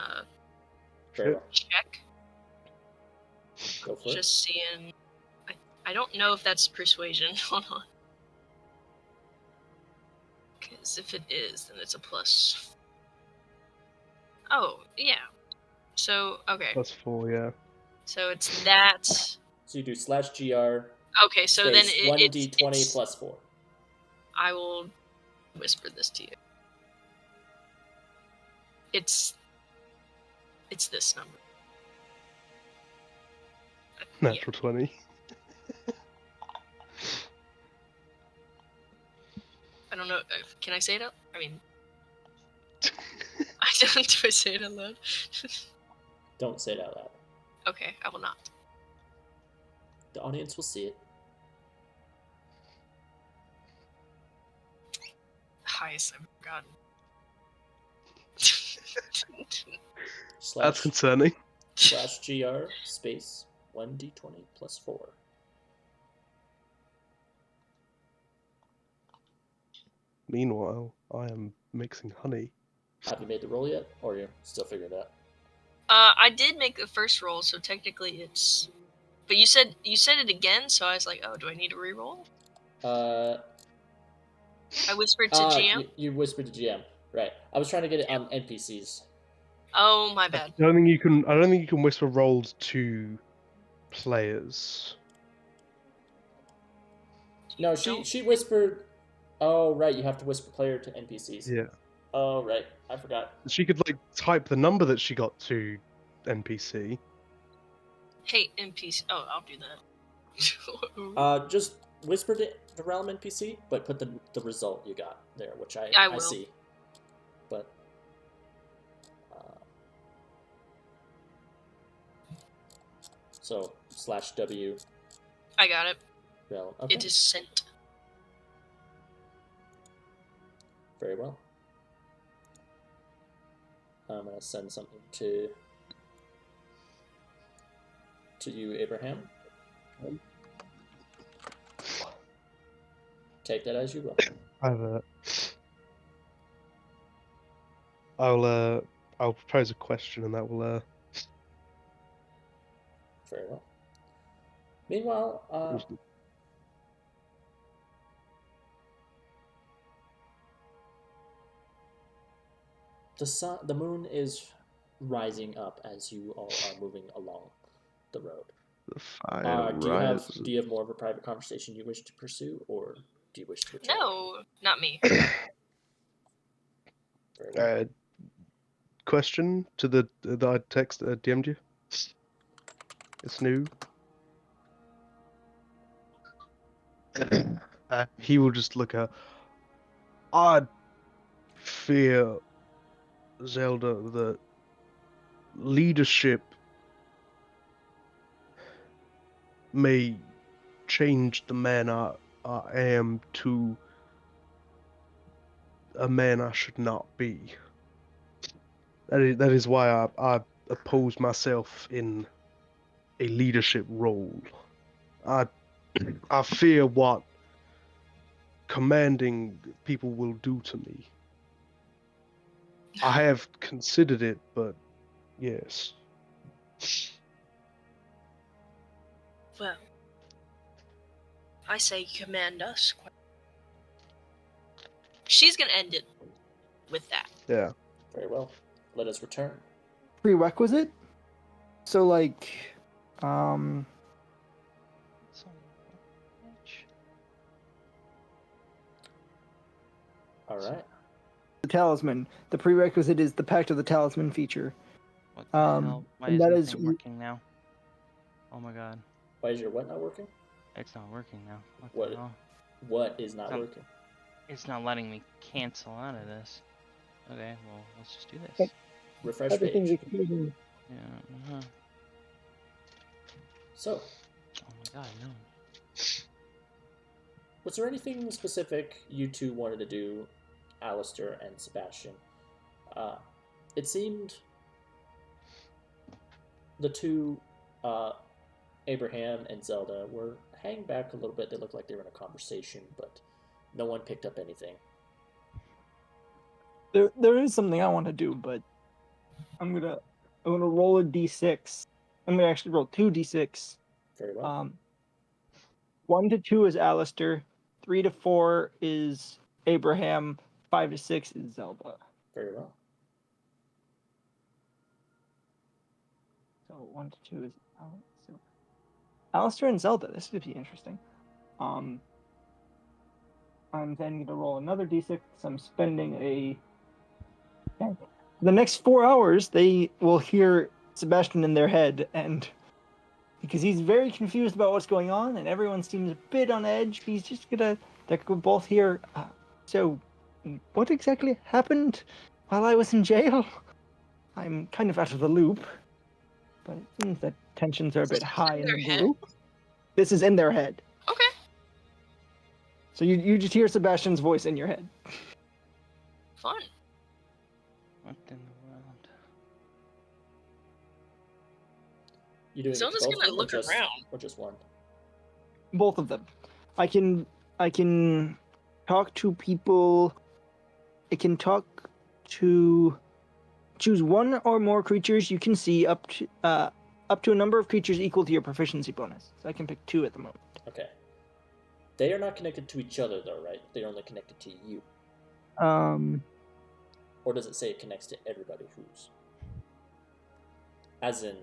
Very well. check. Go for it. Just seeing. I don't know if that's persuasion. Hold on. Because if it is, then it's a plus. Oh, yeah. So, okay. +4, yeah. So it's that. So you do /GR. Okay, so then space it's 1d20 plus 4. I will whisper this to you. It's this number. Natural 20. I don't know. Can I say it out? I mean, I don't. Do I say it out loud? Don't say it out loud. Okay, I will not. The audience will see it. Highest I've gotten. That's concerning. /GR space 1d20 plus 4. Meanwhile, I am mixing honey. Have you made the roll yet, or you're still figuring it out? I did make the first roll, so technically it's But you said it again, so I was like, oh, do I need to reroll? I whispered to GM. You whispered to GM, right? I was trying to get it on NPCs. Oh, my I bad. don't think you can. I don't think you can whisper rolls to players. No, Don't- she whispered. Oh, right. You have to whisper player to NPCs. Yeah. Oh, right. I forgot. She could like type the number that she got to NPC. Hey, NPC. Oh, I'll do that. Just whisper to the realm NPC, but put the result you got there, which I I will. see. But so /W I got it. realm. Okay. It is sent. Very well. I'm gonna send something to you, Abraham. Take that as you will. I'll propose a question, and that will Very well. Meanwhile, the moon is rising up as you all are moving along the road. the fire Do you rises. have more of a private conversation you wish to pursue, or do you wish to return? No, not me. Very well. Question to the that I text DM'd you. It's new. He will just look at. I fear, Zelda, that leadership may change the man I am to a man I should not be. That is why I oppose myself in a leadership role. I fear what commanding people will do to me. I have considered it, but yes. Well, I say command us. She's gonna end it with that. Yeah. Very well. Let us return. Prerequisite? So, like, All right. the talisman. The prerequisite is the Pact of the Talisman feature. What the hell? Why and is that nothing is- working now? Oh my god. Why is your what not working? It's not working now. What? The hell? What is not Some- working? It's not letting me cancel out of this. Okay, well, let's just do this. Refresh Everything's page. exploding. Yeah, So, Oh my god, no. was there anything specific you two wanted to do, Alistair and Sebastian? It seemed the two, Abraham and Zelda, were hanging back a little bit. They looked like they were in a conversation, but no one picked up anything. There is something I want to do, but I'm gonna roll a d6. I'm gonna actually roll 2d6. Very well. 1 to 2 is Alistair, 3 to 4 is Abraham, 5 to 6 is Zelda. Very well. So 1 to 2 is Alistair and Zelda. This would be interesting. I'm then going to roll another d6. I'm spending a. Okay. The next 4 hours, they will hear Sebastian in their head, and because he's very confused about what's going on, and everyone seems a bit on edge, he's just gonna. They're both here. So, what exactly happened while I was in jail? I'm kind of out of the loop, but it seems that tensions are a bit high in their the head? group. This is in their head. Okay. So you just hear Sebastian's voice in your head. Fun. What in the world? You doing Zelda's it both gonna of them look around. or just one? Both of them. I can talk to people. I can choose one or more creatures you can see up to up to a number of creatures equal to your proficiency bonus. So I can pick 2 at the moment. Okay. They are not connected to each other, though, right? They're only connected to you. Or does it say it connects to everybody who's? As in,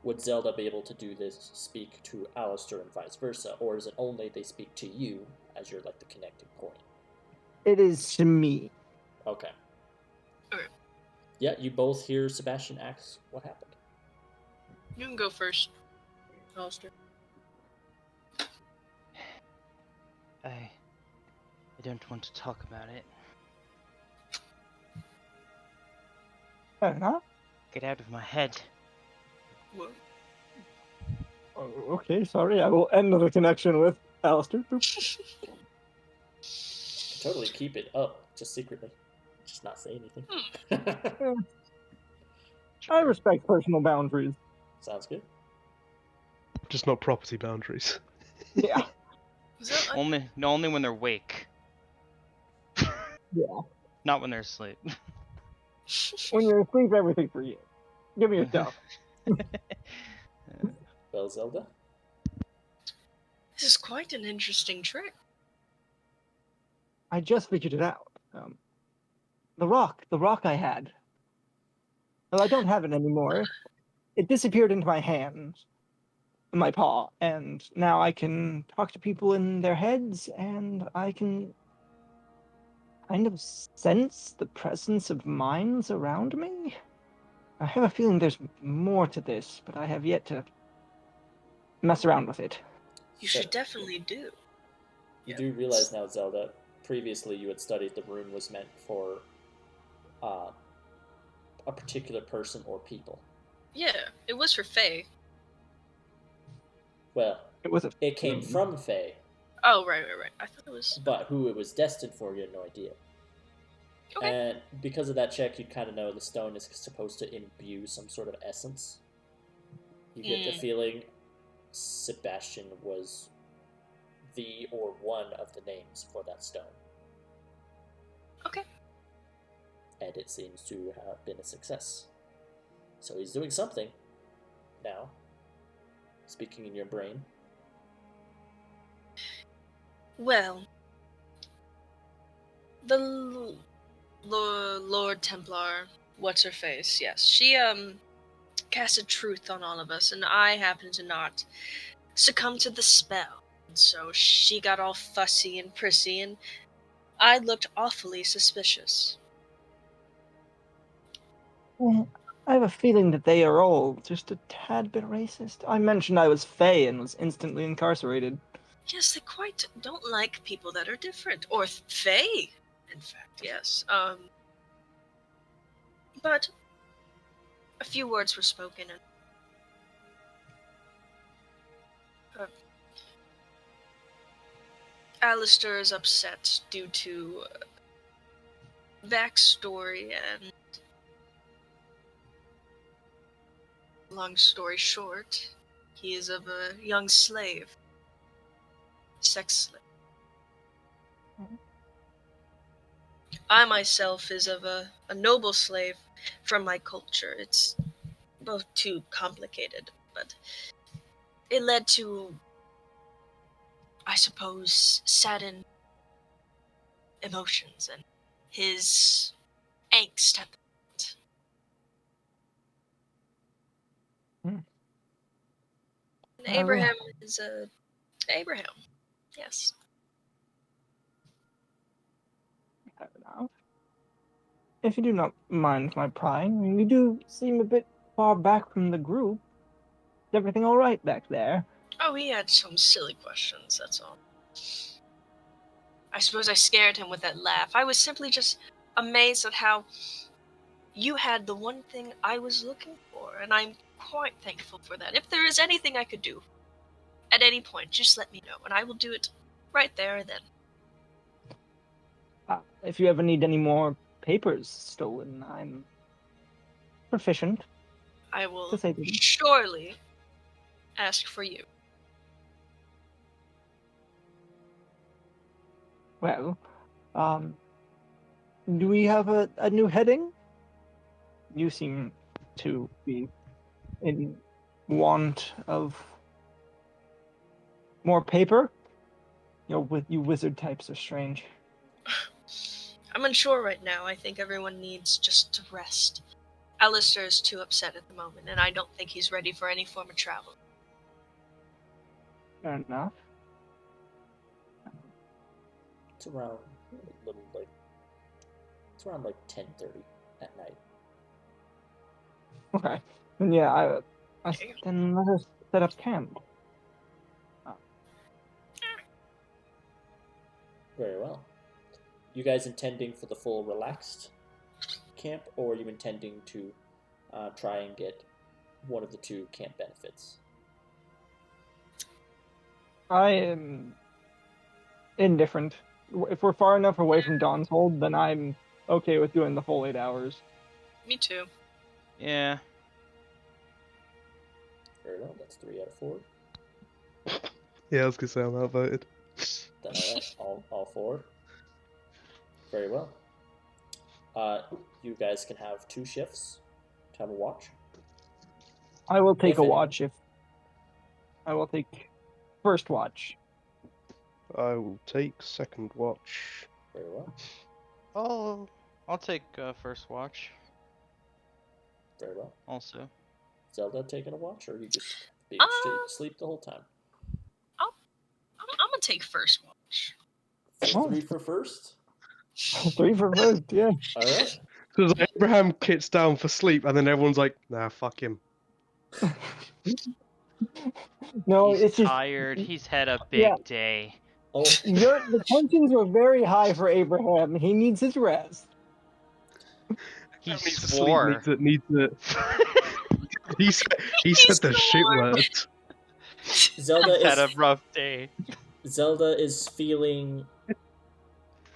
would Zelda be able to do this, speak to Alistair and vice versa? Or is it only they speak to you as you're like the connecting point? It is to me. Okay. Okay. Yeah, you both hear Sebastian ask what happened. You can go first, Alistair. I don't want to talk about it. Fair enough. Get out of my head. Whoa. Oh, okay, sorry. I will end the connection with Alistair. You can totally keep it up, just secretly. Just not say anything. I respect personal boundaries. Sounds good. Just not property boundaries. Yeah. Was that like, Only when they're awake. Yeah. Not when they're asleep. When you're asleep, everything for you. Give me your stuff. Well, Zelda? this is quite an interesting trick. I just figured it out. The rock I had. Well, I don't have it anymore. It disappeared into my hand, my paw, and now I can talk to people in their heads, and I can kind of sense the presence of minds around me. I have a feeling there's more to this, but I have yet to mess around with it. You should definitely do. You do realize now, Zelda, previously you had studied the rune was meant for a particular person or people. Yeah, it was for Faye. Well, it came rune. from Faye, Oh, right. I thought it was. but who it was destined for, you had no idea. Okay. And because of that check, you'd kind of know the stone is supposed to imbue some sort of essence. You get the feeling Sebastian was the or one of the names for that stone. Okay. And it seems to have been a success. So he's doing something now. Speaking in your brain. Well, the Lord Templar, what's her face? Yes, she casted truth on all of us, and I happened to not succumb to the spell. And so she got all fussy and prissy, and I looked awfully suspicious. Well, I have a feeling that they are all just a tad bit racist. I mentioned I was Fey and was instantly incarcerated. Yes, they quite don't like people that are different, or Fae, in fact. Yes. But a few words were spoken, and Alistair is upset due to backstory, and long story short, he is of a young slave, sex slave. I myself is of a noble slave from my culture. It's both too complicated, but it led to, I suppose, saddened emotions and his angst at the moment. And Abraham is Abraham. Yes. Fair enough. If you do not mind my prying, you do seem a bit far back from the group. Is everything all right back there? Oh, he had some silly questions, that's all. I suppose I scared him with that laugh. I was simply just amazed at how you had the one thing I was looking for, and I'm quite thankful for that. If there is anything I could do at any point, just let me know, and I will do it right there and then. If you ever need any more papers stolen, I'm proficient. I will To say the least. surely ask for you. Well, do we have a new heading? You seem to be in want of more paper. With you wizard types are strange. I'm unsure right now. I think everyone needs just to rest. Alistair is too upset at the moment, and I don't think he's ready for any form of travel. Fair enough. It's around it's around like 10:30 at night. Okay. And yeah, then let us set up camp. Very well. You guys intending for the full relaxed camp, or are you intending to try and get one of the two camp benefits? I am indifferent. If we're far enough away from Dawn's Hold, then I'm okay with doing the full 8 hours. Me too. Yeah. Very well. That's 3 out of 4. Yeah, I was gonna say I'm outvoted. Then all 4. Very well. You guys can have 2 shifts to have a watch. I will take If a any- watch I will take first watch. I will take second watch. Very well. I'll take first watch Very well. also. Zelda taking a watch, or are you just being sleep the whole time? I'm gonna take first watch. Oh. 3 for first. 3 for first, yeah. All right. Because Abraham kits down for sleep, and then everyone's like, "Nah, fuck him." No, He's it's just tired. He's had a big day. Oh, the tensions were very high for Abraham. He needs his rest. He Needs to swore. sleep, needs to. He said the shit swore. words. Zelda He's had a is rough day. Zelda is feeling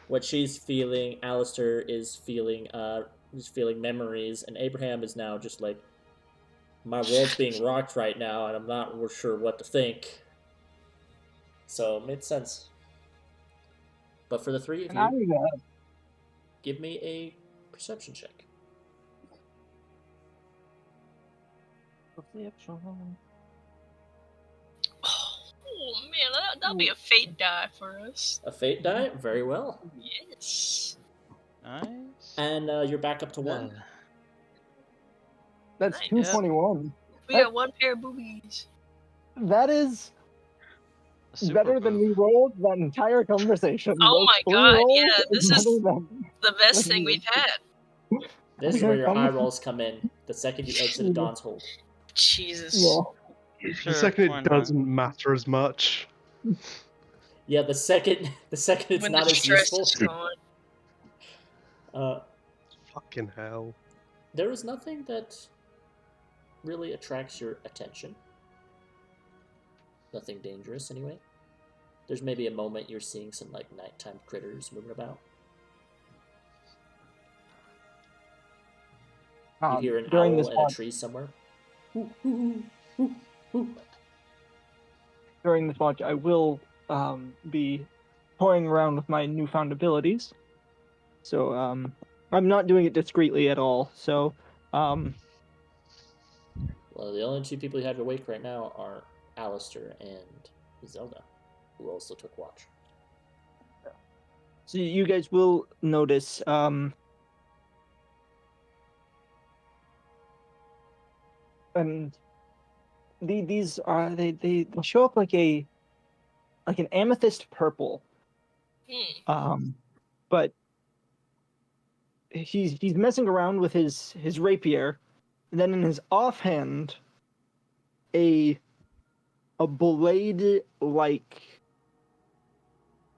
what she's feeling. Alistair is feeling memories, and Abraham is now just like, my world's being rocked right now, and I'm not sure what to think. So it made sense. But for the 3 of And you, give me a perception check. Oh man, that'll be a fate die for us. A fate die? Very well. Yes. Nice. And you're back up to 1. That's Nice. 221. We got one pair of boobies. That is A super better than boob. we rolled that entire conversation. Oh Those my 3 god, rolls yeah, this better is than- the best thing we've had. This is Okay, where your come high with- rolls come in. The second you exited Dawn's Hold. Jesus. Yeah. Sure, the second why it not? doesn't matter as much. Yeah, the second it's When not the as stress useful. is gone. Fucking hell. There is nothing that really attracts your attention. Nothing dangerous, anyway. There's maybe a moment you're seeing some like nighttime critters moving about. You hear an during owl this in a watch, tree somewhere. Ooh, ooh, ooh, ooh. during this watch, I will be toying around with my newfound abilities. So I'm not doing it discreetly at all. So Well, the only 2 people you have awake right now are Alistair and Zelda, who also took watch. so you guys will notice and these are they show up like an amethyst purple. But he's messing around with his rapier, and then in his offhand, a blade like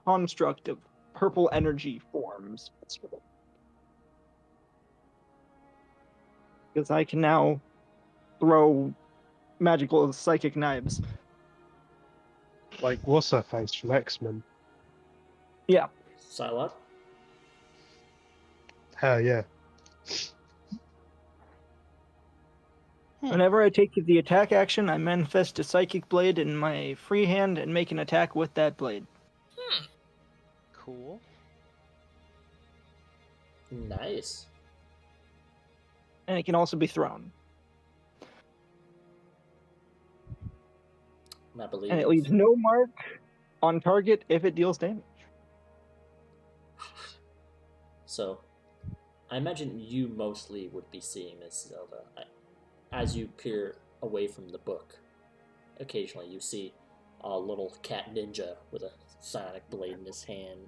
construct of purple energy forms. Because I can now throw magical psychic knives. Like, what's her face from X-Men? Yeah. Psylocke? Hell yeah. Whenever I take the attack action, I manifest a psychic blade in my free hand and make an attack with that blade. Cool. Nice. And it can also be thrown. And I believe. And it leaves no mark on target if it deals damage. So, I imagine you mostly would be seeing this, Zelda. As you peer away from the book, occasionally you see a little cat ninja with a sonic blade in his hand.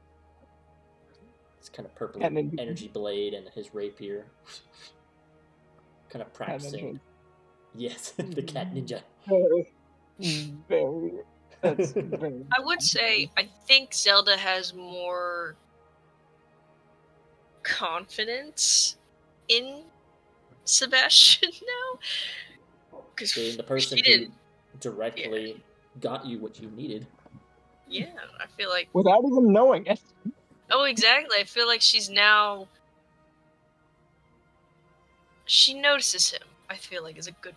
It's kind of purple energy blade and his rapier. Kind of practicing. Yes, the cat ninja. That's very. I would say I think Zelda has more confidence in Sebastian now. Because Being the person she who didn't. directly got you what you needed. Yeah, I feel like. Without even knowing it. Oh, exactly. I feel like she's now. She notices him. I feel like is a good.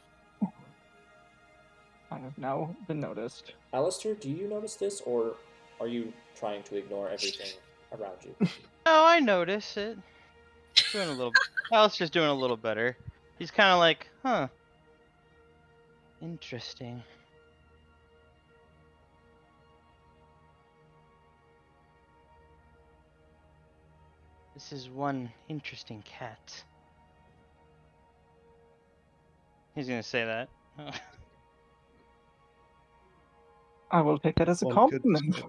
I have now been noticed. Alistair, do you notice this, or are you trying to ignore everything around you? Oh, I notice it. Doing a little. Alistair's doing a little better. He's kind of like, huh. Interesting. This is one interesting cat. He's gonna say that. I will take that as a compliment.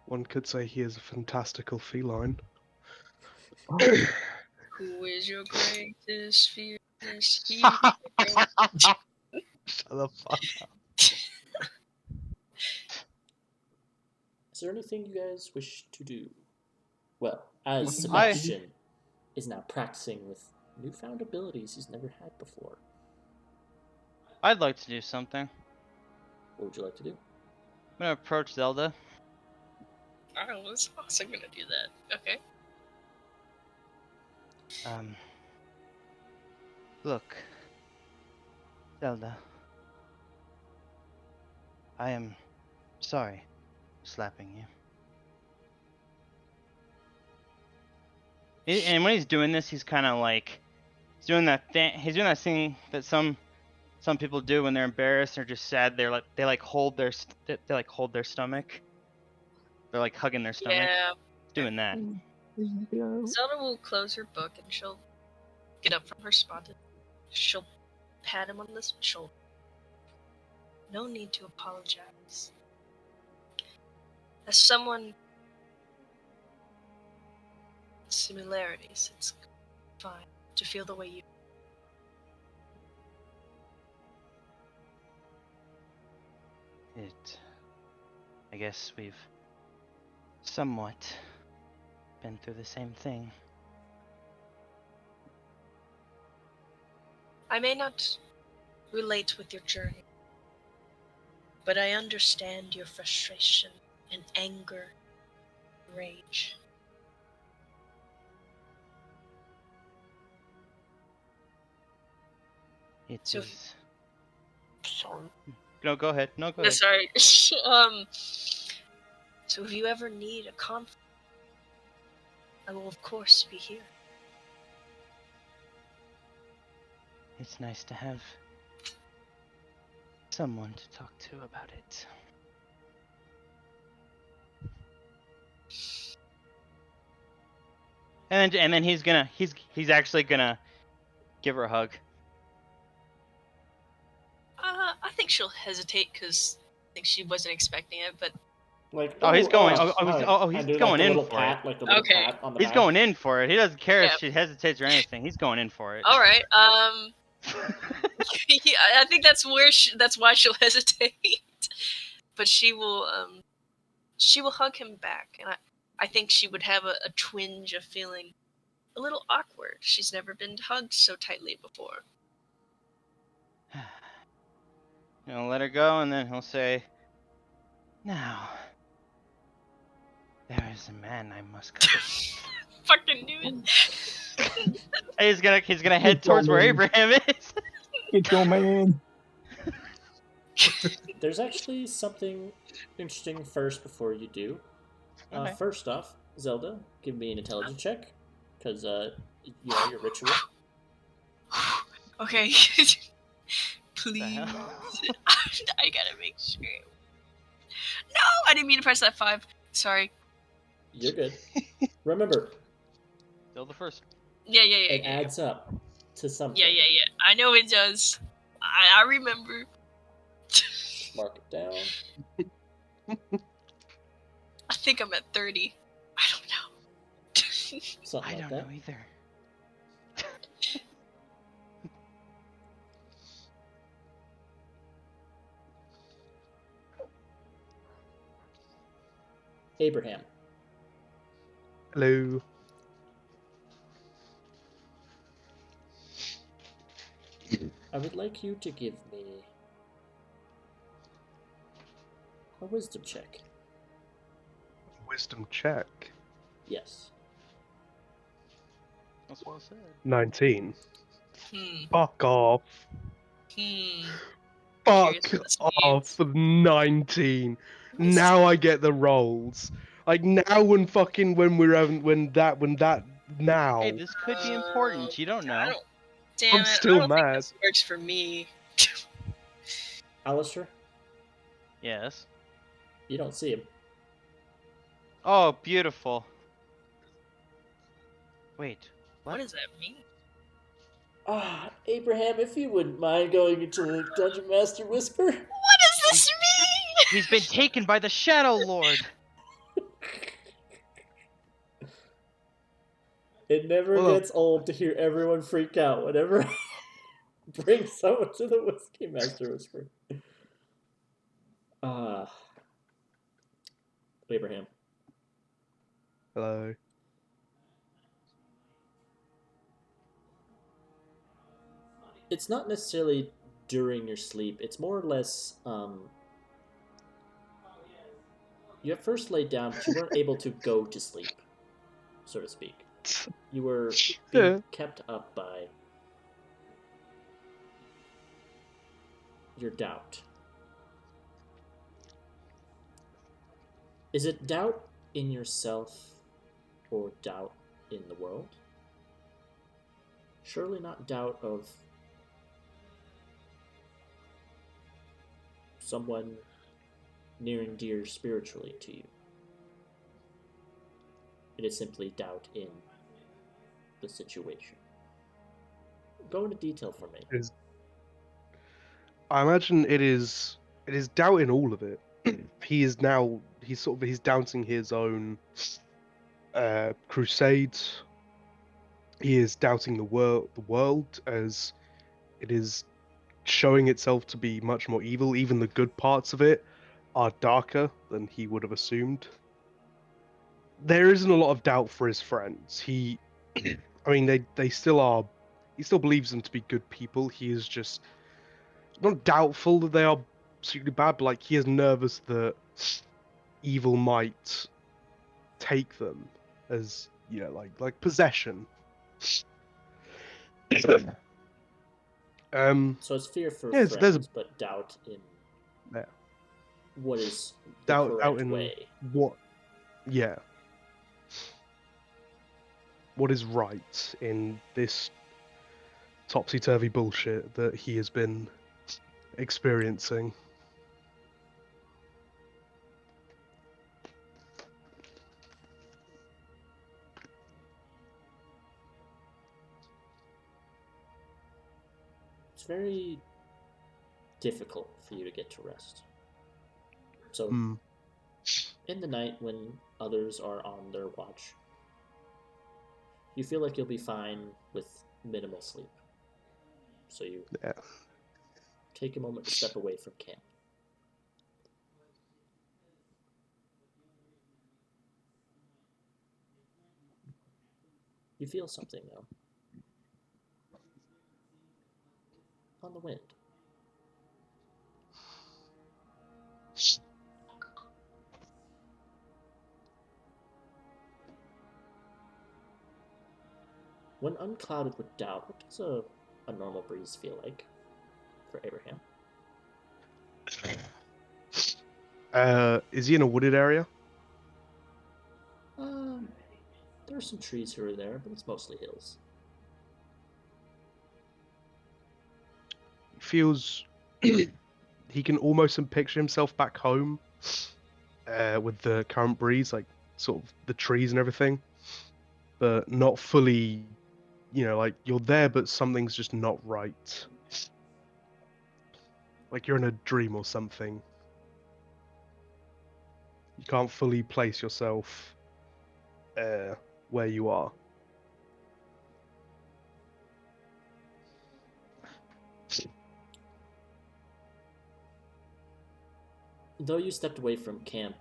One could say he is a fantastical feline. Who is your greatest fear? Shut the fuck up. Is there anything you guys wish to do? Well, as I- Sebastian is now practicing with newfound abilities he's never had before, I'd like to do something. what would you like to do? I'm gonna approach Zelda. I was also gonna do that. Okay. Look, Zelda. I am sorry for slapping you. And when he's doing this, he's kind of like he's doing that thing. He's doing that thing that some people do when they're embarrassed or just sad. They hold their stomach. They're like hugging their stomach. Yeah. Doing that. Zelda will close her book and she'll get up from her spot and she'll pat him on the shoulder. No need to apologize. As someone with similarities, it's fine to feel the way you. I guess we've somewhat been through the same thing. I may not relate with your journey, but I understand your frustration and anger, rage. It So- is. Sorry. No, go ahead. No, go Yeah, ahead. sorry. So if you ever need a conflict, I will of course be here. It's nice to have someone to talk to about it. And then he's actually gonna give her a hug. I think she'll hesitate because I think she wasn't expecting it, but Like, Oh, he's going. hi. He's And do, going like, the in little for pat, it. like the little Okay. pat on the He's back. going in for it. He doesn't care Yeah. if she hesitates or anything. He's going in for it. all right. Yeah, I think that's that's why she'll hesitate. But she will hug him back, and I think she would have a twinge of feeling a little awkward. She's never been hugged so tightly before. Let her go, and then he'll say, "Now, there is a man I must consult." Fucking knew it. He's gonna head towards where Abraham is. Get your man. There's actually something interesting first before you do. Okay. First off, Zelda, give me an intelligence check, because your ritual. Okay. Please. hell? I gotta make sure. No, I didn't mean to press that 5. Sorry. You're good. Remember, Still the first. Yeah. it adds up to something. Yeah. I know it does. I remember. Mark it down. I think I'm at 30. I don't know. Something I like don't that. know either. Abraham. Hello. I would like you to give me a wisdom check. Wisdom check. Yes. That's well said. 19. Hmm. Fuck off. Curious Fuck what this off. means. 19. Nice. Now I get the rolls. Like now when we're having when that now. Hey, this could be important. You don't know. Damn I'm it! still I don't mad. think this works for me. Alistair, Yes. you don't see him. Oh, beautiful. Wait. What does that mean? Abraham, if you wouldn't mind going into the Dungeon Master Whisper. What does this mean? He's been taken by the Shadow Lord. It never Hold on. gets old to hear everyone freak out whenever I bring someone to the Whiskey Master Whisper. Abraham. Hello. It's not necessarily during your sleep. It's more or less, you at first laid down, but you weren't able to go to sleep, so to speak. You were being kept up by your doubt. Is it doubt in yourself or doubt in the world? Surely not doubt of someone near and dear spiritually to you. It is simply doubt in the situation. Go into detail for me. I imagine it is doubt in all of it. He's doubting his own crusades. He is doubting the world as it is showing itself to be much more evil. Even the good parts of it are darker than he would have assumed. There isn't a lot of doubt for his friends. I mean, they still are. He still believes them to be good people. He is just not doubtful that they are secretly bad, but like he is nervous that evil might take them as like possession. So it's fear for Yes, friends, but doubt in Yeah. what is the doubt correct in way. what what is right in this topsy-turvy bullshit that he has been experiencing. It's very difficult for you to get to rest. So, in the night when others are on their watch, you feel like you'll be fine with minimal sleep. So you take a moment to step away from camp. You feel something, though. On the wind. When unclouded with doubt, what does a normal breeze feel like for Abraham? Is he in a wooded area? There are some trees here or there, but it's mostly hills. Feels he can almost picture himself back home with the current breeze, like sort of the trees and everything, but not fully, like you're there, but something's just not right. Like you're in a dream or something. You can't fully place yourself where you are. Though you stepped away from camp,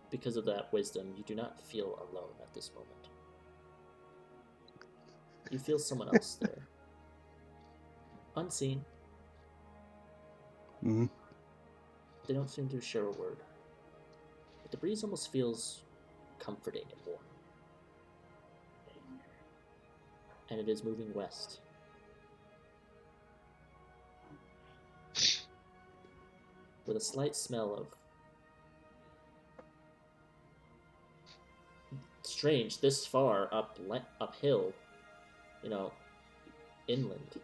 because of that wisdom, you do not feel alone at this moment. You feel someone else there. Unseen. Mm. They don't seem to share a word. But the breeze almost feels comforting and warm. And it is moving west. With a slight smell of... Strange, this far uphill, inland,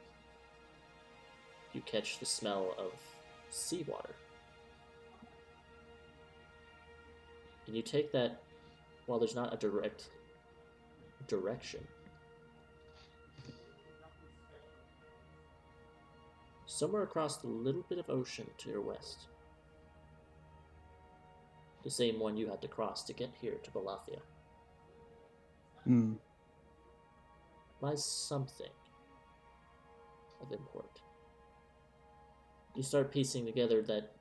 you catch the smell of seawater. And you take that, while there's not a direct direction, somewhere across the little bit of ocean to your west, the same one you had to cross to get here to Balathia, lies something of import. You start piecing together that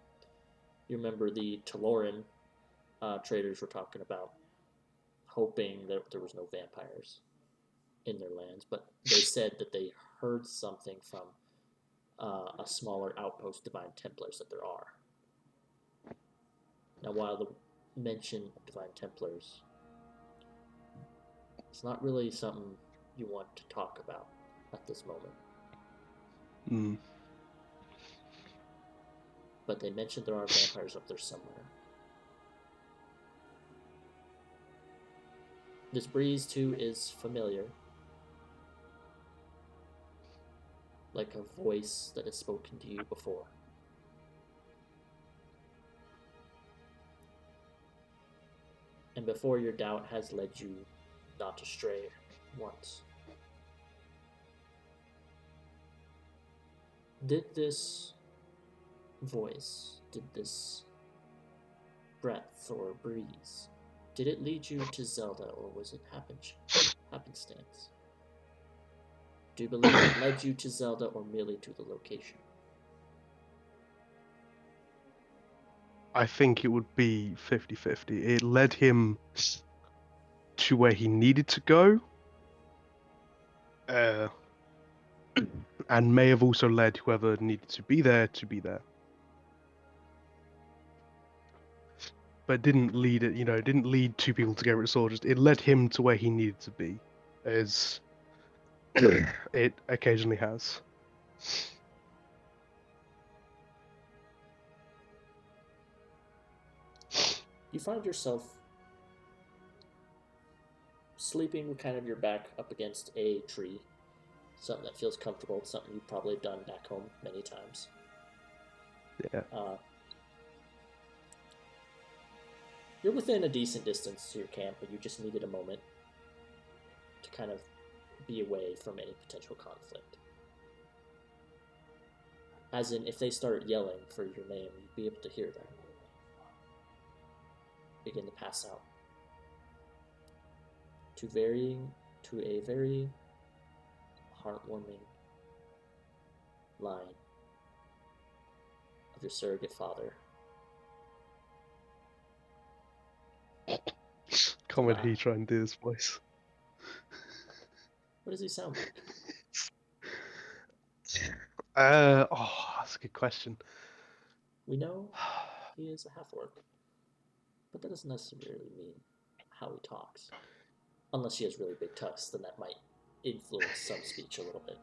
you remember the Taloran traders were talking about, hoping that there was no vampires in their lands, but they said that they heard something from a smaller outpost Divine Templars that there are. Now, while the mention of Divine Templars, it's not really something you want to talk about at this moment. But they mentioned there are vampires up there somewhere. This breeze, too, is familiar. Like a voice that has spoken to you before. And before your doubt has led you not to stray once. Did this voice, did this breath or breeze, did it lead you to Zelda, or was it happenstance? Do you believe it led you to Zelda or merely to the location? I think it would be 50-50. It led him to where he needed to go, and may have also led whoever needed to be there to be there. But didn't lead it, didn't lead two people to get rid of soldiers. It led him to where he needed to be, as it occasionally has. You find yourself sleeping with kind of your back up against a tree. Something that feels comfortable, something you've probably done back home many times. Yeah. You're within a decent distance to your camp, but you just needed a moment to kind of be away from any potential conflict. As in, if they start yelling for your name, you'd be able to hear them. Begin to pass out. To a very heartwarming line of your surrogate father. Comment he try and do this voice. What does he sound like? That's a good question. We know he is a half-orc, but that doesn't necessarily mean how he talks. Unless he has really big tusks, then that might influence some speech a little bit.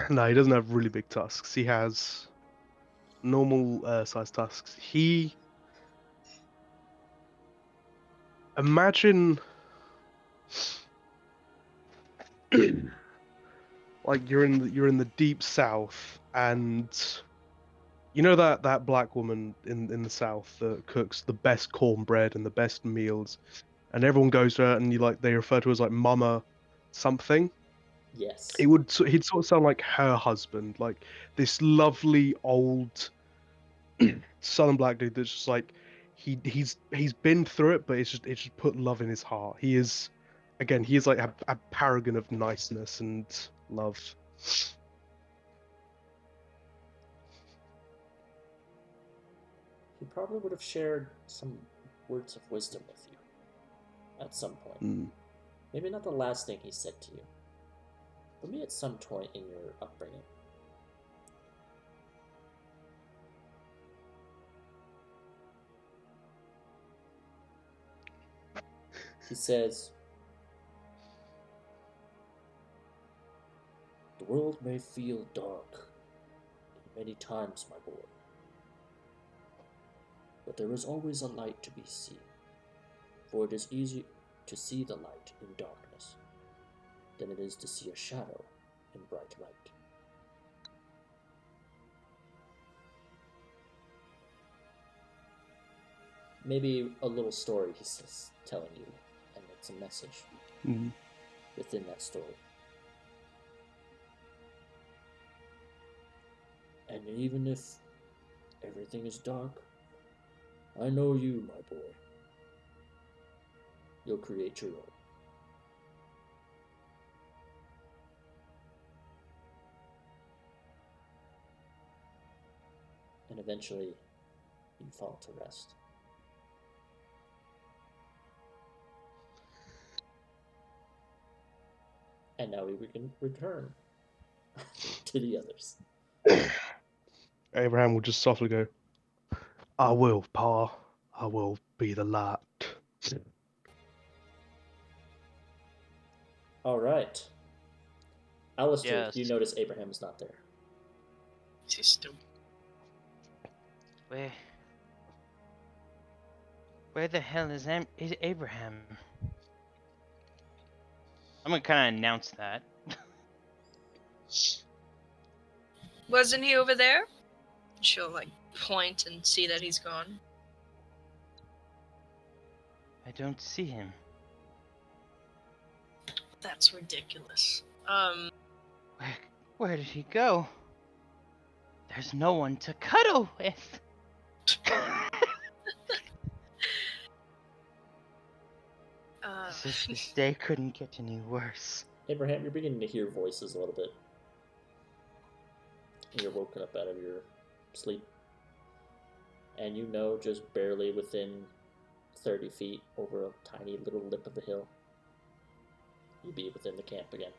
No, he doesn't have really big tusks. He has normal sized tusks. Imagine like you're in the deep south and you know that black woman in the south that cooks the best cornbread and the best meals, and everyone goes to her and they refer to her as like Mama something. Yes. He'd sort of sound like her husband, like this lovely old southern black dude that's just like he's been through it, but it's just put love in his heart. He is like a paragon of niceness and love. He probably would have shared some words of wisdom with you at some point. Mm. Maybe not the last thing he said to you, but maybe at some point in your upbringing. He says, "The world may feel dark many times, my boy, but there is always a light to be seen, for it is easier to see the light in darkness than it is to see a shadow in bright light." Maybe a little story he's telling you, and it's a message within that story. And even if everything is dark, I know you, my boy. You'll create your own. And eventually, you fall to rest. And now we can return to the others. Abraham will just softly go, "I will, Pa. I will be the light." All right. Alistair, Yes. you notice Abraham is not there. She's stupid. Where the hell is Abraham? I'm gonna kind of announce that. Wasn't he over there? She'll point and see that he's gone. I don't see him. That's ridiculous. Where did he go? There's no one to cuddle with. This day couldn't get any worse. Abraham, you're beginning to hear voices a little bit. You're woken up out of your sleep. And you know just barely within 30 feet over a tiny little lip of the hill, you'd be within the camp again.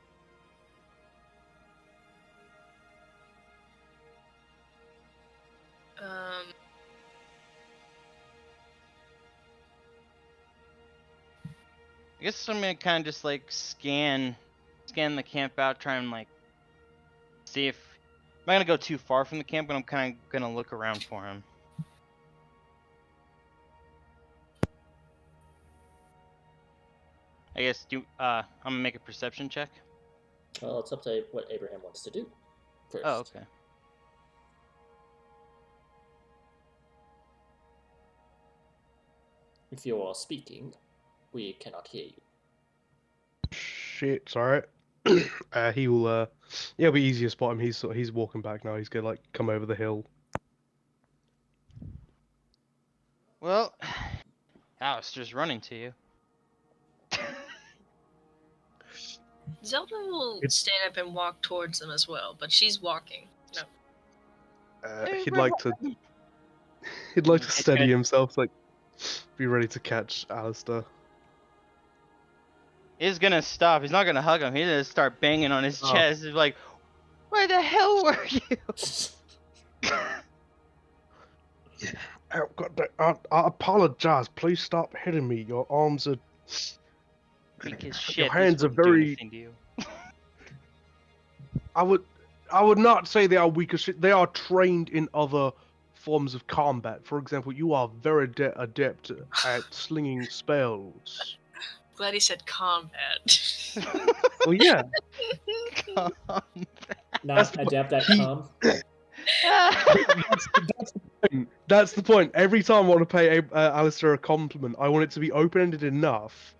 I guess I'm gonna kind of just scan the camp out, try and see if I'm not gonna go too far from the camp, but I'm kind of gonna look around for him. I guess I'm gonna make a perception check. Well, it's up to what Abraham wants to do first. Oh, okay. If you are speaking, we cannot hear you. Shit, sorry. He will. Yeah, it'll be easier to spot him. He's walking back now. He's gonna come over the hill. Well, Alistair's running to you. Zelda will stand up and walk towards them as well, but she's walking. No. He'd like to. He'd like to steady himself, be ready to catch Alistair. He's gonna stop. He's not gonna hug him. He's gonna start banging on his chest. He's like, "Where the hell were you?" Oh, God, I apologize. Please stop hitting me. Your arms are. Weak as shit. Your hands this are wouldn't do very. anything to you. I would not say they are weak as shit. They are trained in other forms of combat. For example, you are very adept at slinging spells. Glad he said combat. Well, yeah. Combat. not adapt that calm. That's the point. Every time I want to pay Alistair a compliment, I want it to be open-ended enough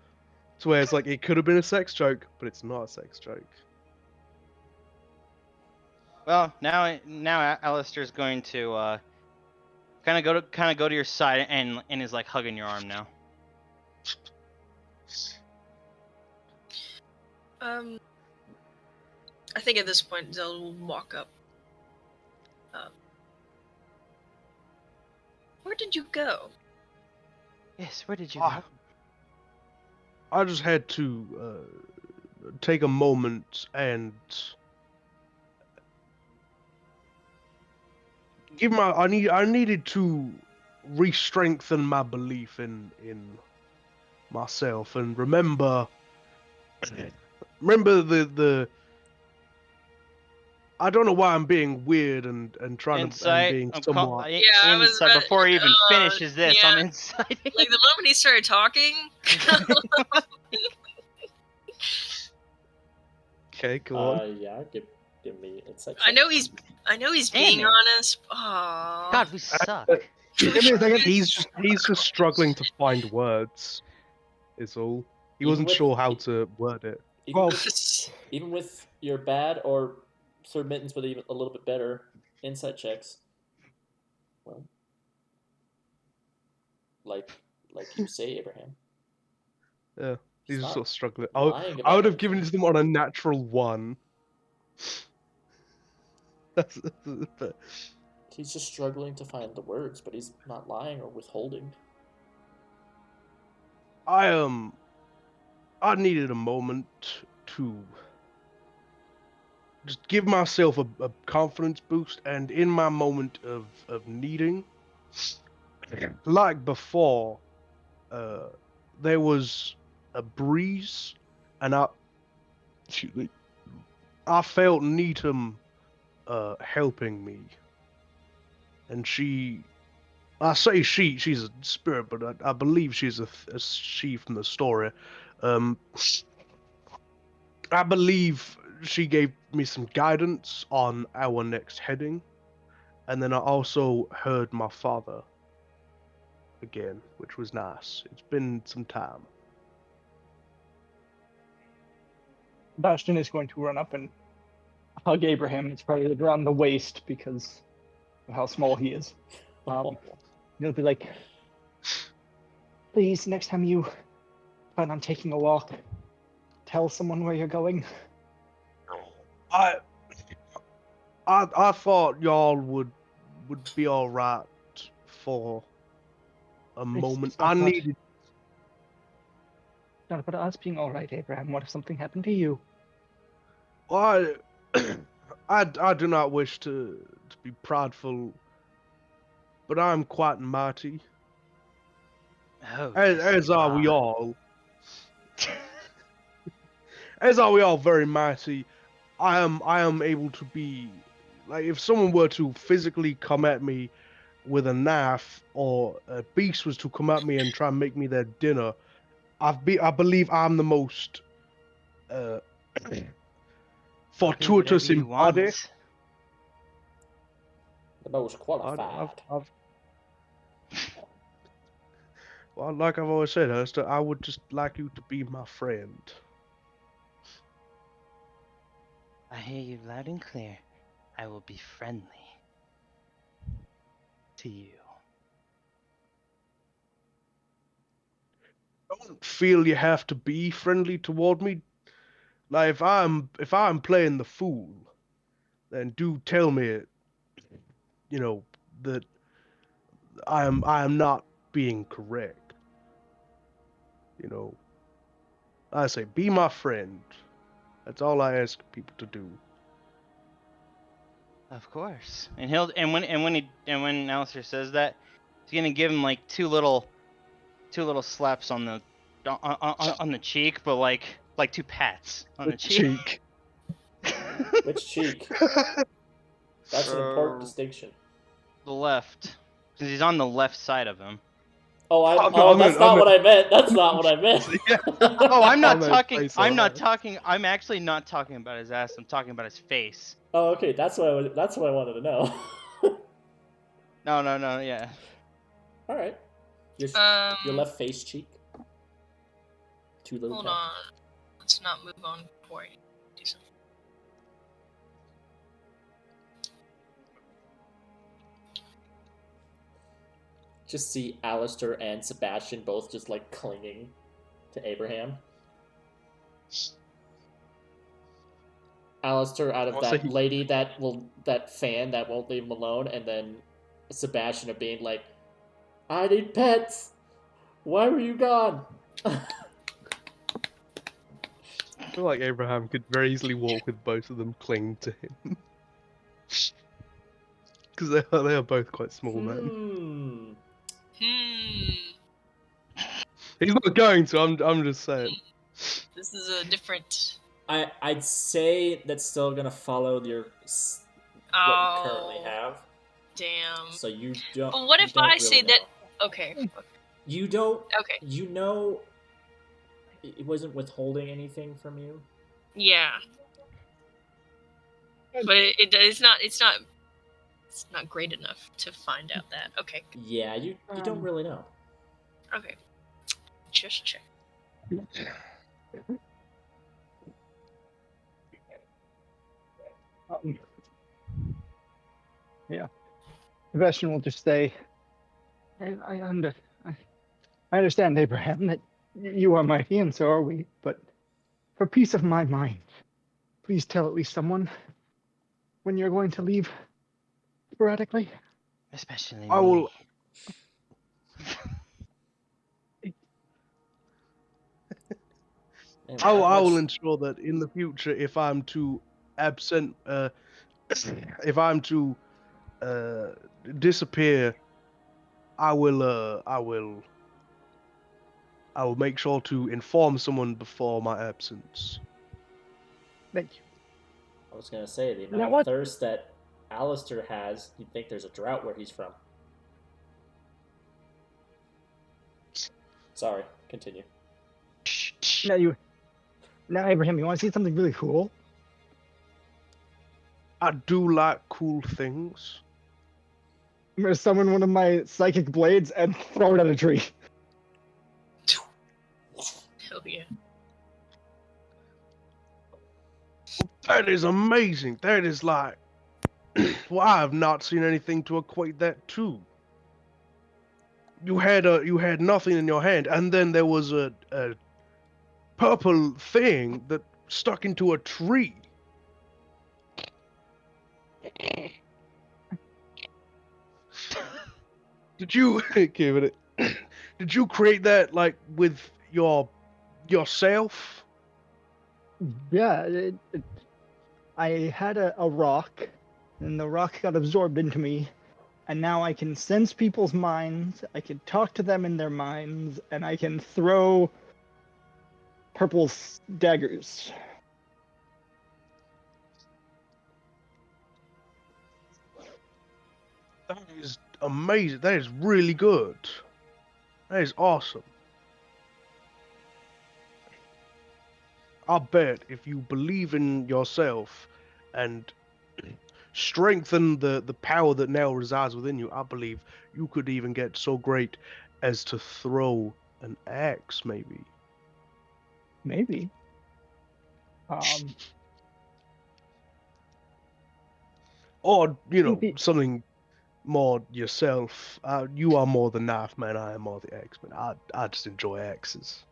to where it's like it could have been a sex joke, but it's not a sex joke. Well, now Alistair's going to kind of go to your side and is like hugging your arm now. I think at this point Zelda will walk up. Where did you go? Yes, where did you go? I just had to take a moment and I needed to re-strengthen my belief in myself and remember the I don't know why I'm being weird and trying to and Insight. being somewhat. Yeah, I was insight about- before he even finishes this. yeah. I'm inside. Like the moment he started talking. Okay, go on. Yeah, give me insight. I know he's Damn being it. honest. Aww. God, we suck. Give me a second. He's just struggling to find words. Is all. He Even wasn't with- sure how to word it. Even with your bad or Sir Mittens with even a little bit better insight checks, well, like you say, Abraham. Yeah, he's just not sort of struggling. lying I about would have given it anything. to them on a natural one. But He's just struggling to find the words, but he's not lying or withholding. I needed a moment to just give myself a confidence boost, and in my moment of needing, like before, there was a breeze, and I felt Needham helping me, and I say she's a spirit, but I believe she's a she from the story. I believe she gave me some guidance on our next heading, and then I also heard my father again, which was nice. It's been some time. Bastion is going to run up and hug Abraham. It's probably around the waist because of how small he is. He'll be like, please, next time you plan on taking a walk, tell someone where you're going. I thought y'all would be all right for a moment. not I about- needed. Not about us being all right, Abraham. What if something happened to you? Well, I do not wish to be prideful, but I am quite mighty, Oh, as are we all. As are we all very mighty. I am able to be, like, if someone were to physically come at me with a knife, or a beast was to come at me and try and make me their dinner, I believe I'm the most fortuitous in body. The most qualified. Well, like I've always said, Hester, I would just like you to be my friend. I hear you loud and clear. I will be friendly to you. Don't feel you have to be friendly toward me. Like, if I'm playing the fool, then do tell me, that I am not being correct. I say, be my friend. That's all I ask people to do. Of course. And when Alistair says that, he's gonna give him like two little slaps on the cheek, but like two pats on the cheek. Which cheek? That's an important distinction. The left, because he's on the left side of him. That's not what I meant. That's not what I meant. Yeah. Oh, I'm not I meant talking. face I'm on not ass. talking. I'm actually not talking about his ass. I'm talking about his face. Oh, okay. That's what I wanted to know. No. Yeah. All right. Your left face cheek. Too little. Hold cat. on. Let's not move on before I do something. Just see Alistair and Sebastian both just like clinging to Abraham. Alistair out of Also, that lady that fan that won't leave him alone, and then Sebastian of being like, I need pets. Why were you gone? I feel like Abraham could very easily walk with both of them clinging to him. Because they are both quite small men. He's not going to, I'm just saying. This is a different. I'd say that's still gonna follow your what you currently have. Damn. So you don't. But what you if don't I really say know. that? Okay. You don't. Okay. You know, it wasn't withholding anything from you. Yeah. But it's not. It's not great enough to find out that. Okay. Yeah, you don't really know. Okay. Just check. Yeah. Sebastian will just say, I understand, Abraham, that you are mighty and so are we, but for peace of my mind, please tell at least someone when you're going to leave sporadically. Especially I me. will. And I how will much- ensure that in the future, if I'm to absent, if I'm to disappear, I will make sure to inform someone before my absence. Thank you. I was gonna say the You know amount of what? thirst that Alistair has. You'd think there's a drought where he's from. Sorry, continue. Now, Abraham, you want to see something really cool? I do like cool things. I'm going to summon one of my psychic blades and throw it at a tree. Hell yeah. That is amazing. That is like, well, I have not seen anything to equate that to. You had nothing in your hand, and then there was a purple thing that stuck into a tree. Did you give it? Did you create that like with yourself? Yeah, I had a rock, and the rock got absorbed into me, and now I can sense people's minds, I can talk to them in their minds, and I can throw purple daggers. That is amazing. That is really good. That is awesome. I bet if you believe in yourself and strengthen the power that now resides within you, I believe you could even get so great as to throw an axe, maybe. Maybe. Or, you know, Think something more yourself. You are more the knife man, I am more the axe man. I just enjoy axes.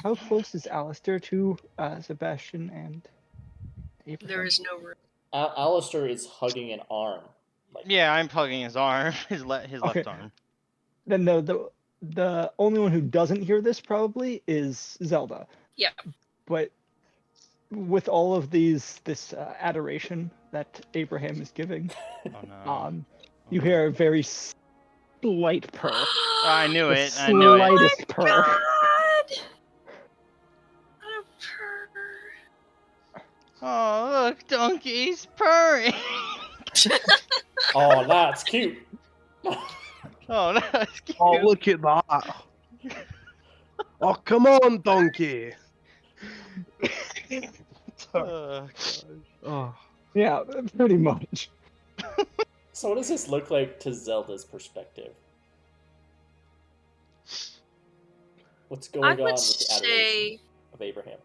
How close is Alistair to Sebastian and Abraham? There is no room. Alistair is hugging an arm. Like, Yeah, I'm plugging his arm, his left arm. Then the only one who doesn't hear this probably is Zelda. Yeah. But with all of this adoration that Abraham is giving, Oh no. you hear a very slight purr. I knew The it. I knew it. slightest purr. God! Not a purr. Oh look, donkey's purring. oh, that's cute. Oh, no, that's cute. Oh, look at that. Oh, come on, donkey. Sorry. Gosh. Oh, Yeah, pretty much. So what does this look like to Zelda's perspective? What's I going on would with the adoration say of Abraham?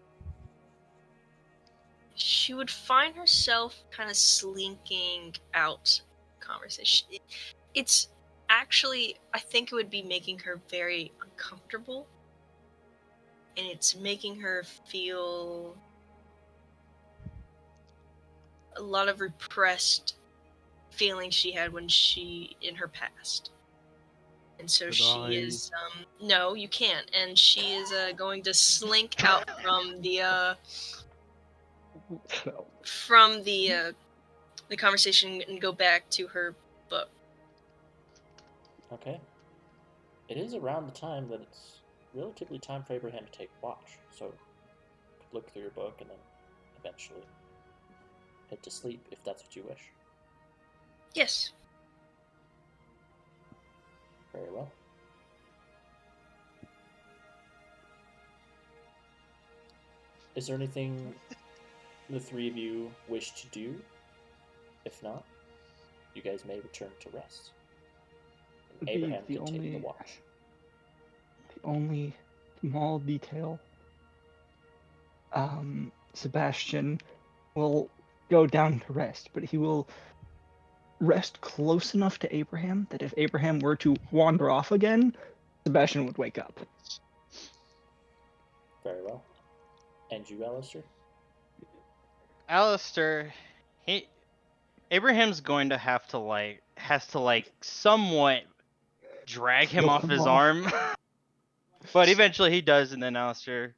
she would find herself kind of slinking out conversation. It's actually, I think it would be making her very uncomfortable, and it's making her feel a lot of repressed feelings she had when she in her past. And so Could she I- is no, you can't. And she is going to slink out from the conversation and go back to her book. Okay. It is around the time that it's relatively time for Abraham to take watch, so look through your book and then eventually head to sleep if that's what you wish. Yes. Very well. Is there anything the three of you wish to do? If not, you guys may return to rest. And Abraham can take the watch. The only small detail, Sebastian will go down to rest, but he will rest close enough to Abraham that if Abraham were to wander off again, Sebastian would wake up. Very well. And you, Alistair? Alistair, Abraham's going to has to somewhat drag him Lift off him his off. arm. But eventually he does, and then Alistair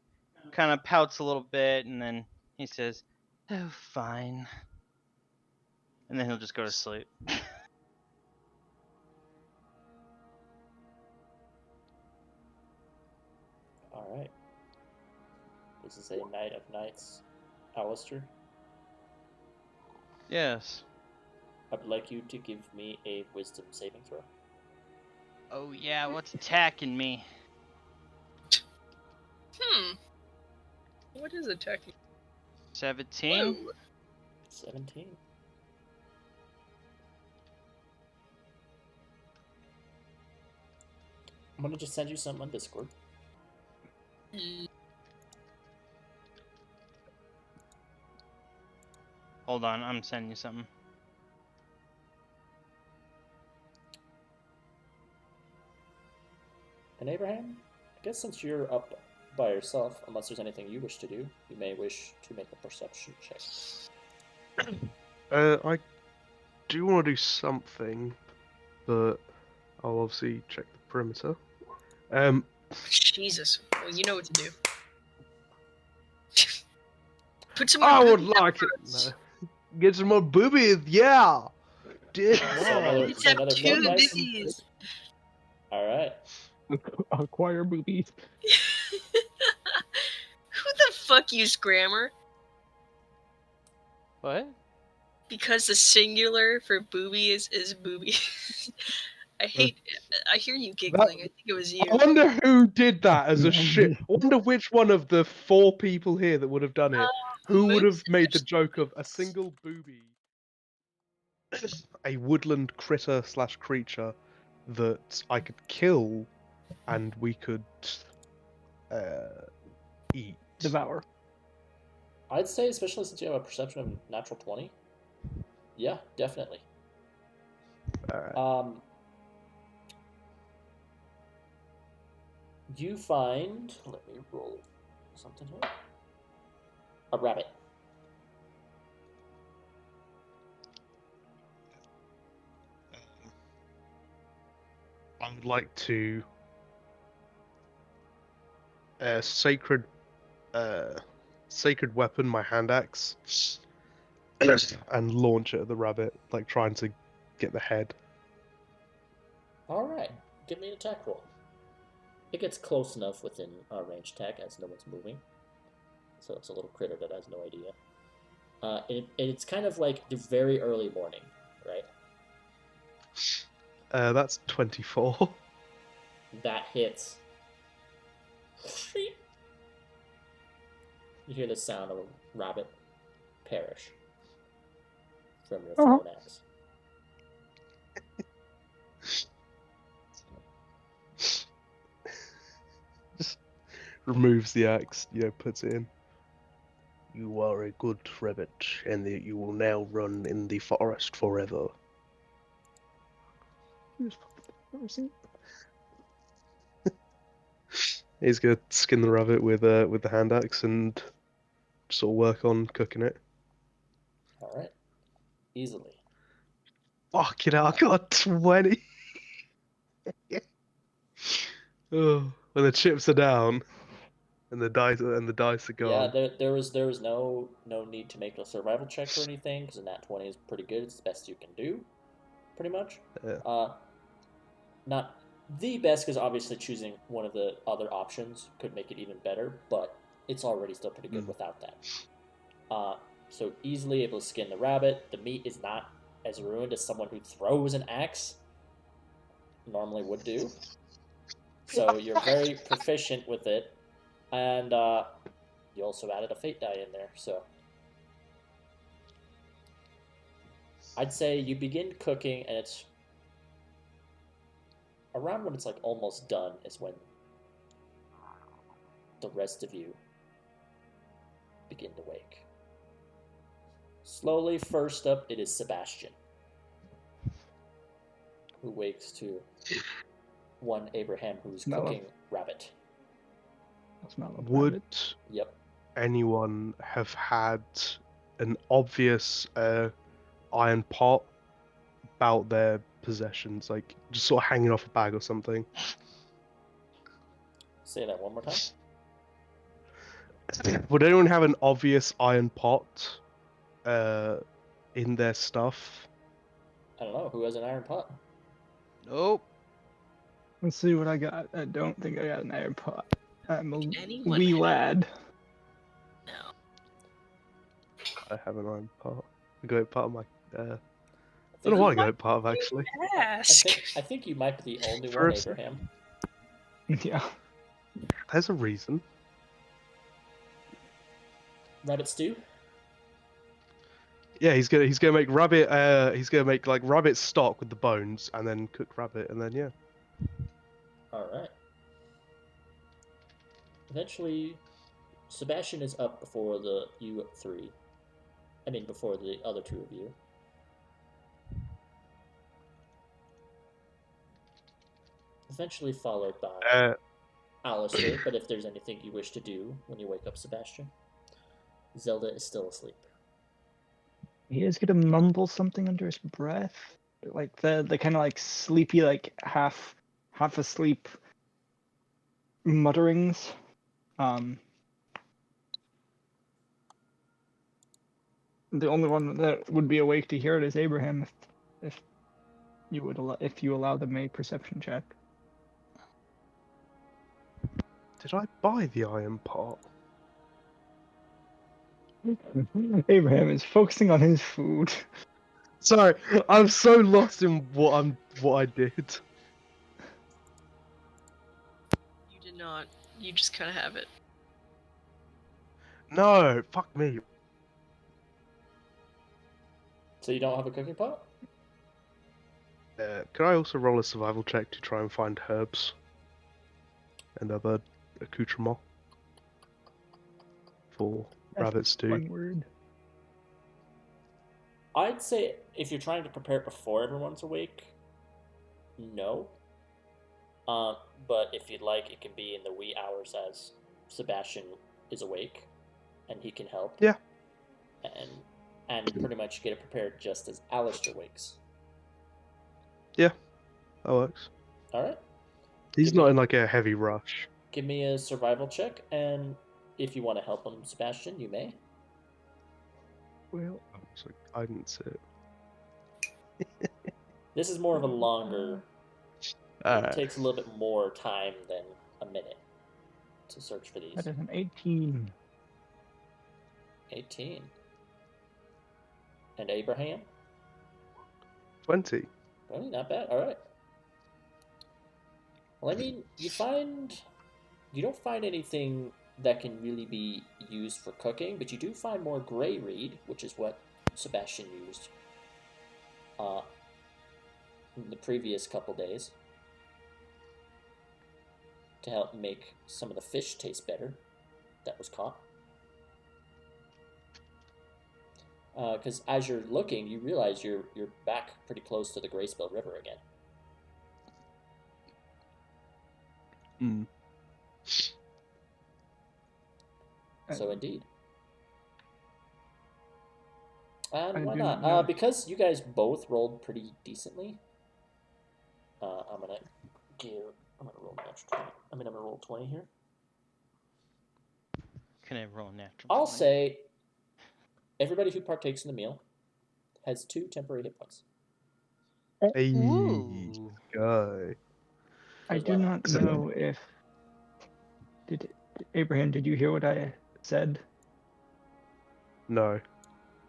kind of pouts a little bit, and then he says, "Oh, fine." And then he'll just go to sleep. Alright. This is a night of nights. Alistair, Yes. I would like you to give me a wisdom saving throw. Oh yeah, what's attacking me? What is attacking? 17? Whoa. 17. I'm gonna just send you something on Discord. Hold on, I'm sending you something. And Abraham, I guess since you're up by yourself, unless there's anything you wish to do, you may wish to make a perception check. I do want to do something, but I'll obviously check the perimeter. Jesus. Well, you know what to do. Put some I more would boobies like up it. first. No. Get some more boobies, yeah. Did another- Let's so have another two fun dice? boobies. Alright. Acquire boobies. Who the fuck used grammar? What? Because the singular for booby is booby. I hear you giggling. I think it was you. I wonder who did that as a shit. I wonder which one of the 4 people here that would have done it. Who would have Moose made the is joke of a single booby, a woodland critter / creature that I could kill, and we could eat. Devour. I'd say, especially since you have a perception of natural 20. Yeah, definitely. Alright. You find. Let me roll something here. A rabbit. I would like to sacred weapon my hand axe and launch it at the rabbit, like trying to get the head. Alright, give me an attack roll. It gets close enough within range attack as no one's moving. So it's a little critter that has no idea. It's kind of like the very early morning, right? That's 24. That hits. You hear the sound of a rabbit perish from your thrown axe. Just removes the axe, puts it in. You are a good rabbit, and that you will now run in the forest forever. He's gonna skin the rabbit with the hand axe and sort of work on cooking it. All right, easily. Fuck it out, I got a 20. Oh, when the chips are down and the dice are Yeah, gone. there was no need to make a survival check or anything because a nat 20 is pretty good. It's the best you can do, pretty much. Yeah. Not the best because obviously choosing one of the other options could make it even better, but it's already still pretty good without that. So easily able to skin the rabbit. The meat is not as ruined as someone who throws an axe normally would do. So you're very proficient with it, and you also added a fate die in there. So I'd say you begin cooking, and it's around when it's like almost done is when the rest of you begin to wake. Slowly, first up, it is Sebastian, who wakes to one Abraham who's cooking rabbit. Would Yep. anyone have had an obvious iron pot about their possessions, like just sort of hanging off a bag or something? Say that one more time. Would anyone have an obvious iron pot in their stuff? I don't know. Who has an iron pot? Nope. Let's see what I got. I don't think I got an iron pot. I'm a Anyone wee have- lad. No. I have an iron pot. A great part of my. I don't know what a great part of actually. Ask. I think you might be the only For one, a sec. Abraham. Yeah. There's a reason. Rabbit stew. Yeah, he's gonna make rabbit. He's gonna make like rabbit stock with the bones, and then cook rabbit, and then yeah. All right. Eventually, Sebastian is up before the you three. I mean, before the other two of you. Eventually followed by Alistair, but if there's anything you wish to do when you wake up Sebastian. Zelda is still asleep. He is gonna mumble something under his breath, like the kind of like sleepy, like half asleep mutterings. The only one that would be awake to hear it is Abraham, if you allow them a perception check. Did I buy the iron pot? Abraham is focusing on his food. Sorry, I'm so lost in what I did. You did not. You just kind of have it. No, fuck me. So you don't have a cooking pot? Can I also roll a survival check to try and find herbs and other accoutrements for rabbit stew? One word. I'd say if you're trying to prepare it before everyone's awake, no. But if you'd like, it can be in the wee hours as Sebastian is awake, and he can help. Yeah. And pretty much get it prepared just as Alistair wakes. Yeah, that works. All right. He's not in like a heavy rush. Give me a survival check, and if you want to help him, Sebastian, you may. Well, I didn't see it. This is more of a longer. It takes a little bit more time than a minute to search for these. that is an 18. 18. And Abraham? 20. 20, not bad. All right. Well, I mean, you don't find anything that can really be used for cooking, but you do find more gray reed, which is what Sebastian used in the previous couple days to help make some of the fish taste better that was caught. Because as you're looking, you realize you're back pretty close to the Grayspell River again. Hmm. So indeed. And I why do not? not know. Because you guys both rolled pretty decently. I'm gonna roll natural 20. I'm gonna roll 20 here. Can I roll a natural? I'll 20? say everybody who partakes in the meal has 2 temporary hit points. Hey, Ooh. guy. I As do well. not know if Abraham, did you hear what I said? No.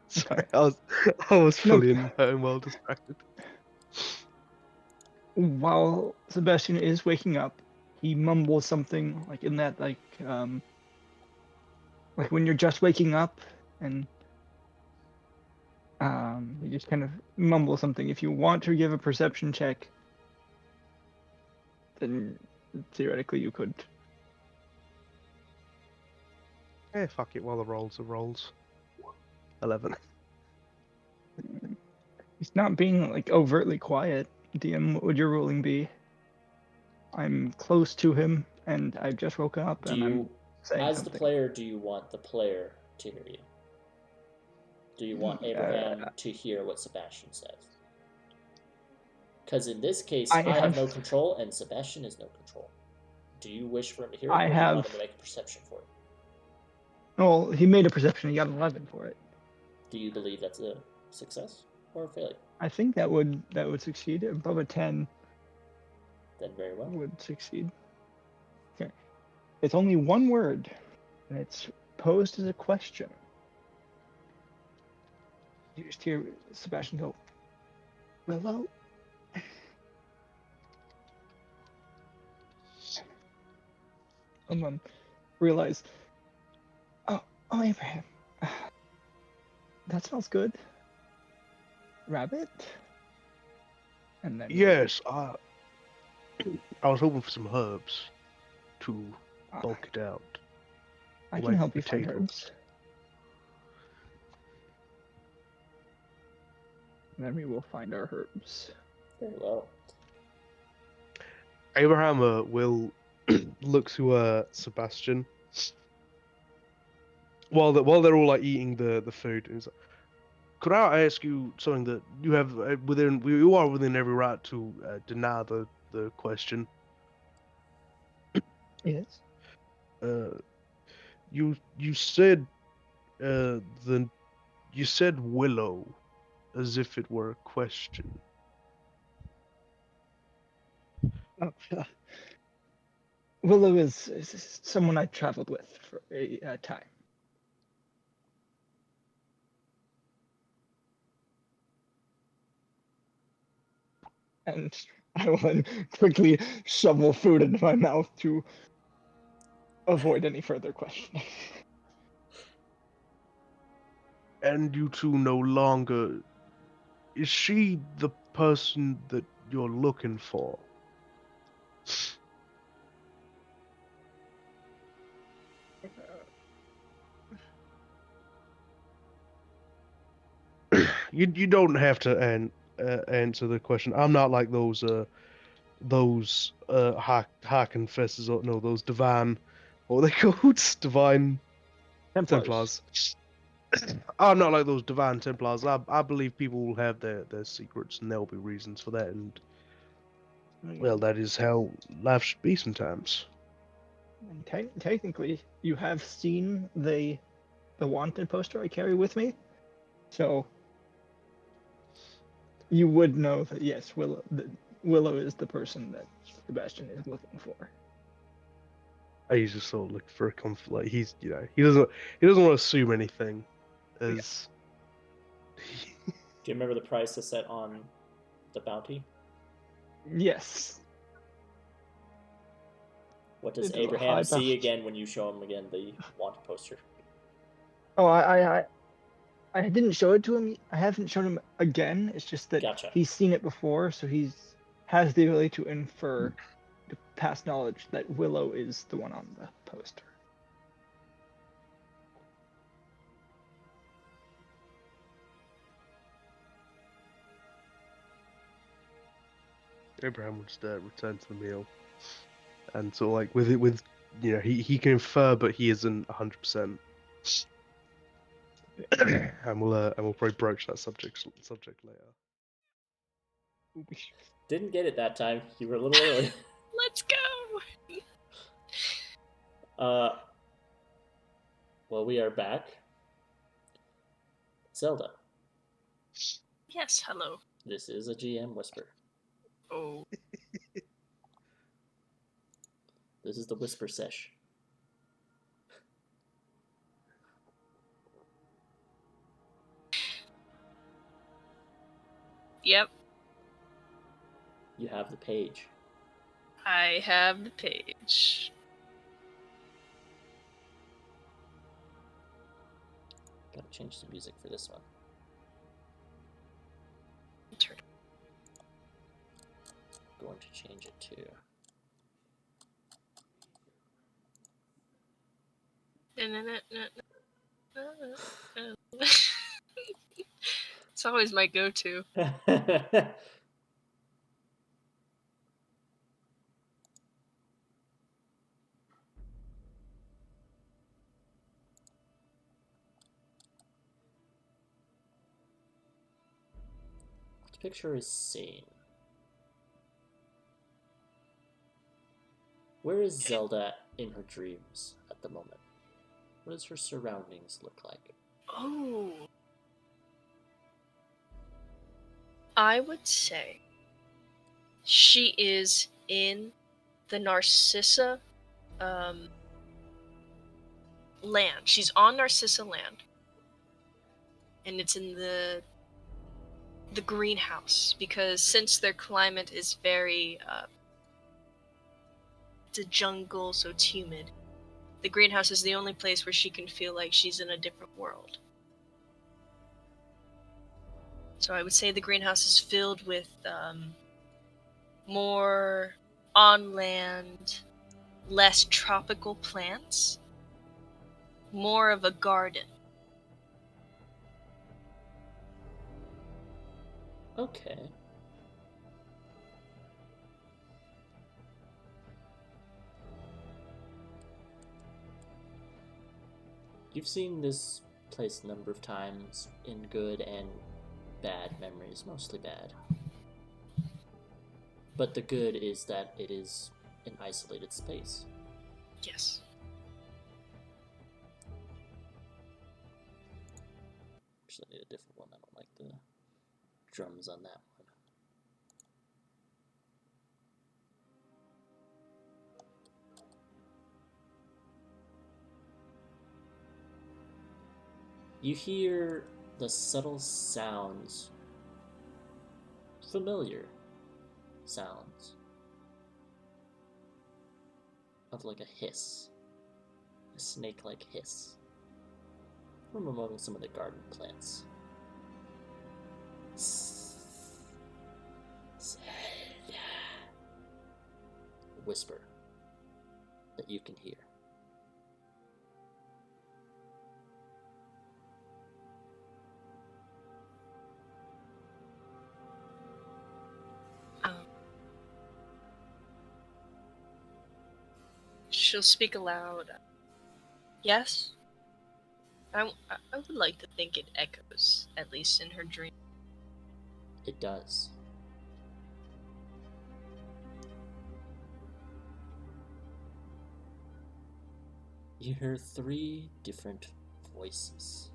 Sorry, Okay. I was No. fully in well distracted. While Sebastian is waking up, he mumbles something like in that like when you're just waking up and you just kind of mumble something. If you want to give a perception check, then theoretically you could. Eh, fuck it, while the rolls are rolls. 11. He's not being like overtly quiet. DM, what would your ruling be? I'm close to him and I just woke up Do and I'm you, saying as something. the player, do you want the player to hear you? Do you want Abraham to hear what Sebastian says? Because in this case, I have no control and Sebastian is no control. Do you wish for him to hear it, I or do you want have. him to make a perception for it? Well, he made a perception. He got an 11 for it. Do you believe that's a success or a failure? I think that would succeed. Above a 10 Then very well. would succeed. Okay. It's only one word, and it's posed as a question. You just hear Sebastian go, "Willow." And then realize, oh, Abraham, that smells good. Rabbit? And then Yes, I was hoping for some herbs to bulk it out. I Or can maybe help you find potatoes. herbs. And then we will find our herbs. Very well. Abraham will look to Sebastian while they're all like eating the food. And he's like, could I ask you something that you have you are within every right to deny the question. Yes. You said you said willow as if it were a question. Oh, Willow is someone I traveled with for a time. And I will then quickly shovel food into my mouth to avoid any further questioning. And you two no longer. Is she the person that you're looking for? You don't have to answer the question. I'm not like those high confessors or no those divine, what are they called? Divine Templars. I'm not like those divine Templars. I believe people will have their secrets and there'll be reasons for that, and well, that is how life should be sometimes. And technically, you have seen the wanted poster I carry with me, so you would know that yes, Willow is the person that Sebastian is looking for. He's just sort of looking for a comfort. Like he's, he doesn't want to assume anything. As Do you remember the price that's set on the bounty? Yes. What does Into the Abraham high see belt. again when you show him again the wanted poster? Oh, I didn't show it to him. I haven't shown him again. It's just that Gotcha. he's seen it before, so has the ability to infer the past knowledge that Willow is the one on the poster. Abraham would just return to the meal, and sort of like with he can infer, but he isn't 100%. And we'll probably broach that subject later. Didn't get it that time. You were a little early. Let's go. Well, we are back. Zelda, Yes, hello. this is a GM whisper. Oh. This is the whisper sesh. Yep, You have the page. I have the page. Gotta change the music for this one. Turn. Going to change it to... It's always my go-to. The picture is seen. Where is Zelda in her dreams at the moment? What does her surroundings look like? Oh. I would say she is in the Narcissa land. She's on Narcissa land. And it's in the greenhouse, because since their climate is very it's a jungle, so it's humid. The greenhouse is the only place where she can feel like she's in a different world. So I would say the greenhouse is filled with more on-land, less tropical plants, more of a garden. Okay. You've seen this place a number of times in good and bad memories, mostly bad. But the good is that it is an isolated space. Yes. Actually, I need a different one. I don't like the drums on that one. You hear the subtle sounds, familiar sounds, of like a hiss, a snake-like hiss, from among some of the garden plants. Whisper that you can hear. She'll speak aloud. Yes? I would like to think it echoes, at least in her dream. It does. You hear 3 different voices.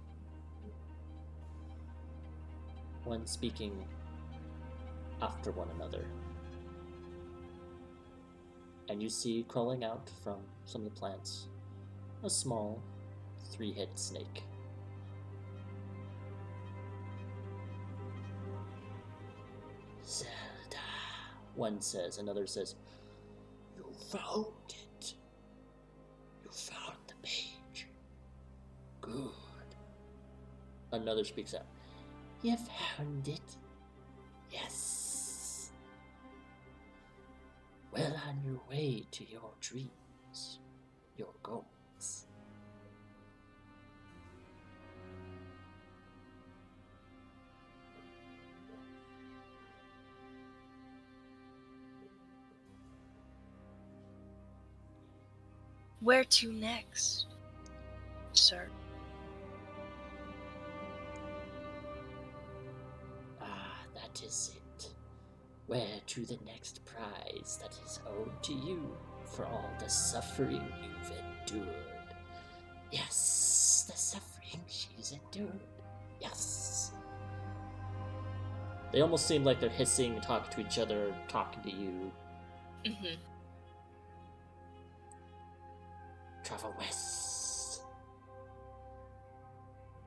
One speaking after one another. And you see crawling out from some of the plants a small 3-headed snake. Zelda, one says. Another says, "You found it." good. Another speaks up. You found it? Yes. Well on your way to your dreams, your goals. Where to next, sir? Ah, that is it. Where to the next prize that is owed to you for all the suffering you've endured. Yes, the suffering she's endured. Yes. They almost seem like they're hissing, talking to each other, talking to you. Mm-hmm. Travel west.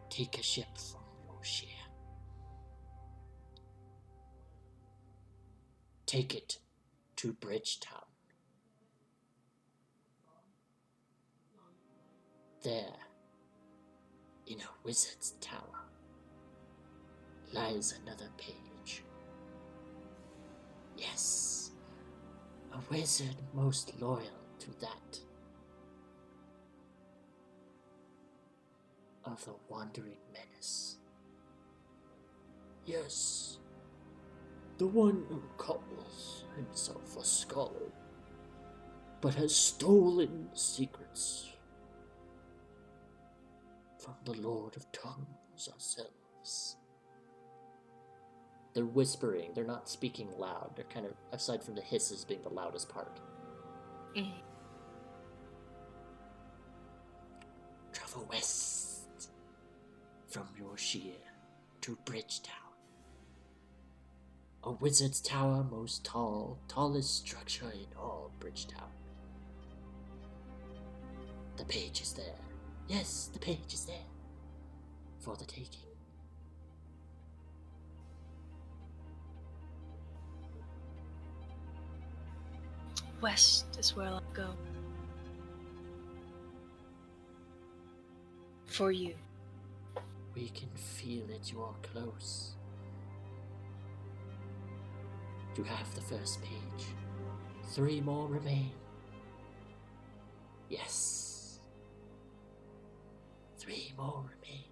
Take a ship from Heriya. Take it to Bridgetown. There, in a wizard's tower, lies another page. Yes, a wizard most loyal to that of the Wandering Menace. Yes, the one who calls himself a scholar, but has stolen secrets from the Lord of Tongues ourselves. They're whispering, they're not speaking loud. They're kind of, aside from the hisses being the loudest part. Mm-hmm. Travel west from Heriya to Bridgetown. A wizard's tower most tallest structure in all Bridgetown. The page is there. Yes, the page is there. For the taking. West is where I'll go. For you. We can feel it, you are close. You have the first page. 3 more remain. Yes. 3 more remain.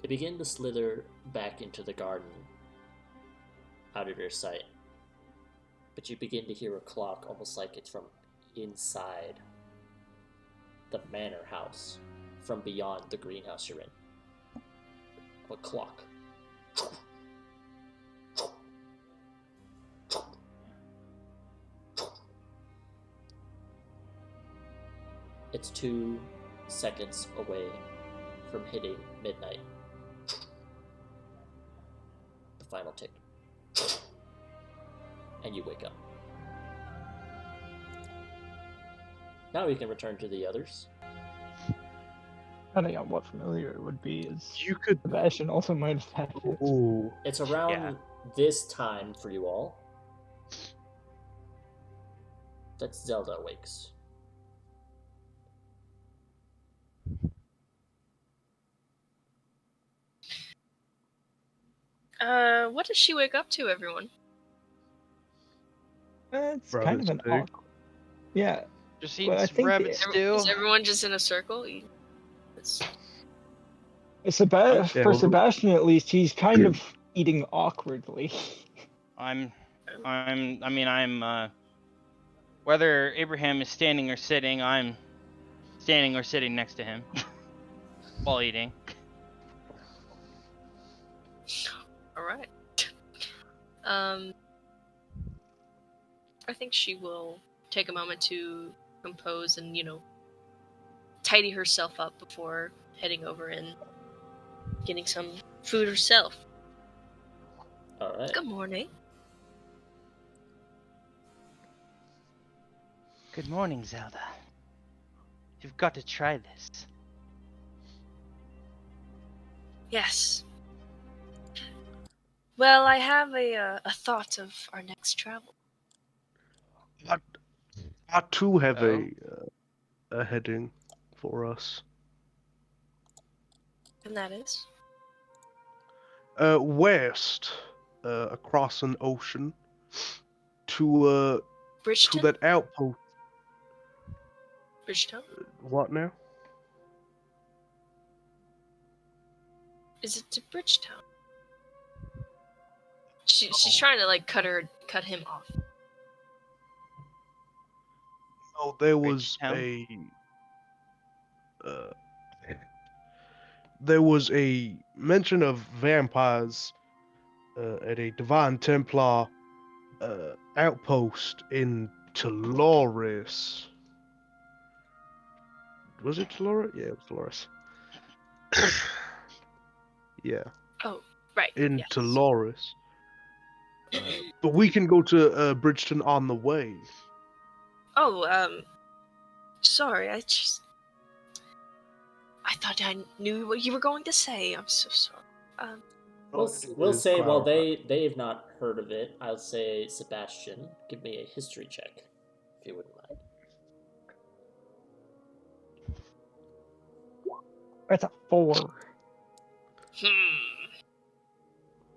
They begin to slither back into the garden, out of your sight. But you begin to hear a clock, almost like it's from inside the manor house, from beyond the greenhouse you're in. A clock. It's 2 seconds away from hitting midnight. The final tick. And you wake up. Now we can return to the others. Depending on what familiar it would be, is You could. Sebastian also might have had it. Ooh. It's around Yeah. this time for you all that Zelda awakes. What does she wake up to, everyone? It's kind of Rabbit an stew. awkward. Yeah, Just Well, I eats think rabbit the- stew. Is everyone just in a circle eating? For well- Sebastian at least, he's kind of eating awkwardly. I'm whether Abraham is standing or sitting, I'm standing or sitting next to him while eating. All right. I think she will take a moment to compose and, tidy herself up before heading over and getting some food herself. Alright. Good morning. Good morning, Zelda. You've got to try this. Yes. Well, I have a thought of our next travel. I too have Oh. a heading for us. And that is? West, across an ocean, to Bridgeton? that outpost. Bridgetown? What now? Is it to Bridgetown? She's trying to like cut him off. Oh, there was Bridgetown? uh, there was a mention of vampires at a Divine Templar outpost in Taloris. Was it Taloris? Yeah, it was Taloris. Yeah, Oh, right. in yes. Taloris. But we can go to Bridgeton on the way. Oh, sorry, I thought I knew what you were going to say. I'm so sorry. We'll say while they've not heard of it, I'll say Sebastian, give me a history check, if you wouldn't mind. That's a 4.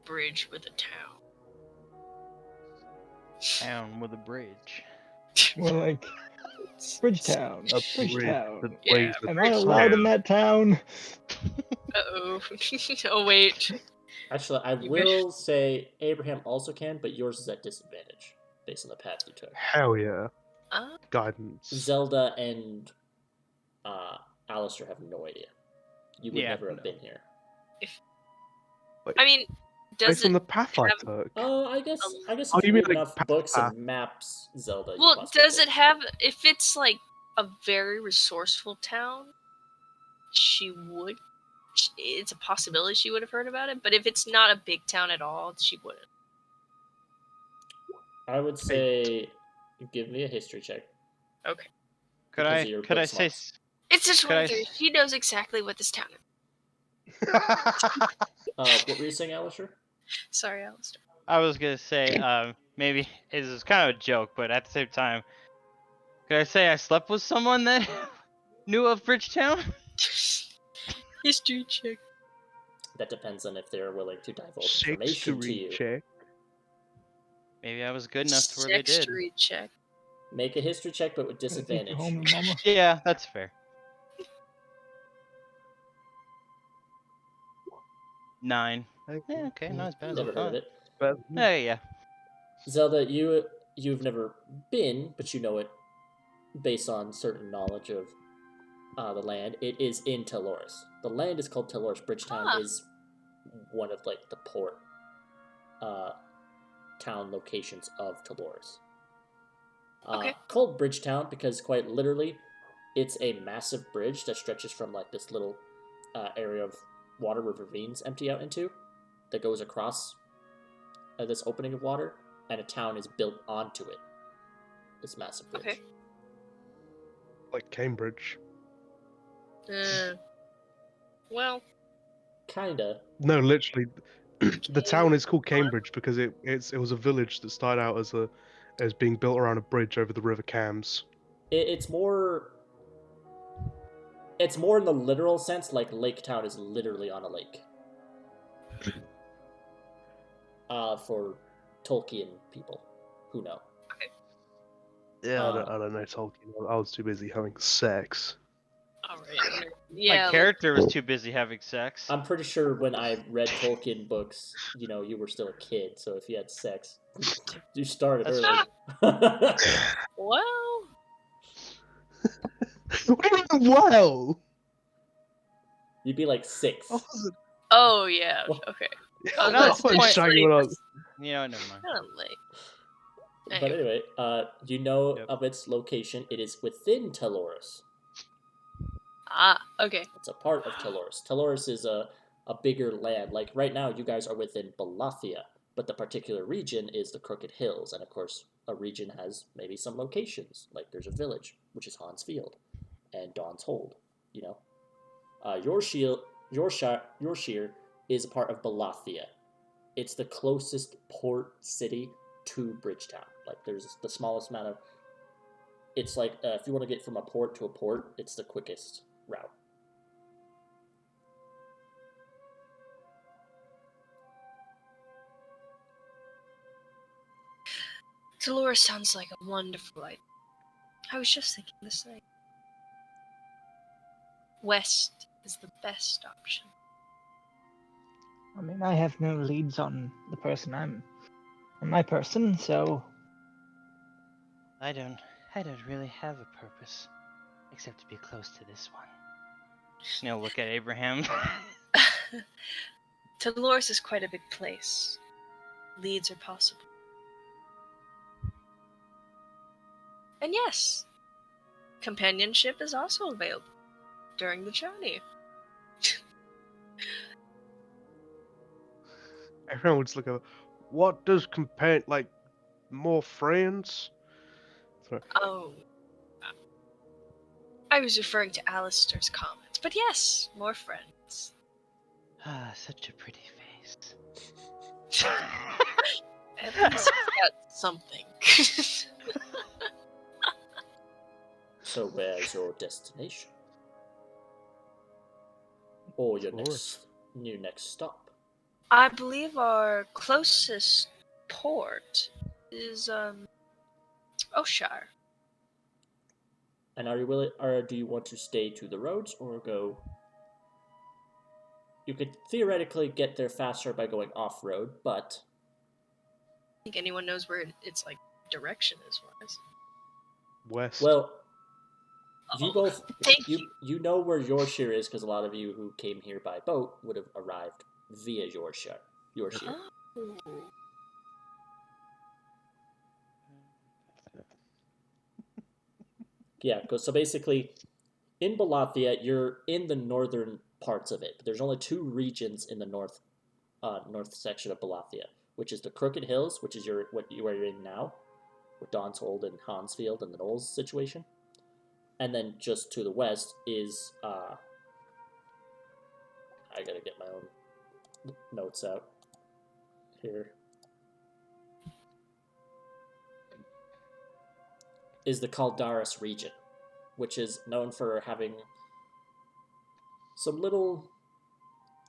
Bridge with a town. Town with a bridge. Well, like Bridgetown. A Bridgetown. that Yeah, weighs the Am I allowed in that town? Uh-oh. Oh, wait. Actually, I will say Abraham also can, but yours is at disadvantage, based on the path you took. Hell yeah. Uh, Guidance. Zelda and Alistair have no idea. You would Yeah, never have no. been here. I mean, does Based on it... the path I have- took. Oh, I guess Oh, if you you mean read like enough path books path. and maps, Zelda. you Well, possibly does could. it have... If it's, like, a very resourceful town, she would... It's a possibility she would have heard about it, but if it's not a big town at all, she wouldn't. I would say, give me a history check. Okay. Could Because of your I book say smarts. It's just Could one I thing. s- She knows exactly what this town is. What were you saying, Alistair? Sorry, Alistair. I was gonna say maybe it's kind of a joke, but at the same time, could I say I slept with someone that knew of Bridgetown? History check. That depends on if they're willing to divulge information to you. check. Maybe I was good enough to where they did. History check. Make a history check, but with Take you disadvantage. home to mama. Yeah, that's fair. 9. Yeah, okay, not as bad as I Never heard of thought. it. But Hey, yeah. Zelda, you've never been, but you know it based on certain knowledge of the land. It is in Taloris. The land is called Taloris. Bridgetown Ah. is one of like the port town locations of Taloris. Okay. Called Bridgetown because quite literally, it's a massive bridge that stretches from like this little area of water where ravines empty out into, that goes across this opening of water, and a town is built onto it. This massive bridge. Okay. like Cambridge. Well, Kinda. No, literally, the town is called Cambridge because it was a village that started out as being built around a bridge over the River Cams. It's more in the literal sense, like Lake Town is literally on a lake. For Tolkien people who know. Yeah, I don't know Tolkien. I was too busy having sex. alright. Yeah. My character was too busy having sex. I'm pretty sure when I read Tolkien books, you were still a kid, so if you had sex, you started That's early. Well, What do you mean, wow? You'd be like 6. oh yeah. Well- Okay. Yeah, no, that's it's what point- I'm talking about. You know, never mind. Kind of late. But Anyway. anyway, you know Yep. of its location. It is within Taloris. Okay. It's a part of Taloris. Taloris is a bigger land. Like right now, you guys are within Balathia, but the particular region is the Crooked Hills, and of course, a region has maybe some locations. Like there's a village, which is Hans Field, and Dawn's Hold. Yorshire is a part of Balathia. It's the closest port city to Bridgetown. Like there's the smallest amount of it's like if you want to get from a port to a port, it's the quickest route. Dolores sounds like a wonderful idea. I was just thinking the same. West is the best option. I mean, I have no leads on the person on my person, so I don't really have a purpose, except to be close to this one. Look at Abraham. Dolores is quite a big place. Leads are possible. And yes, companionship is also available during the journey. Everyone would just look at what does like more friends? Sorry. Oh, I was referring to Alistair's comments, but yes, more friends. Such a pretty face. At least he's got something. So where's your destination? Or your Dolores. next stop? I believe our closest port is Oshire. And are you willing, or do you want to stay to the roads or go? You could theoretically get there faster by going off road, but I think anyone knows where its like direction is wise. West. well, you Oh, both thank you. you know where Yorkshire is because a lot of you who came here by boat would have arrived via Yorkshire. Oh. Yeah, so basically, in Balathia, you're in the northern parts of it. But there's only two regions in the north section of Balathia, which is the Crooked Hills, which is where you're in now, with Donshold and Hansfield and the Knolls situation. And then just to the west is I gotta get my own notes out here. Is the Caldaris region, which is known for having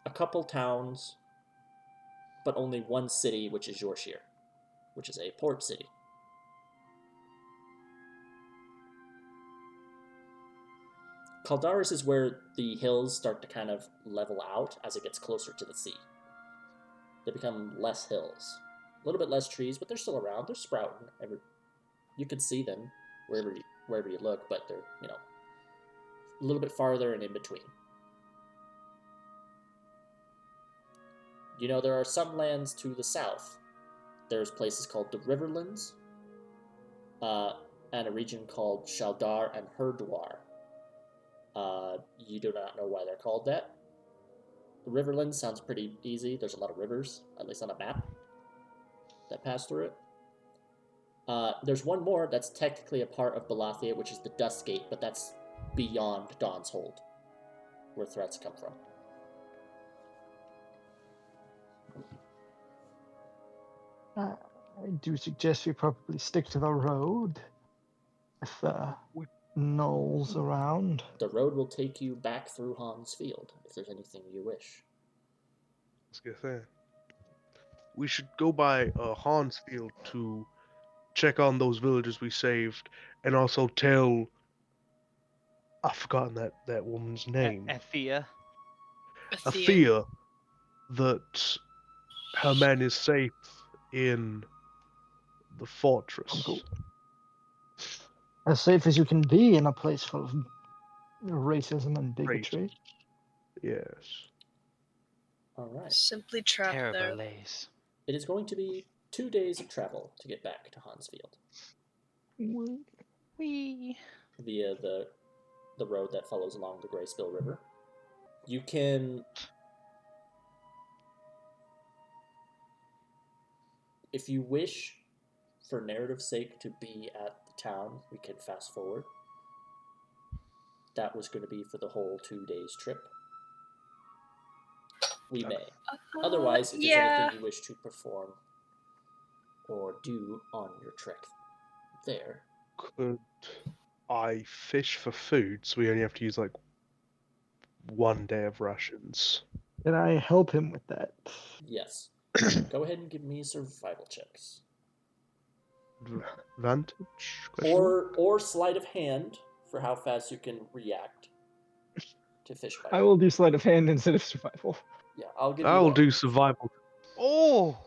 a couple towns, but only one city, which is Yorkshire, which is a port city. Caldaris is where the hills start to kind of level out as it gets closer to the sea. They become less hills. A little bit less trees, but they're still around. They're sprouting. You can see them wherever you look, but they're, a little bit farther and in between. There are some lands to the south. There's places called the Riverlands, and a region called Shaldar and Herdwar. You do not know why they're called that. The Riverlands sounds pretty easy. There's a lot of rivers, at least on a map, that pass through it. There's one more that's technically a part of Balathia, which is the Dust Gate, but that's beyond Dawn's Hold, where threats come from. I do suggest we probably stick to the road with the gnolls around. The road will take you back through Hans Field, if there's anything you wish. I was gonna say, we should go by Hansfield to check on those villagers we saved, and also tell. I've forgotten that woman's name. Athea. Athea, that her man is safe in the fortress. Cool. As safe as you can be in a place full of racism and bigotry. Yes. All right. Simply travel there. Terrible lays. It is going to be 2 days of travel to get back to Hansfield Wee. via the road that follows along the Greyspill River. You can, if you wish, for narrative's sake, to be at the town, we can fast forward. That was going to be for the whole 2 days trip. We may. Otherwise, if there's anything you wish to perform or do on your trek there. I fish for food, so we only have to use like 1 day of rations. Can I help him with that? Yes. Go ahead and give me survival checks. Vantage? Question mark? Or sleight of hand for how fast you can react to fish bite. I will do sleight of hand instead of survival. Yeah, I'll give you I'll all. do survival. Oh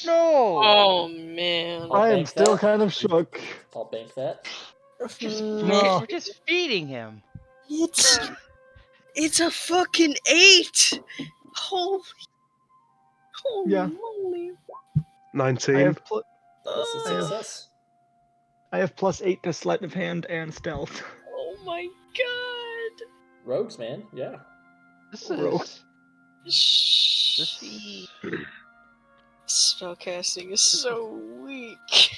no! Oh man. I'll I am bank still that. kind of shook. I'll bank that. No. We're just feeding him. It's a fucking 8. Holy Yeah. moly. 19. I have That is a I have- success. +8 to sleight of hand and stealth. Oh my god. Rogues, man. Yeah. This Bro. is This spellcasting is so weak.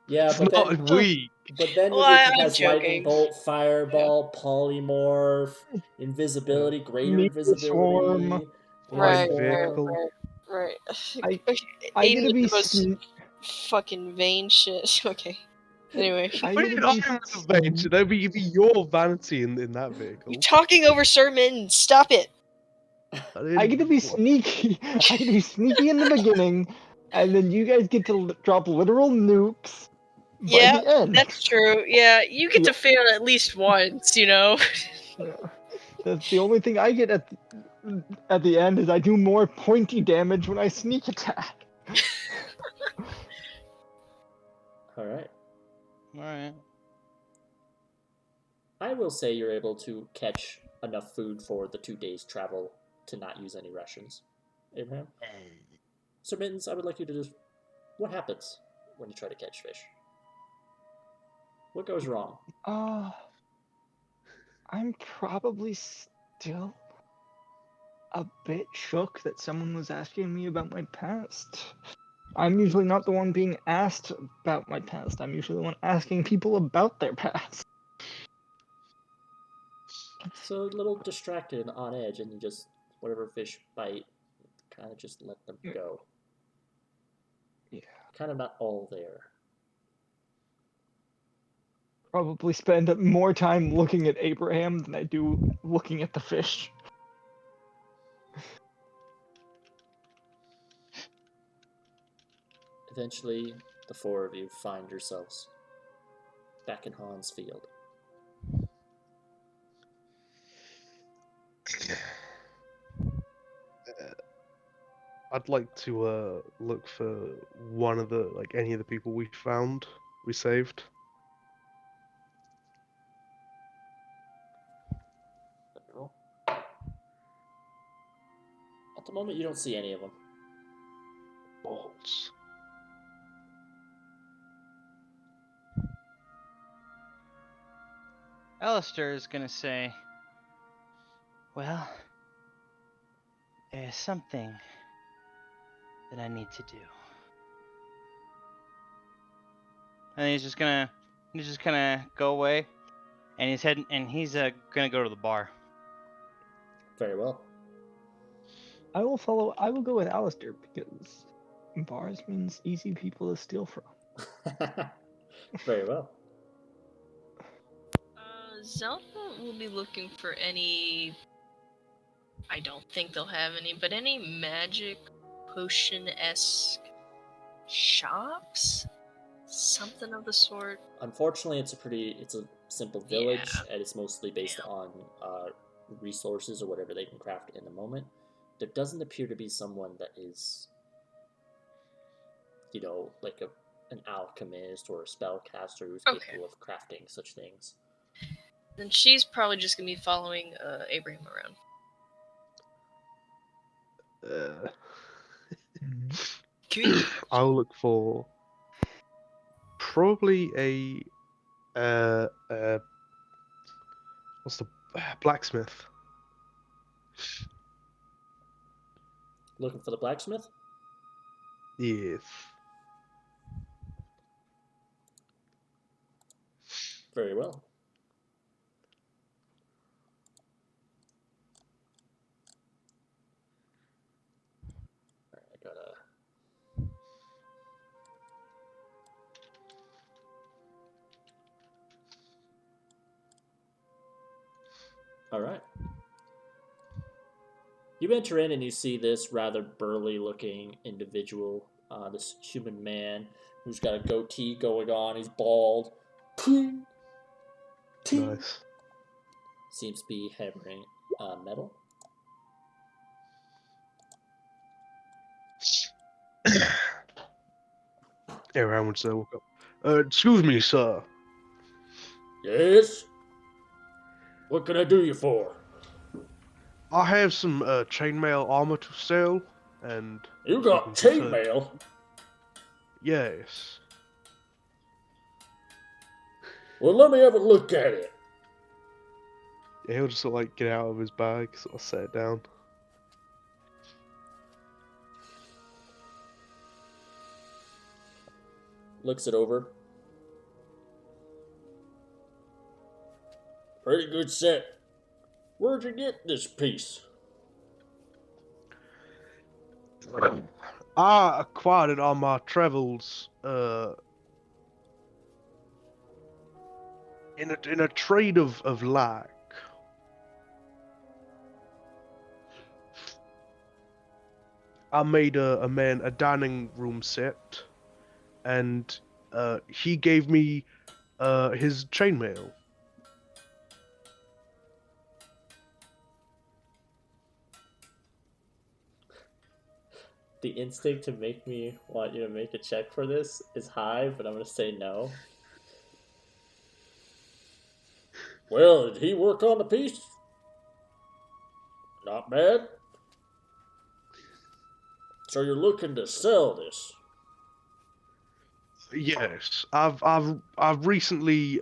Yeah, It's but not then, weak. but then Well, it I'm has lightning joking. bolt, fireball, polymorph, invisibility, greater Meteor invisibility, swarm. Right, vehicle. right. I Aiden get to with be the most sn- fucking vain shit. Okay. Anyway, I What get are to you be talking about, Venge? That'd be your vanity in that vehicle. you're talking over Sir Mitten. Stop it. I get to be sneaky. I get to be sneaky in the beginning, and then you guys get to drop literal nukes by Yeah, the end. that's true. Yeah, you get to fail at least once, you know? Yeah. That's the only thing I get at the end is I do more pointy damage when I sneak attack. All right. all right. I will say you're able to catch enough food for the 2 days travel to not use any rations. Abraham? Sir Mittens, I would like you to just... What happens when you try to catch fish? What goes wrong? I'm probably still a bit shook that someone was asking me about my past. I'm usually not the one being asked about my past. I'm usually the one asking people about their past. So a little distracted and on edge, and you just, whatever fish bite, kind of just let them go. Yeah. Kind of not all there. Probably spend more time looking at Abraham than I do looking at the fish. Eventually, the four of you find yourselves back in Hans Field. I'd like to look for one of the any of the people we saved. At the moment, you don't see any of them. Balls. Alistair is gonna say, well, there's something that I need to do. And he's just gonna go away, and he's gonna go to the bar. Very well. I will go with Alistair because bars means easy people to steal from. Very well. Zelda will be looking for any... I don't think they'll have any, but any magic potion-esque shops? Something of the sort. Unfortunately, it's a simple village, and it's mostly based on resources or whatever they can craft in the moment. There doesn't appear to be someone that is, like an alchemist or a spellcaster who's capable of crafting such things. Then she's probably just gonna be following Abraham around. I'll look for probably what's the blacksmith? Looking for the blacksmith? Yes. Very well. I gotta... All right. You enter in and you see this rather burly looking individual, this human man who's got a goatee going on. He's bald. Ting, ting. Nice. Seems to be hammering metal. Everyone would say, "Woke up." Excuse me, sir. Yes? What can I do you for? I have some chainmail armor to sell, and You if you got can consider- chainmail? Yes. Well, let me have a look at it. Yeah, he'll just sort of like get out of his bag, sort of set it down. Looks it over. Pretty good set. Where'd you get this piece? I acquired it on my travels, in a trade of like. I made a man a dining room set, and he gave me his chainmail. The instinct to make me want you to make a check for this is high, but I'm going to say no. Well, did he work on the piece? Not bad. So you're looking to sell this? Yes, I've recently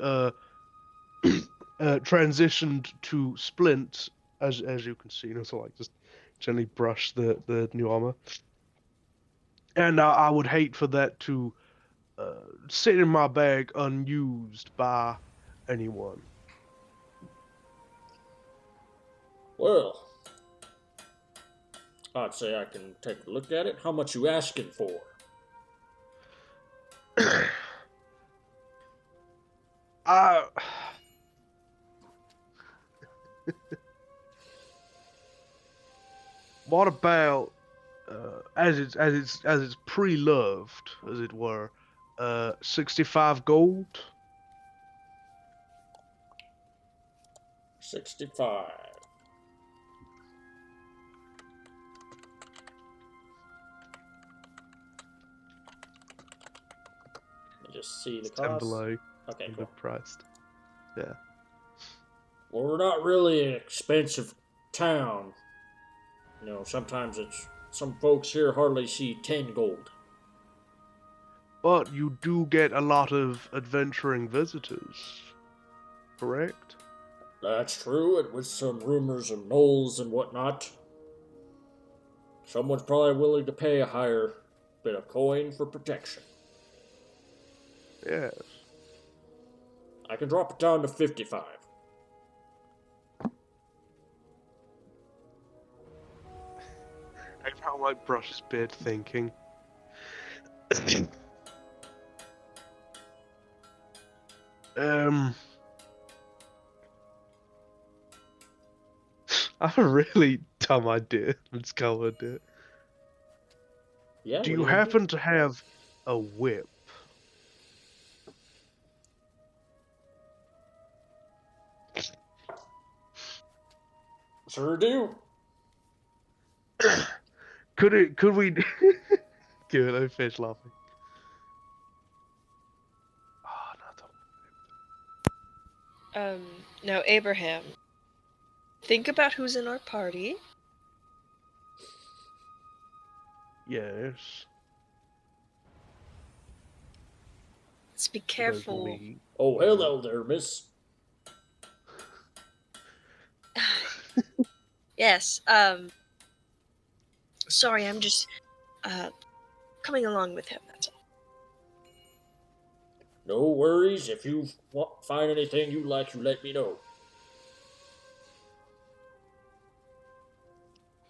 transitioned to splint, as you can see, so like just gently brush the new armor. And I would hate for that to sit in my bag unused by anyone. Well, I'd say I can take a look at it. How much you asking for? I what about as it's pre-loved, as it were, 65 gold? 65. Let me just see the It's 10 cost. below Okay, the cool. priced. Yeah. Well, we're not really an expensive town. You know, sometimes some folks here hardly see 10 gold. But you do get a lot of adventuring visitors, correct? That's true, and with some rumors of gnolls and whatnot, someone's probably willing to pay a higher bit of coin for protection. Yes. I can drop it down to 55. I found like brush his beard thinking. I have a really dumb idea. I'm just gonna do it. Yeah, Do what you gonna do? happen to have a whip? Sure do. Could we Good, I fish laughing. Oh no, don't. Now, Abraham, think about who's in our party. Yes. Let's be Those careful. me. Oh, hello there, miss. Yes, sorry, I'm just, coming along with him, that's all. No worries. If you find anything you like, you let me know.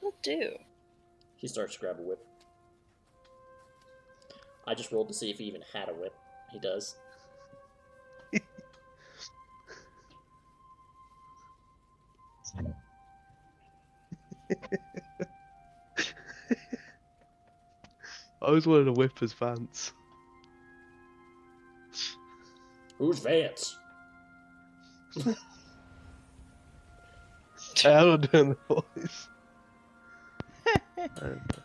Will do. He starts to grab a whip. I just rolled to see if he even had a whip. He does. I always wanted to whip his pants. Who's Vance? I don't do the voice. I don't know.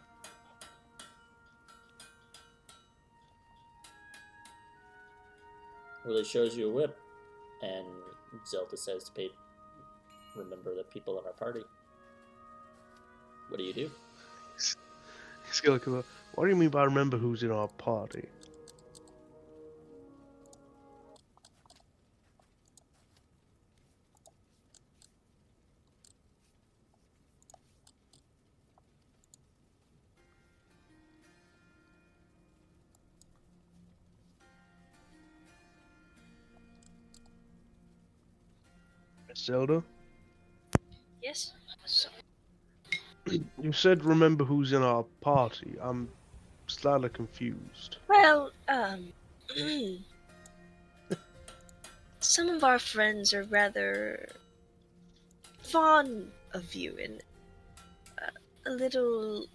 Well, it shows you a whip, and Zelda says to pay. Remember the people in our party. What do you do? He's gonna come up. What do you mean by remember who's in our party? Zelda? Yes? So, You said remember who's in our party. I'm slightly confused. well, some of our friends are rather fond of you and a little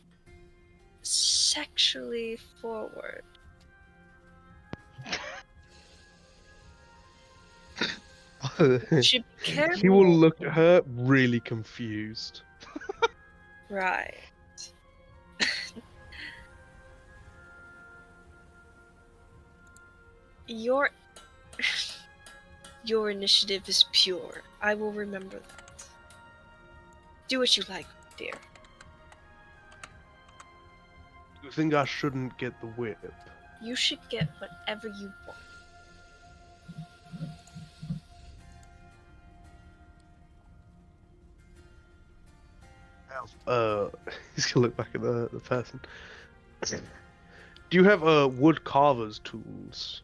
sexually forward. You should be careful. He will look at her really confused. Right. Your your initiative is pure. I will remember that. Do what you like, dear. You think I shouldn't get the whip? You should get whatever you want. He's gonna look back at the person. Do you have wood carver's tools?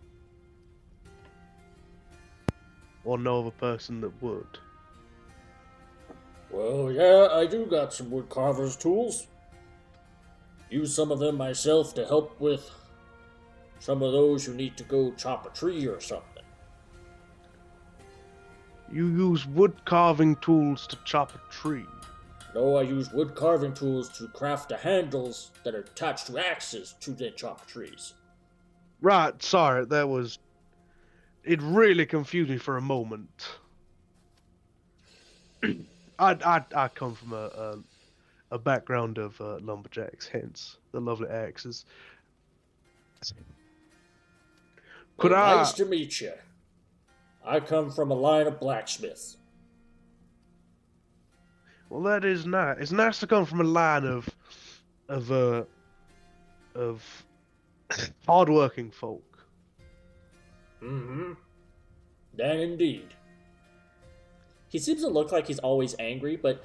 Or know of a person that would? Well, yeah, I do got some wood carver's tools. Use some of them myself to help with some of those who need to go chop a tree or something. You use wood carving tools to chop a tree. No, I use wood carving tools to craft the handles that are attached to axes to then chop trees. Right, sorry, that was... It really confused me for a moment. I come from a background of lumberjacks, hence the lovely axes. Could Well, I... Nice to meet you. I come from a line of blacksmiths. Well, that is nice. It's nice to come from a line of hardworking folk. Mm-hmm. That indeed. He seems to look like he's always angry, but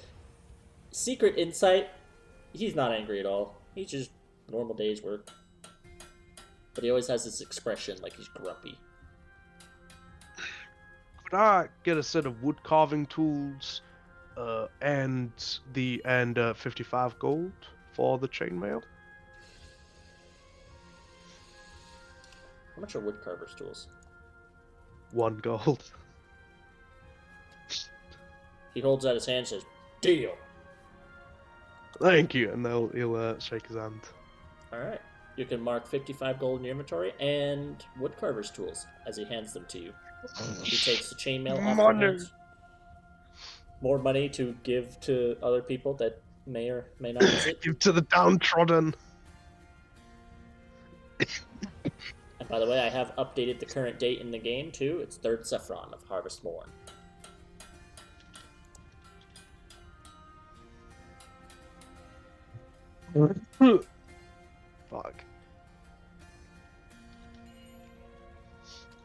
secret insight, he's not angry at all. He's just normal day's work. But he always has this expression like he's grumpy. Could I get a set of wood carving tools, and 55 gold for the chainmail? How much are wood carver's tools? 1 gold. He holds out his hand and says, "Deal." Thank you, and he'll shake his hand. Alright. You can mark 55 gold in your inventory and wood carver's tools as he hands them to you. He takes the chainmail off your Money. hands. More money to give to other people that may or may not use it. Give to the downtrodden. And by the way, I have updated the current date in the game too. It's 3rd Saffron of Harvest Morn. Fuck.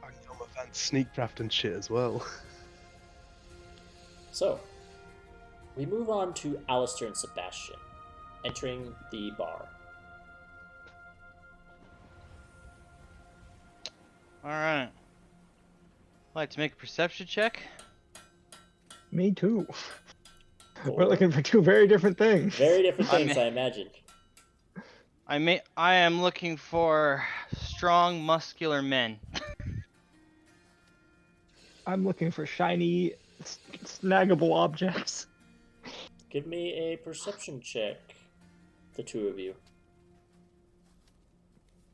I can tell my fans sneakcraft and shit as well. So, we move on to Alistair and Sebastian, entering the bar. Alright. Like to make a perception check? Me too. We're looking for two very different things. Very different I things, mean- I imagine. I am looking for strong, muscular men. I'm looking for shiny, snaggable objects. Give me a perception check, the two of you.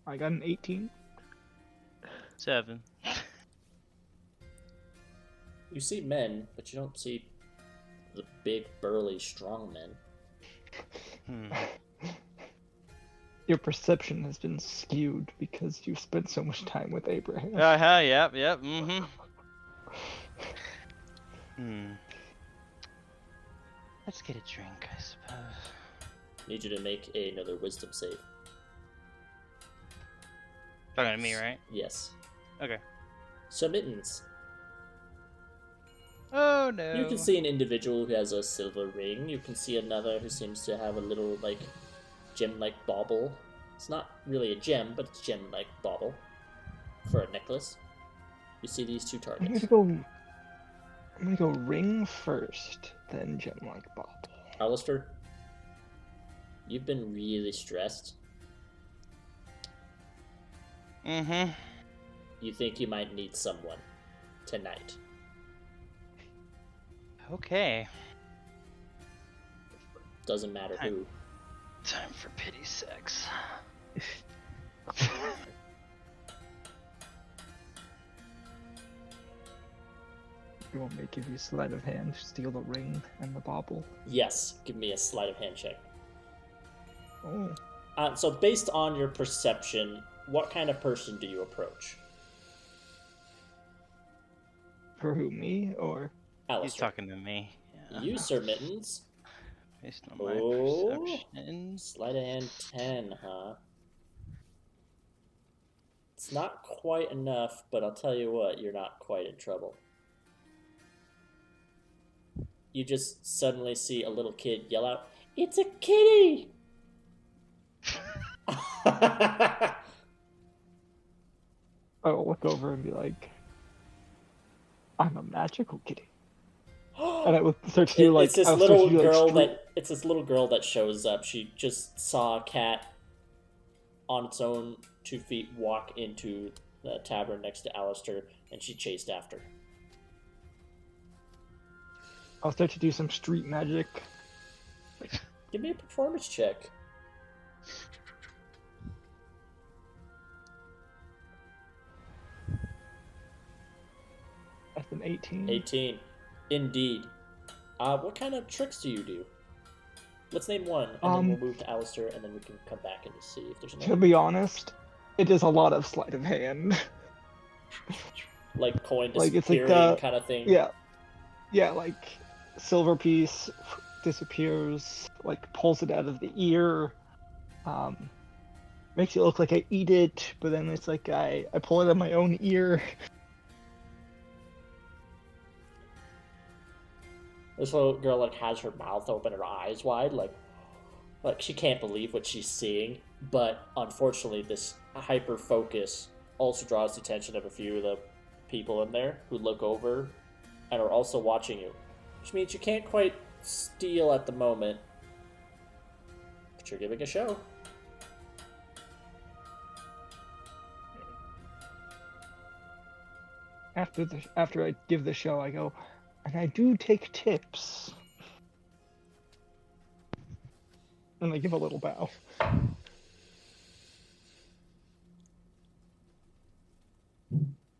I got an 18. 7. You see men, but you don't see the big, burly, strong men. Your perception has been skewed because you've spent so much time with Abraham. Yep, Let's get a drink, I suppose. Need you to make another wisdom save. Talking to me, right? Yes. Okay. So, Mittens, Oh no. you can see an individual who has a silver ring. You can see another who seems to have a little, like, gem-like bauble. It's not really a gem, but it's gem-like bauble for a necklace. You see these two targets. I'm gonna go ring first, then gem-like bauble. Alistair, you've been really stressed. You think you might need someone tonight. Okay. Doesn't matter who. Time for pity sex. You want me to give you sleight of hand, steal the ring and the bauble? Yes, give me a sleight of hand check. Oh. So based on your perception, what kind of person do you approach? For who, me or? He's Alistair. talking to me. Yeah. You, Sir Mittens. Based on my perception. Sleight of hand 10, huh? It's not quite enough, but I'll tell you what, you're not quite in trouble. You just suddenly see a little kid yell out, "It's a kitty!" I'll look over and be like, I'm a magical kitty. And I would start to like. It's this I'll little start to do, girl like, it's this little girl that shows up. She just saw a cat on its own 2 feet walk into the tavern next to Alistair, and she chased after. I'll start to do some street magic. Give me a performance check. That's an 18. 18. Indeed. What kind of tricks do you do? Let's name one, and then we'll move to Alistair, and then we can come back and see if there's To another. be honest, it is a lot of sleight of hand. Like coin Like, it's disappearing like the- kind of thing. Yeah, like silver piece disappears, like pulls it out of the ear, makes it look like I eat it, but then it's like I pull it out of my own ear. This little girl like has her mouth open, her eyes wide, like she can't believe what she's seeing. But unfortunately, this hyper focus also draws the attention of a few of the people in there who look over and are also watching you, which means you can't quite steal at the moment, but you're giving a show. After I give the show, I go, and I do take tips. And I give a little bow.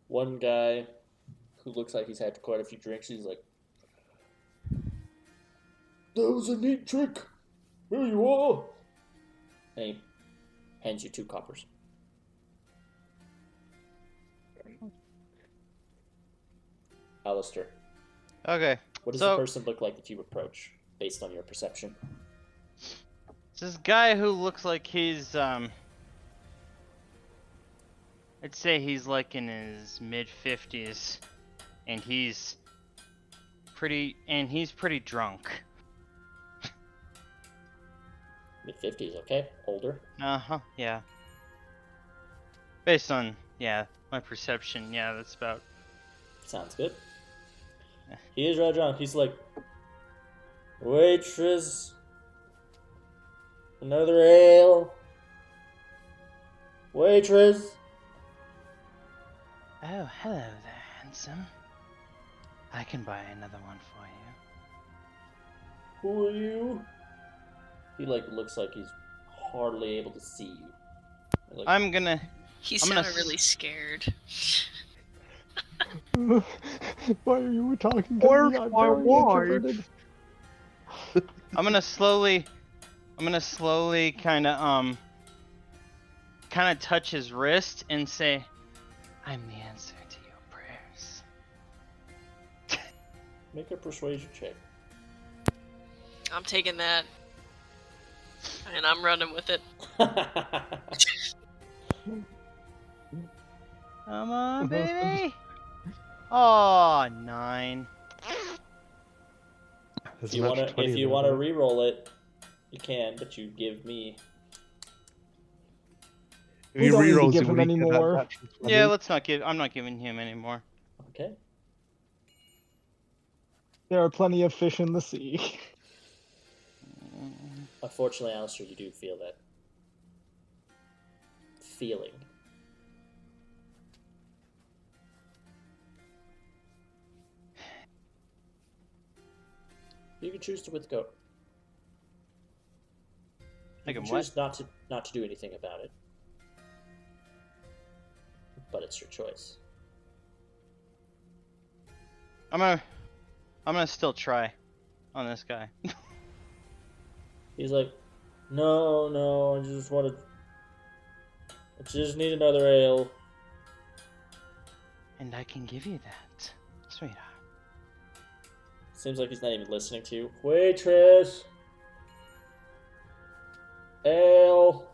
One guy who looks like he's had quite a few drinks, he's like, "That was a neat trick. Here you are." And he hands you 2 coppers. Alistair, Okay. what does So- the person look like that you approach based on your perception? It's this guy who looks like he's I'd say he's like in his mid-50s, and he's pretty drunk. Mid-50s, okay? Older? Yeah. Based on my perception, that's about. Sounds good. Yeah. He is right drunk. He's like, "Waitress, another ale. Waitress." Oh, hello there, handsome. I can buy another one for you. Who are you? He looks like he's hardly able to see you. Like, I'm gonna. He I'm gonna sounded really scared. Why are you talking to Where's me? I'm my very wife? introverted. I'm gonna slowly kind of touch his wrist and say, "I'm the answer to your prayers." make a persuasion check. I'm taking that. And I'm running with it. Come on, baby. Oh, 9. There's If you an wanna, extra 20 if in you there, wanna though. re-roll it, you can, but you give me. If We he don't need to rerolls, give it him will any equal that more. natural 20. Yeah, let's not give. I'm not giving him any more. Okay. There are plenty of fish in the sea. Unfortunately, Alistair, you do feel that feeling. You can choose to withgo. I You can can what? choose not to do anything about it, but it's your choice. I'm gonna still try on this guy. He's like, no, I just need another ale. And I can give you that, sweetheart. Seems like he's not even listening to you. Waitress! Ale!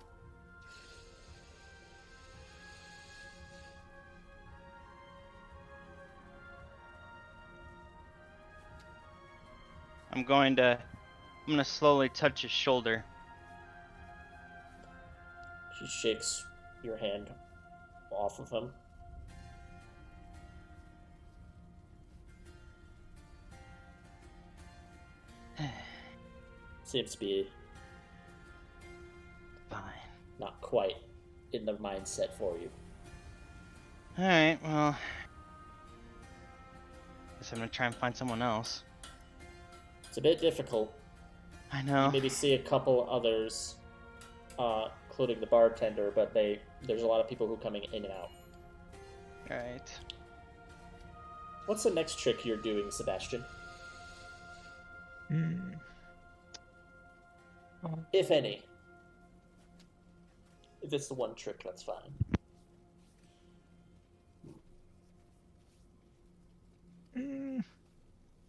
I'm gonna slowly touch his shoulder. She shakes your hand off of him. Seems to be Fine. not quite in the mindset for you. All right. Well, guess I'm gonna try and find someone else. It's a bit difficult. I You know. maybe see a couple others, including the bartender, but there's a lot of people who are coming in and out. All right. What's the next trick you're doing, Sebastian? If any. If it's the one trick, that's fine.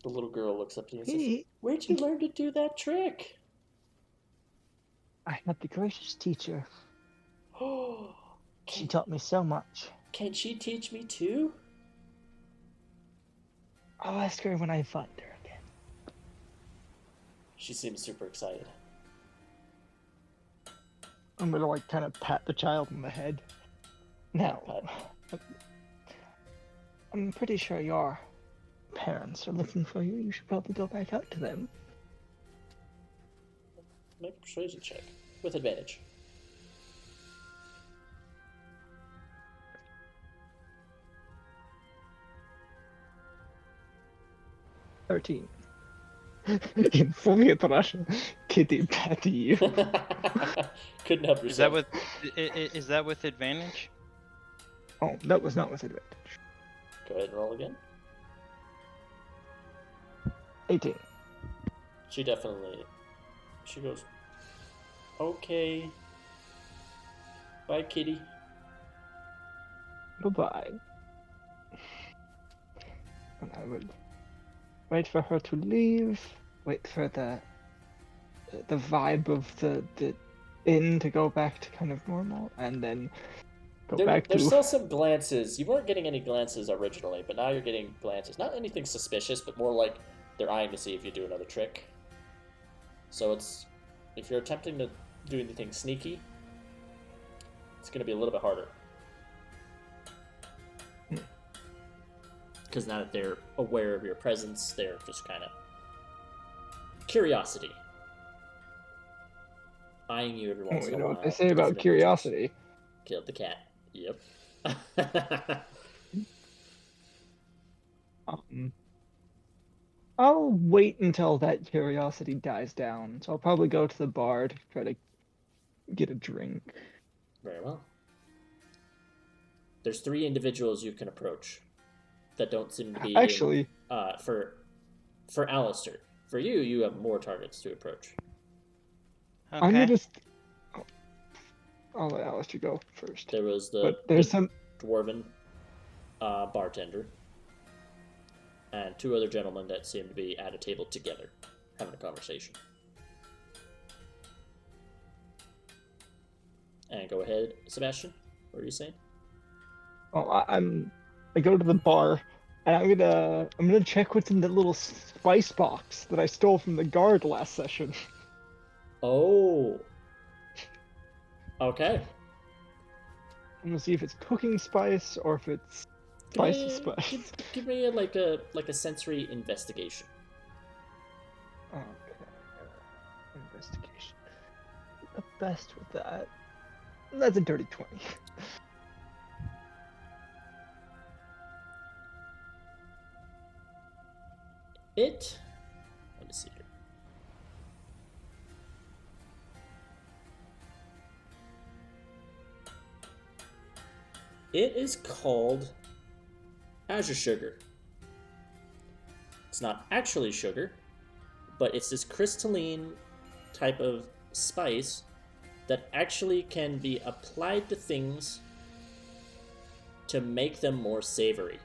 The little girl looks up to you and says, "Where'd you learn to do that trick?" I had the gracious teacher. Oh, She taught me so much. can she teach me too? I'll ask her when I find her again. She seems super excited. I'm gonna kind of pat the child on the head. Now, I'm pretty sure your parents are looking for you. You should probably go back out to them. Make a persuasion check with advantage. $13. In Soviet Russia, kitty patty. Couldn't help Is that yourself. is that with advantage? Oh, that was not with advantage. Go ahead and roll again. 18. She goes, okay. Bye, kitty. Goodbye. And I would wait for her to leave, wait for the vibe of the inn to go back to kind of normal, and then go back There's to... still some glances. You weren't getting any glances originally, but now you're getting glances. Not anything suspicious, but more like they're eyeing to see if you do another trick. So if you're attempting to do anything sneaky, it's going to be a little bit harder. Because now that they're aware of your presence, they're just kind of curiosity. Eyeing you every once Oh, in you a know while. what they say about different curiosity. Killed the cat. Yep. I'll wait until that curiosity dies down. So I'll probably go to the bar to try to get a drink. Very well. There's 3 individuals you can approach that don't seem to be Actually, for Alistair. For you, you have more targets to approach. I'm Okay. gonna just. I'll let Alistair go first. There was But there's the some. dwarven bartender and 2 other gentlemen that seem to be at a table together having a conversation. And go ahead, Sebastian. What are you saying? Oh, I go to the bar, and I'm gonna check what's in the little spice box that I stole from the guard last session. Oh. Okay. I'm gonna see if it's cooking spice or if it's spicy spice. Give me like a sensory investigation. Okay. Investigation. The best with that. That's a dirty 20. Let me see here. It is called Azure Sugar. It's not actually sugar, but it's this crystalline type of spice that actually can be applied to things to make them more savory.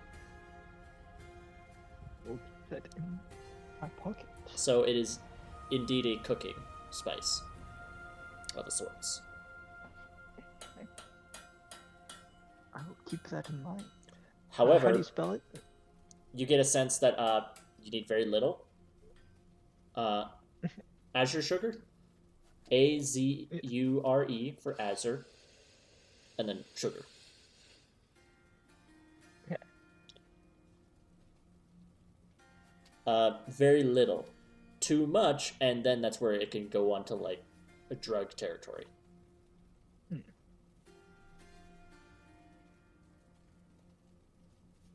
We'll put that in my pocket. So it is indeed a cooking spice of a sorts. I will keep that in mind. However, how do you spell it? you get a sense that you need very little. Azure Sugar, Azure for Azure, and then sugar. Okay. Very little. Too much, and then that's where it can go on to like a drug territory.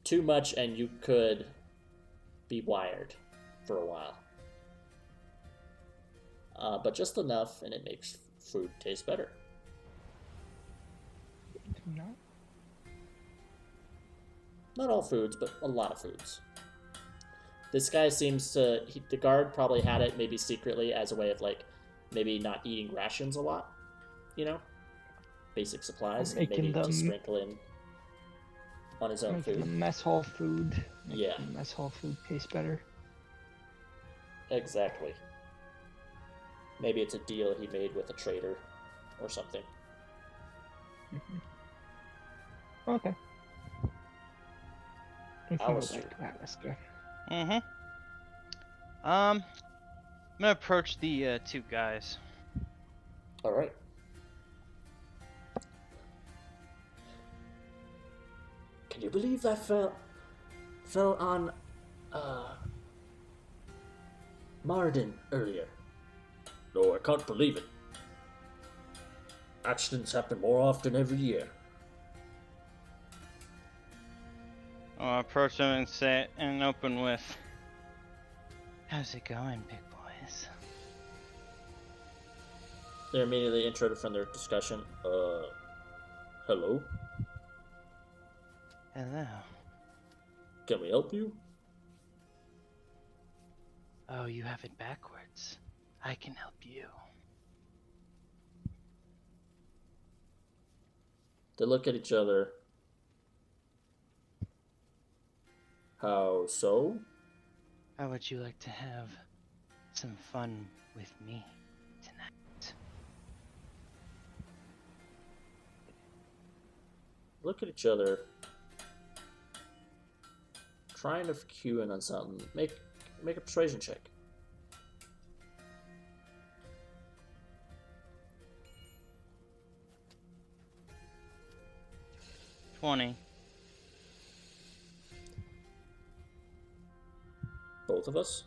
Too much, and you could be wired for a while. But just enough, and it makes food taste better. No. Not all foods, but a lot of foods. This guy seems to... the guard probably had it maybe secretly as a way of, like, maybe not eating rations a lot, you know? Basic supplies, and maybe to sprinkle in on his own Making food. the mess hall food. Yeah. The mess hall food taste better. Exactly. Maybe it's a deal he made with a trader or something. Okay. Alistair. I'm gonna approach the 2 guys. All right. Can you believe that fell on Marden earlier? No, I can't believe it. Accidents happen more often every year. I'll approach them and say and open with, "How's it going, big boys?" They're immediately interrupted from their discussion. Hello? Hello. Can we help you? Oh, you have it backwards. I can help you. They look at each other. How so? How would you like to have some fun with me tonight? Look at each other. Trying to cue in on something. Make a persuasion check. $20. Both of us?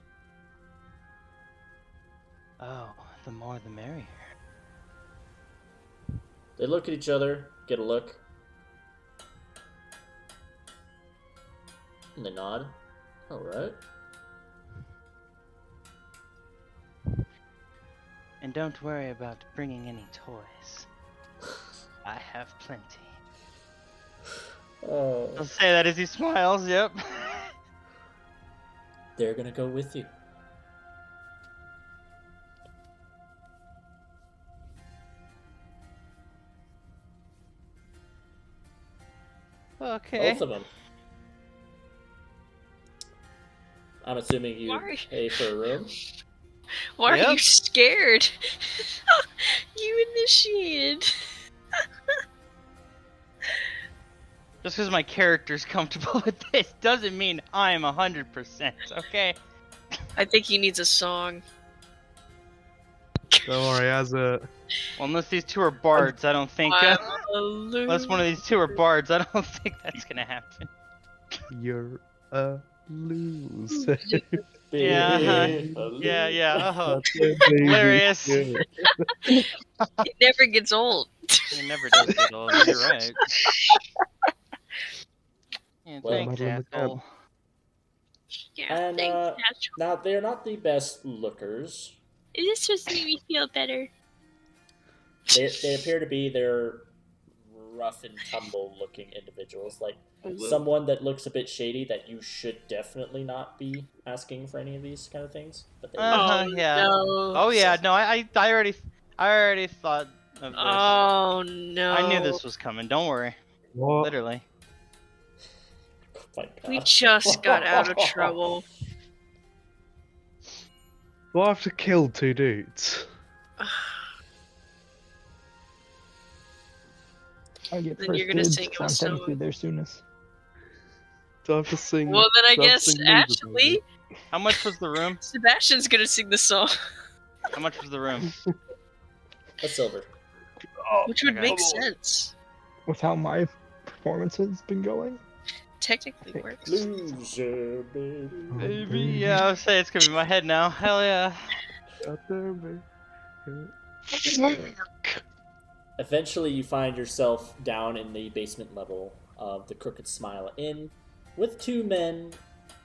Oh, the more the merrier. They look at each other, get a look. And they nod. Alright. And don't worry about bringing any toys. I have plenty. I'll say that as he smiles, yep. They're gonna go with you. Okay. Both of them. I'm assuming you Why? pay for a room. Why are Yep. you scared? You initiated. Just because my character's comfortable with this doesn't mean I'm 100%, okay? I think he needs a song. Don't worry, as a Well, unless these two are bards, I don't think. I'm a Unless one of these two are bards, I don't think that's gonna happen. you're a loser. Yeah, yeah, uh-huh. Hilarious. Yeah. It never gets old. It never does get old, you're right. Yeah, Well, thanks, Muddle in the cab. asshole. Yeah, And thanks, Astro. now they're not the best lookers. This just made me feel better. They appear to be they're rough and tumble looking individuals, like someone that looks a bit shady that you should definitely not be asking for any of these kind of things. But they Uh-huh, yeah. No. Oh yeah, no, I already thought of this. Oh no. I knew this was coming, don't worry. What? Literally. Oh my God. We just got out of trouble. Do I have to kill two dudes? I get Then first you're gonna dibs sing 'cause a I'm technically song. there soonest. Do I have to sing? Well, then I do have to guess sing Loser actually, How much was the room? Sebastian's gonna sing the song, How much was the room? A silver. Baby? Oh, which would Okay. make sense. With how my performance has been going. Technically works. Loser, baby. Maybe, yeah, I would say it's gonna be my head now. Hell yeah. out there, baby. Eventually, you find yourself down in the basement level of the Crooked Smile Inn with two men,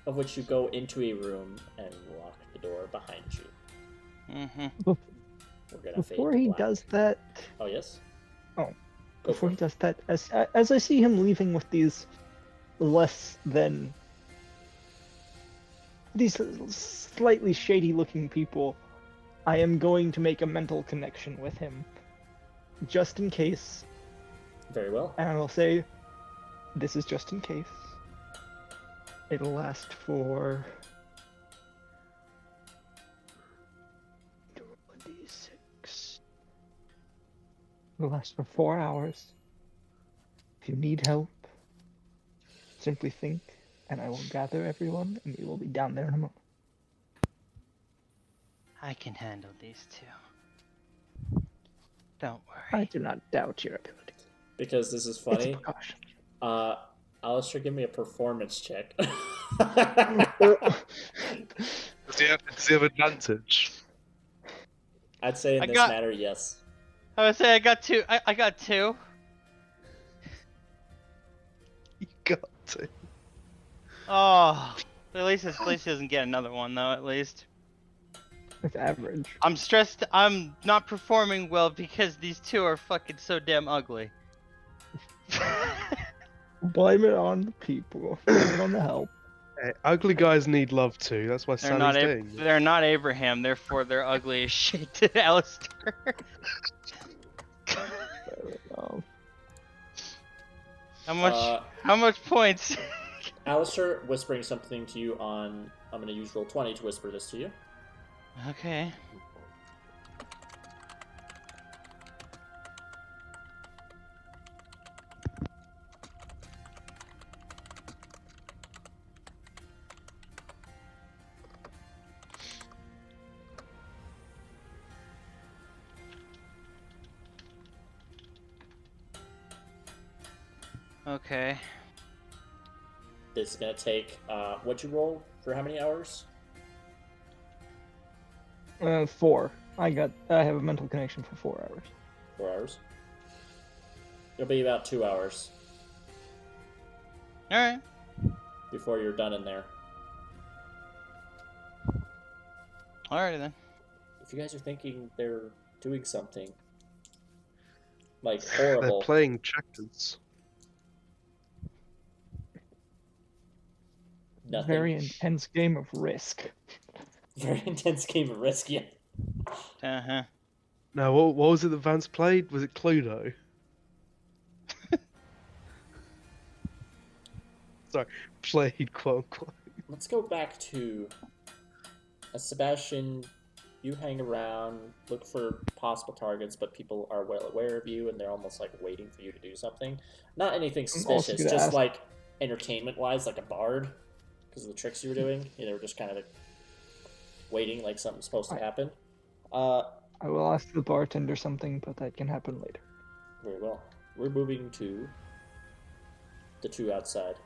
of which you go into a room and lock the door behind you. Mm-hmm. We're gonna Before fade to he black. does that, Oh yes. Oh. Go before for he it. does that, as I see him leaving with these slightly shady looking people, I am going to make a mental connection with him, just in case, Very well. and I will say, this is just in case. It'll last for 26. It'll last for 4 hours. If you need help, simply think, and I will gather everyone, and we will be down there in a moment. I can handle these two. Don't I worry. do not doubt your ability. Because this is It's a funny. precaution. Alistair, give me a performance check. Does he have advantage? I'd say in I this got- matter, yes. I would say I got two. I got two. You got to. Oh, at least he doesn't get another one though. At least It's average. I'm stressed. I'm not performing well because these two are fucking so damn ugly. Blame it on the people. Blame it on the help. Hey, ugly guys need love too. That's why They're not. Sally's dating. They're not Abraham. Therefore, they're ugly as shit to Alistair. Um, How much? How much points? Alistair whispering something to you on. I'm going to use roll 20 to whisper this to you. Okay. Okay. This is going to take. What'd you roll for how many hours? 4. I have a mental connection for 4 hours. 4 hours. It'll be about 2 hours All right. before you're done in there. Alrighty then. You if you guys are thinking they're doing something like They're horrible, playing checkers. nothing. Very intense game of Risk. Very intense game of Risk. Yeah. Uh-huh. Now, what was it that Vance played? Was it Cluedo? Sorry, played, quote unquote. Let's go back to Sebastian. You hang around, look for possible targets, but people are well aware of you, and they're almost like waiting for you to do something. Not anything I'm also suspicious, gonna just ask- like entertainment-wise, like a bard, because of the tricks you were doing. They were just kind of like waiting, like something's supposed to happen. I will ask the bartender something, but that can happen later. Very well. We're moving to the two outside.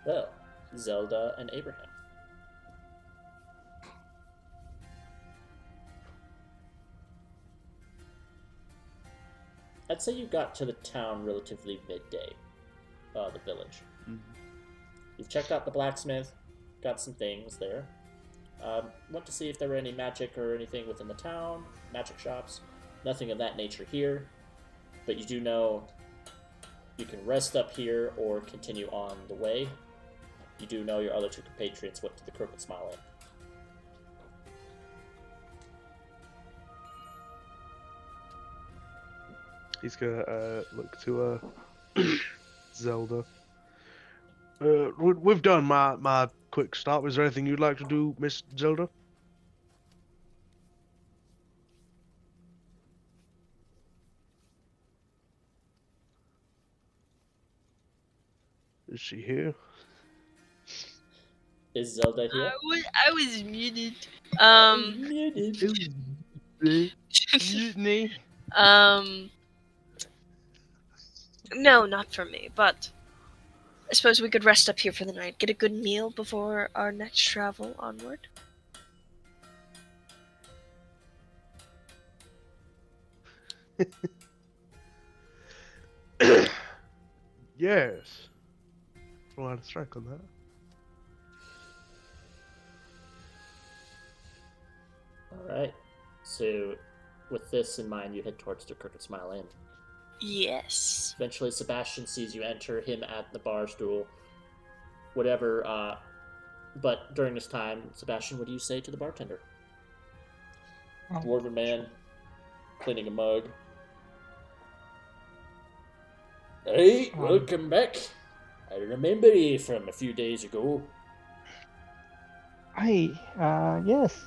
Well, Zelda and Abraham. I'd say you got to the town relatively midday, the village. Mhm. You've checked out the blacksmith, got some things there. Went to see if there were any magic or anything within the town, magic shops. Nothing of that nature here, but you do know you can rest up here or continue on the way. You do know your other two compatriots went to the Crooked Smile Inn. He's gonna look to Zelda. We've done my quick stop. Is there anything you'd like to do, Miss Zelda? Is she here? Is Zelda here? I was muted. Muted. Mutiny. No, not for me, but I suppose we could rest up here for the night, get a good meal before our next travel onward. Yes. I'll add a strike on that. Alright. So, with this in mind, you head towards the Crooked Smile Inn. Yes. Eventually, Sebastian sees you enter, him at the bar stool. Whatever, but during this time, Sebastian, what do you say to the bartender? Dwarven man, cleaning a mug. Hey, welcome back. I remember you from a few days ago. Hi, yes.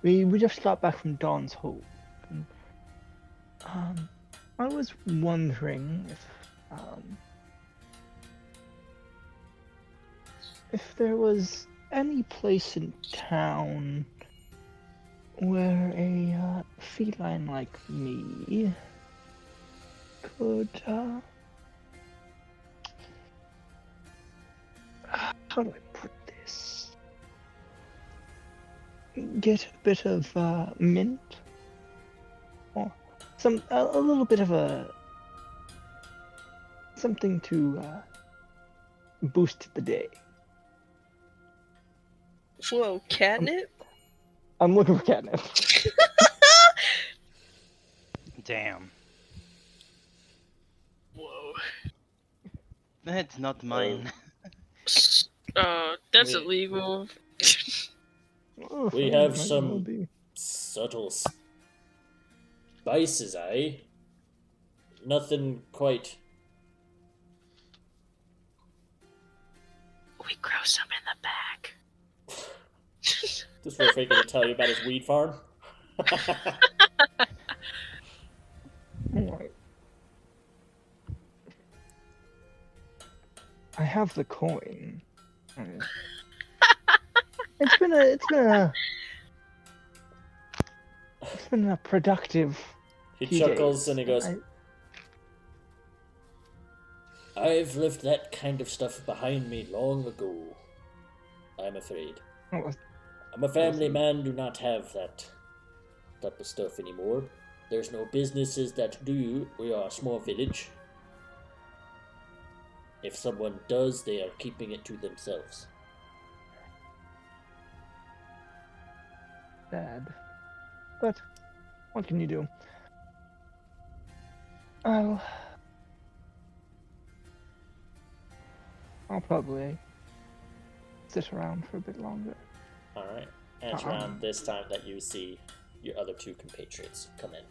We just got back from Dawn's Hope. And, I was wondering if there was any place in town where a feline like me could how do I put this? Get a bit of mint, or a little bit of something to boost the day. Whoa, catnip? I'm looking for catnip. Damn. Whoa. That's not mine. That's We- illegal. Oh, We fine, have might as some- well be. Subtle spices, eh? Nothing quite. We grow some in the back. Just for Faker to tell you about his weed farm. Alright. I have the coin. It's been a productive. He few chuckles days. and he goes, I've left that kind of stuff behind me long ago. I'm afraid. Oh, I'm a family Awesome. man, do not have that type of stuff anymore. There's no businesses that do. We are a small village. If someone does, they are keeping it to themselves. sad. But what can you do? I'll probably sit around for a bit longer. Alright. And it's around this time that you see your other two compatriots come in.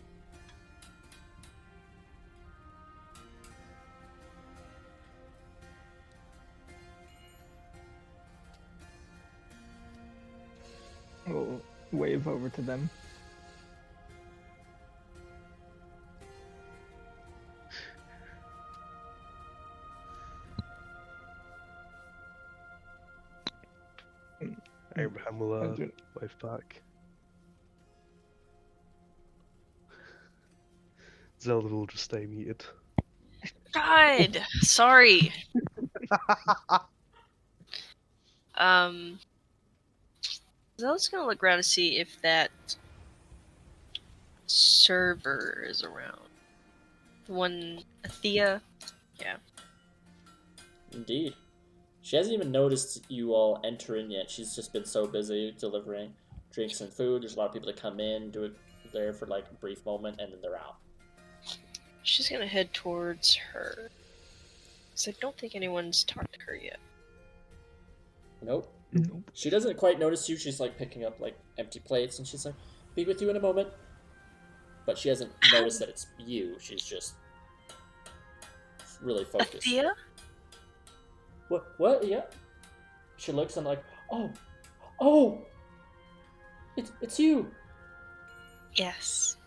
We'll wave over to them. Abraham will I'll do it. wave back. Zelda will just stay muted. God, sorry. Zelda's gonna look around to see if that server is around. The one, Heriya. Yeah. Indeed. She hasn't even noticed you all enter in yet. She's just been so busy delivering drinks and food. There's a lot of people that come in, do it there for like a brief moment, and then they're out. She's gonna head towards her. Because I don't think anyone's talked to her yet. Nope. Nope. She doesn't quite notice you. She's like picking up like empty plates, and she's like, "Be with you in a moment." But she hasn't noticed that it's you. She's just really focused. Heriya? What? Yeah. She looks and like, oh, it's you. Yes.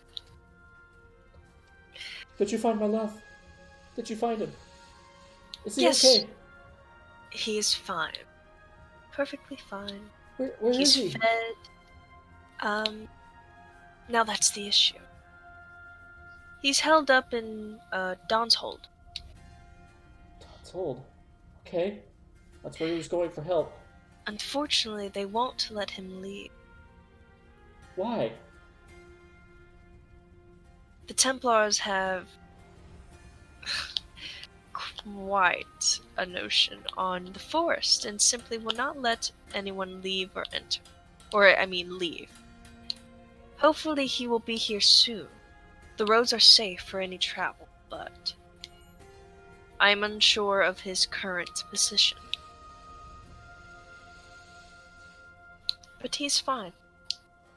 Did you find my love? Did you find him? Is he Yes. okay? He is fine. Perfectly fine. Where He's is he? fed. Now that's the issue. He's held up in Don's hold. Told. Okay. That's where he was going for help. Unfortunately, they won't let him leave. Why? The Templars have quite a notion on the forest and simply will not let anyone leave or enter. Leave. Hopefully he will be here soon. The roads are safe for any travel, but I am unsure of his current position. But he's fine.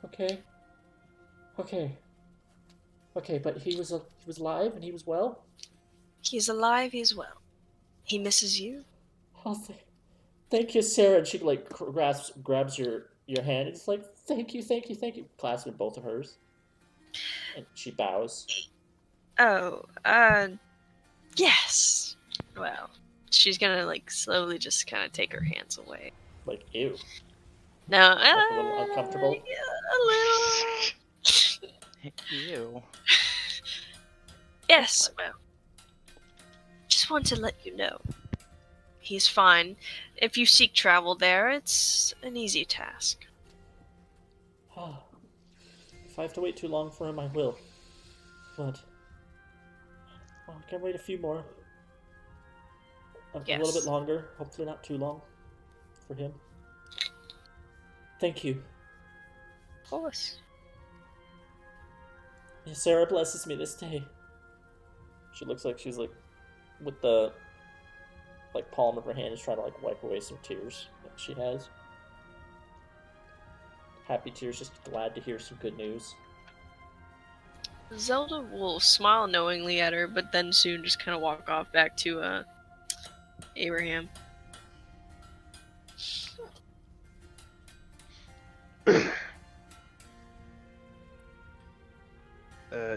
Okay, but he was alive and he was well. He's alive, he's well. He misses you. Oh, thank you, Sarah. And she like grabs your hand. It's like thank you, clasping both of hers. And she bows. Oh, yes. Well, she's gonna like slowly just kind of take her hands away. Like ew. No, Like a little uncomfortable. Yeah, a little. Ew. Yes, well, just want to let you know. He's fine. If you seek travel there, it's an easy task. If I have to wait too long for him, I will. But I can wait a few more. A little bit longer. Hopefully not too long for him. Thank you. Of course. Sarah blesses me this day. She looks like she's like with the like palm of her hand is trying to like wipe away some tears that she has. Happy tears, just glad to hear some good news. Zelda will smile knowingly at her, but then soon just kind of walk off back to Abraham.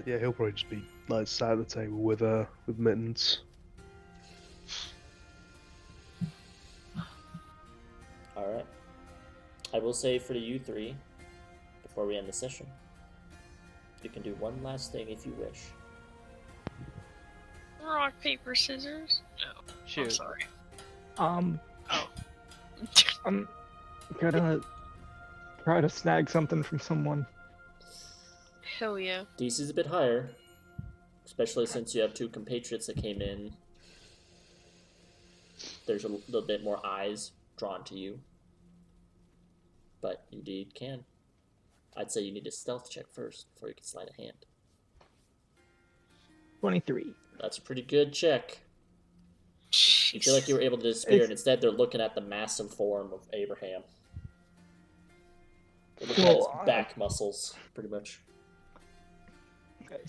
Yeah, he'll probably just be like sat at the table with Mittens. Alright. I will say for you three, before we end the session, you can do one last thing if you wish. Rock, paper, scissors? No. I'm Shoot. sorry. Um, Oh. I'm gonna try to snag something from someone. Hell yeah. DC's a bit higher, especially since you have two compatriots that came in. There's a little bit more eyes drawn to you, but you indeed can. I'd say you need a stealth check first before you can slide a hand. 23. That's a pretty good check. You feel like you were able to disappear, and instead they're looking at the massive form of Abraham. They're looking at his back muscles, pretty much.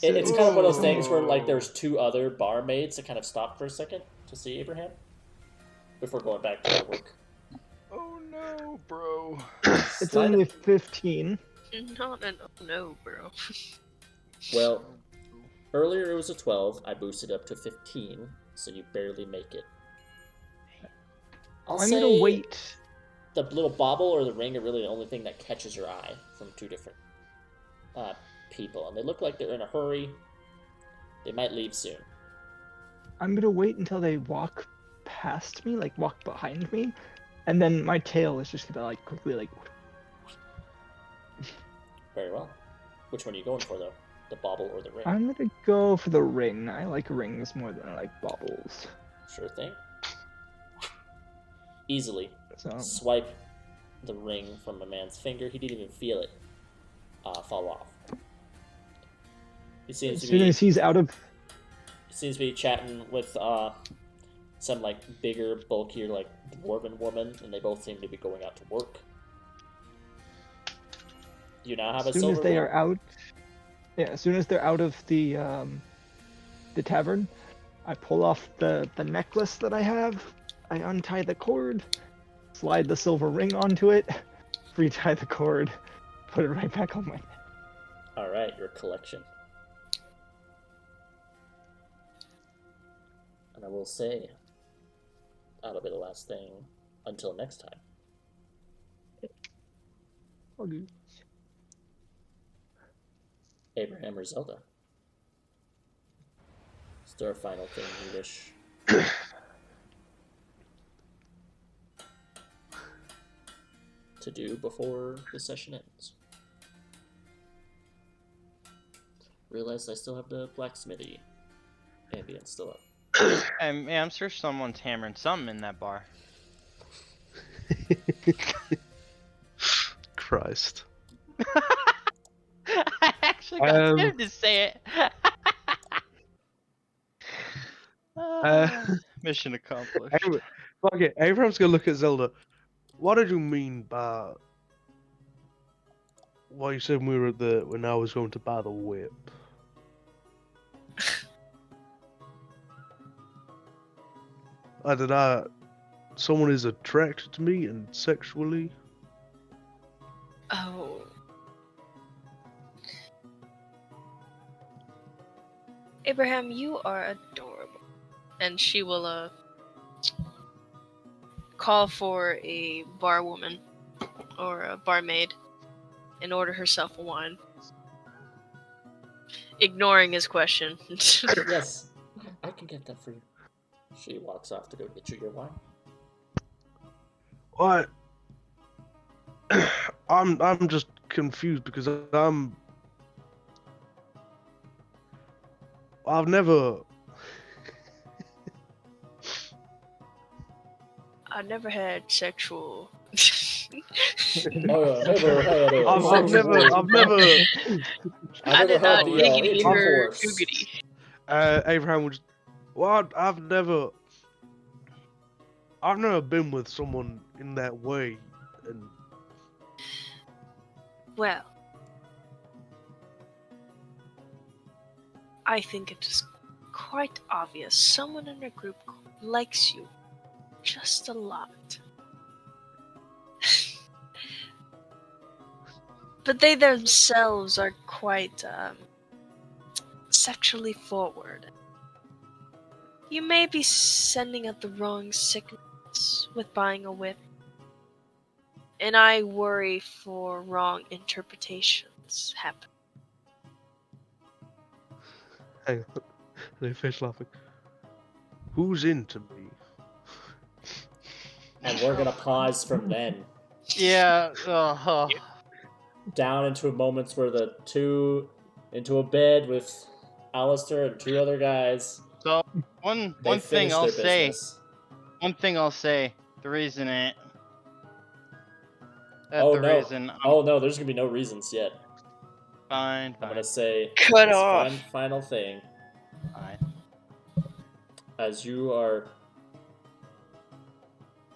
It's kind of one of those things where like there's two other barmaids that kind of stopped for a second to see Abraham before going back to their work. Oh no, bro. It's Slide only 15. Not an oh no, bro. Well, earlier it was a 12. I boosted up to 15, so you barely make it. I'm gonna wait. The little bauble or the ring are really the only thing that catches your eye from two different people, and they look like they're in a hurry. They might leave soon. I'm gonna wait until they walk past me, like walk behind me, and then my tail is just gonna like quickly like. Very well. Which one are you going for, though? The bauble or the ring? I'm gonna go for the ring. I like rings more than I like baubles. Sure thing. Easily So swipe the ring from a man's finger. He didn't even feel it fall off. He seems as to soon be as he's out of, chatting with some like bigger, bulkier, like dwarven woman, and they both seem to be going out to work. You now have as a soon as silver they ring. are out, yeah, as soon as they're out of the tavern, I pull off the necklace that I have. I untie the cord, slide the silver ring onto it, retie the cord, put it right back on my head. All right, your collection. And I will say, that'll be the last thing until next time. Okay. Abraham or Zelda? Is there a final thing you wish? To do before the session ends? Realize I still have the blacksmithy ambient still up. I'm sure someone's hammering something in that bar. Christ. I actually got him to say it. Mission accomplished. Okay, Abraham's gonna look at Zelda. What did you mean by what you said when we were at when I was going to buy the whip? Someone is attracted to me and sexually? Oh. Abraham, you are adorable. And she will call for a barwoman or a barmaid and order herself a wine. Ignoring his question. Yes, I can get that for you. She walks off to go get you your wine. What? I'm just confused because I've never I've never had sexual. Never had a I've never I did not had the giggity or intercourse. googity. Abraham was well, I've never been with someone in that way, and Well, I think it is quite obvious someone in our group likes you just a lot. But they themselves are quite sexually forward. You may be sending out the wrong signals with buying a whip, and I worry for wrong interpretations happen. hang on, they fish laughing. Who's into me? And we're gonna pause from then Yeah. down into moments where the two into a bed with Alistair and two other guys. So one They thing finish I'll their say. business. One thing I'll say. The reason it. Oh The no! reason. Oh no! There's gonna be no reasons yet. Fine. I'm gonna say Cut this off. one final thing. Fine. As you are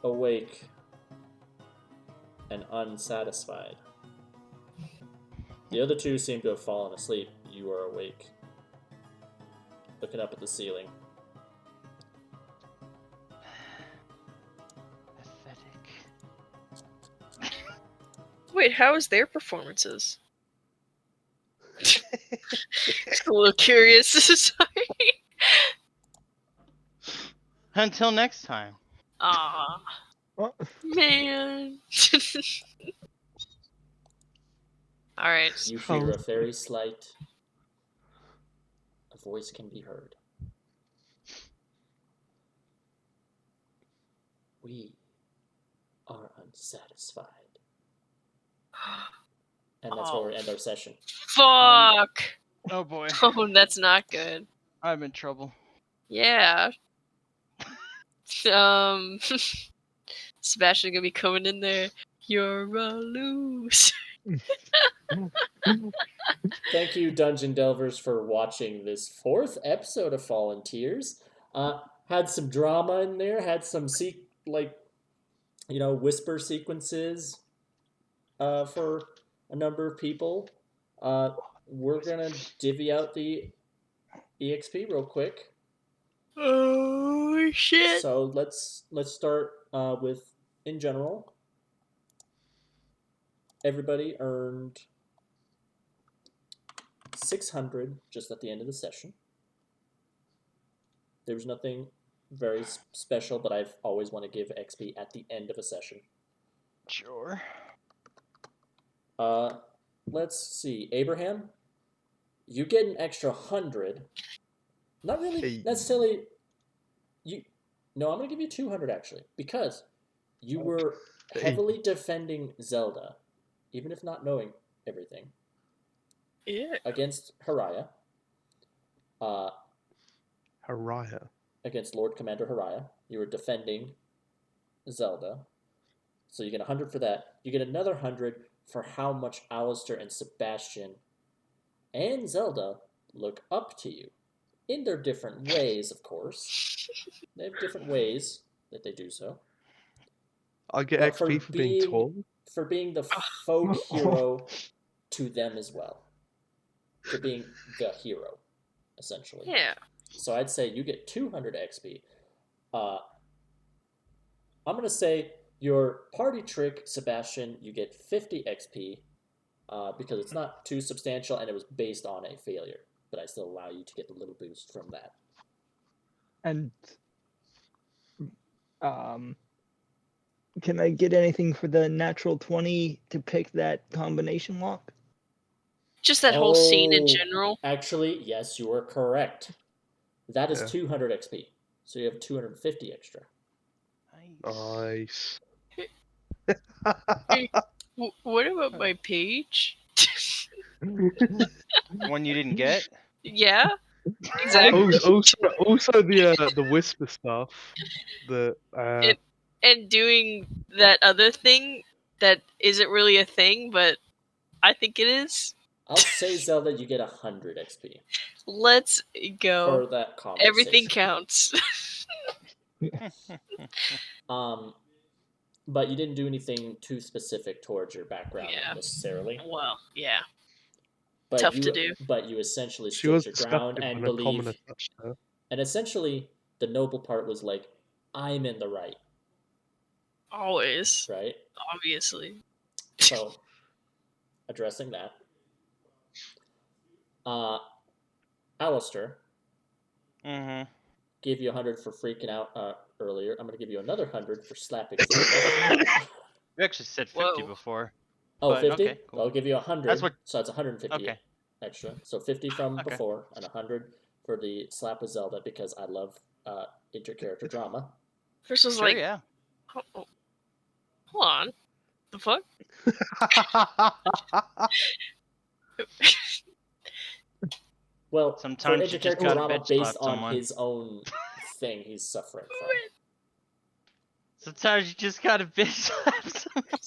awake and unsatisfied. The other two seem to have fallen asleep. You are awake, looking up at the ceiling. Pathetic. Wait, how is their performances? Just a little curious. Sorry. Until next time. Aw, Well, man. All right. You hear a very slight. A voice can be heard. We are unsatisfied. And that's where we end our session. Fuck. Oh boy. Oh, that's not good. I'm in trouble. Yeah. Sebastian gonna be coming in there. You're a loser. Thank you, Dungeon Delvers, for watching this 4th episode of Fallen Tears. Had some drama in there, had some whisper sequences for a number of people. We're gonna divvy out the EXP real quick. Oh shit. So let's start with in general. Everybody earned 600 just at the end of the session. There was nothing very special, but I've always want to give XP at the end of a session. Sure. Let's see. Abraham, you get an extra 100. Not really Hey. necessarily. No, I'm going to give you 200 actually, because you were heavily defending Zelda, even if not knowing everything, Yeah. against Heriya. Heriya. Against Lord Commander Heriya. You were defending Zelda. So you get 100 for that. You get another 100 for how much Alistair and Sebastian and Zelda look up to you. In their different ways, of course. They have different ways that they do so. I get But XP for being tall. For being the folk hero to them as well. For being the hero, essentially. Yeah. So I'd say you get 200 XP. I'm going to say your party trick, Sebastian, you get 50 XP because it's not too substantial and it was based on a failure. But I still allow you to get a little boost from that. And can I get anything for the natural 20 to pick that combination lock? Just that whole scene in Oh, general. Actually, yes, you are correct. That is Yeah. 200 XP. So you have 250 extra. Nice. What about my page? One you didn't get? Yeah. Exactly. Also the whisper stuff. And doing that other thing that isn't really a thing, but I think it is. I'll say, Zelda, you get 100 XP Let's go. for that conversation. Everything counts. But you didn't do anything too specific towards your background necessarily. Well, yeah. But Tough to do. But you essentially She stood was your ground disgusted and when a commoner believe. touched her. And essentially, the noble part was like, I'm in the right, Always. right? Obviously. So, addressing that. Alistair Mm-hmm. gave you 100 for freaking out earlier. I'm going to give you another 100 for slapping. You actually said 50 Whoa. before. Oh, But, 50? okay, cool. I'll give you 100. That's what- So that's 150 Okay. extra. So 50 from Okay. before and 100 for the slap with Zelda because I love inter-character drama. This was Sure, like, yeah. Hold on. The fuck? Well, Sometimes for you just intercharacter gotta drama bitch based slap on someone. his own thing he's suffering from. Sometimes you just gotta bitch slap someone.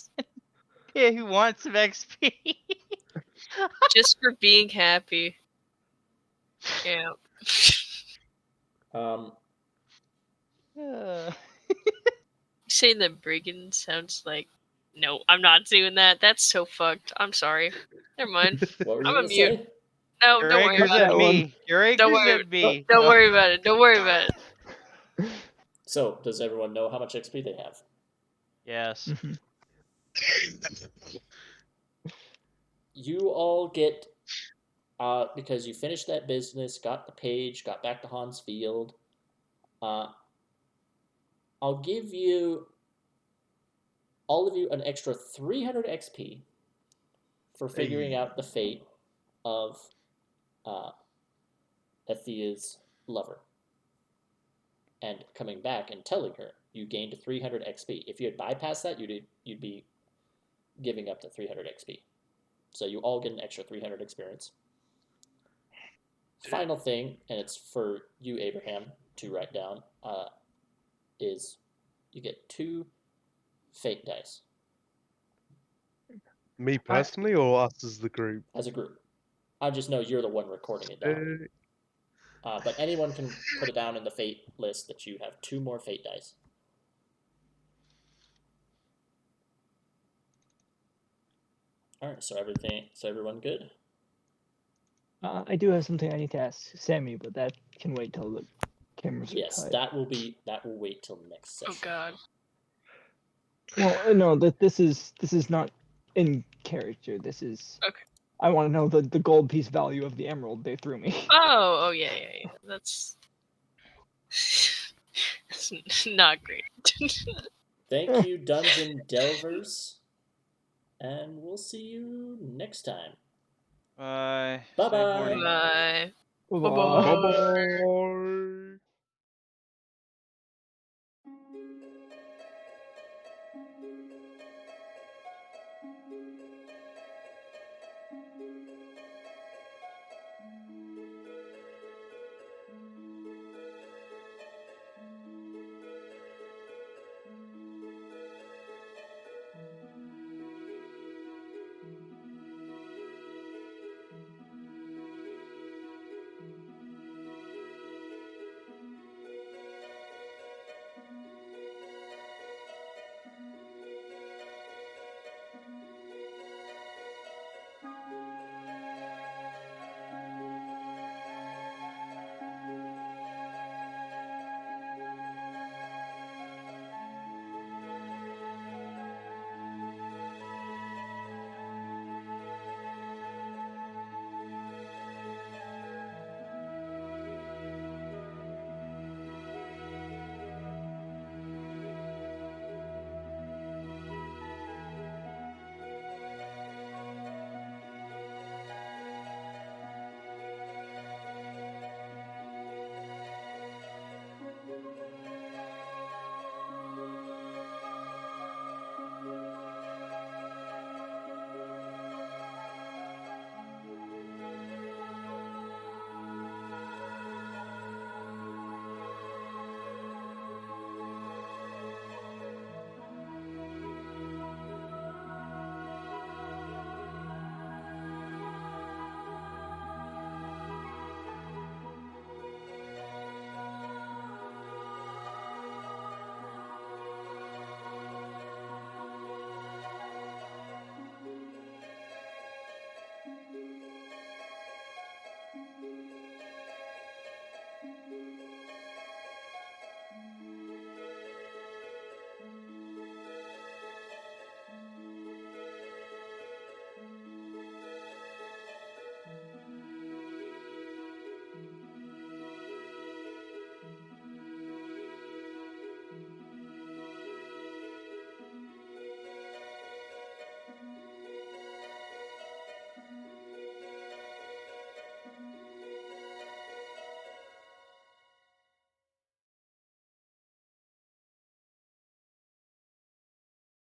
Yeah, who wants some XP? Just for being happy. Yeah. Saying that brigand sounds like. No, I'm not doing that. That's so fucked. I'm sorry. Never mind. What were you I'm going a to mute. say? No, You're don't worry angry about that at it. one. me. You're Don't angry worry. at me. Don't worry about it. Don't worry about it. So, does everyone know how much XP they have? Yes. Mhm. You all get, because you finished that business, got the page, got back to Hans Field, I'll give you, all of you, an extra 300 XP for figuring out the fate of Athea's lover. And coming back and telling her you gained 300 XP. If you had bypassed that, you'd be giving up the 300 XP. So you all get an extra 300 experience. Final thing, and it's for you, Abraham, to write down, is you get 2 fate dice Me personally, or us as the group? as a group. I just know you're the one recording it down. But anyone can put it down in the fate list that you have 2 more fate dice. All right, so everyone good? I do have something I need to ask Sammy, but that can wait till the cameras are Yes, tied. that will wait till next session. Oh god. Well, no, this is not in character. This is. Okay. I want to know the gold piece value of the emerald they threw me. Oh yeah. That's it's not great. Thank you, Dungeon Delvers, and we'll see you next time. Bye. Bye-bye. Stay horny. Bye. Bye-bye. Bye bye.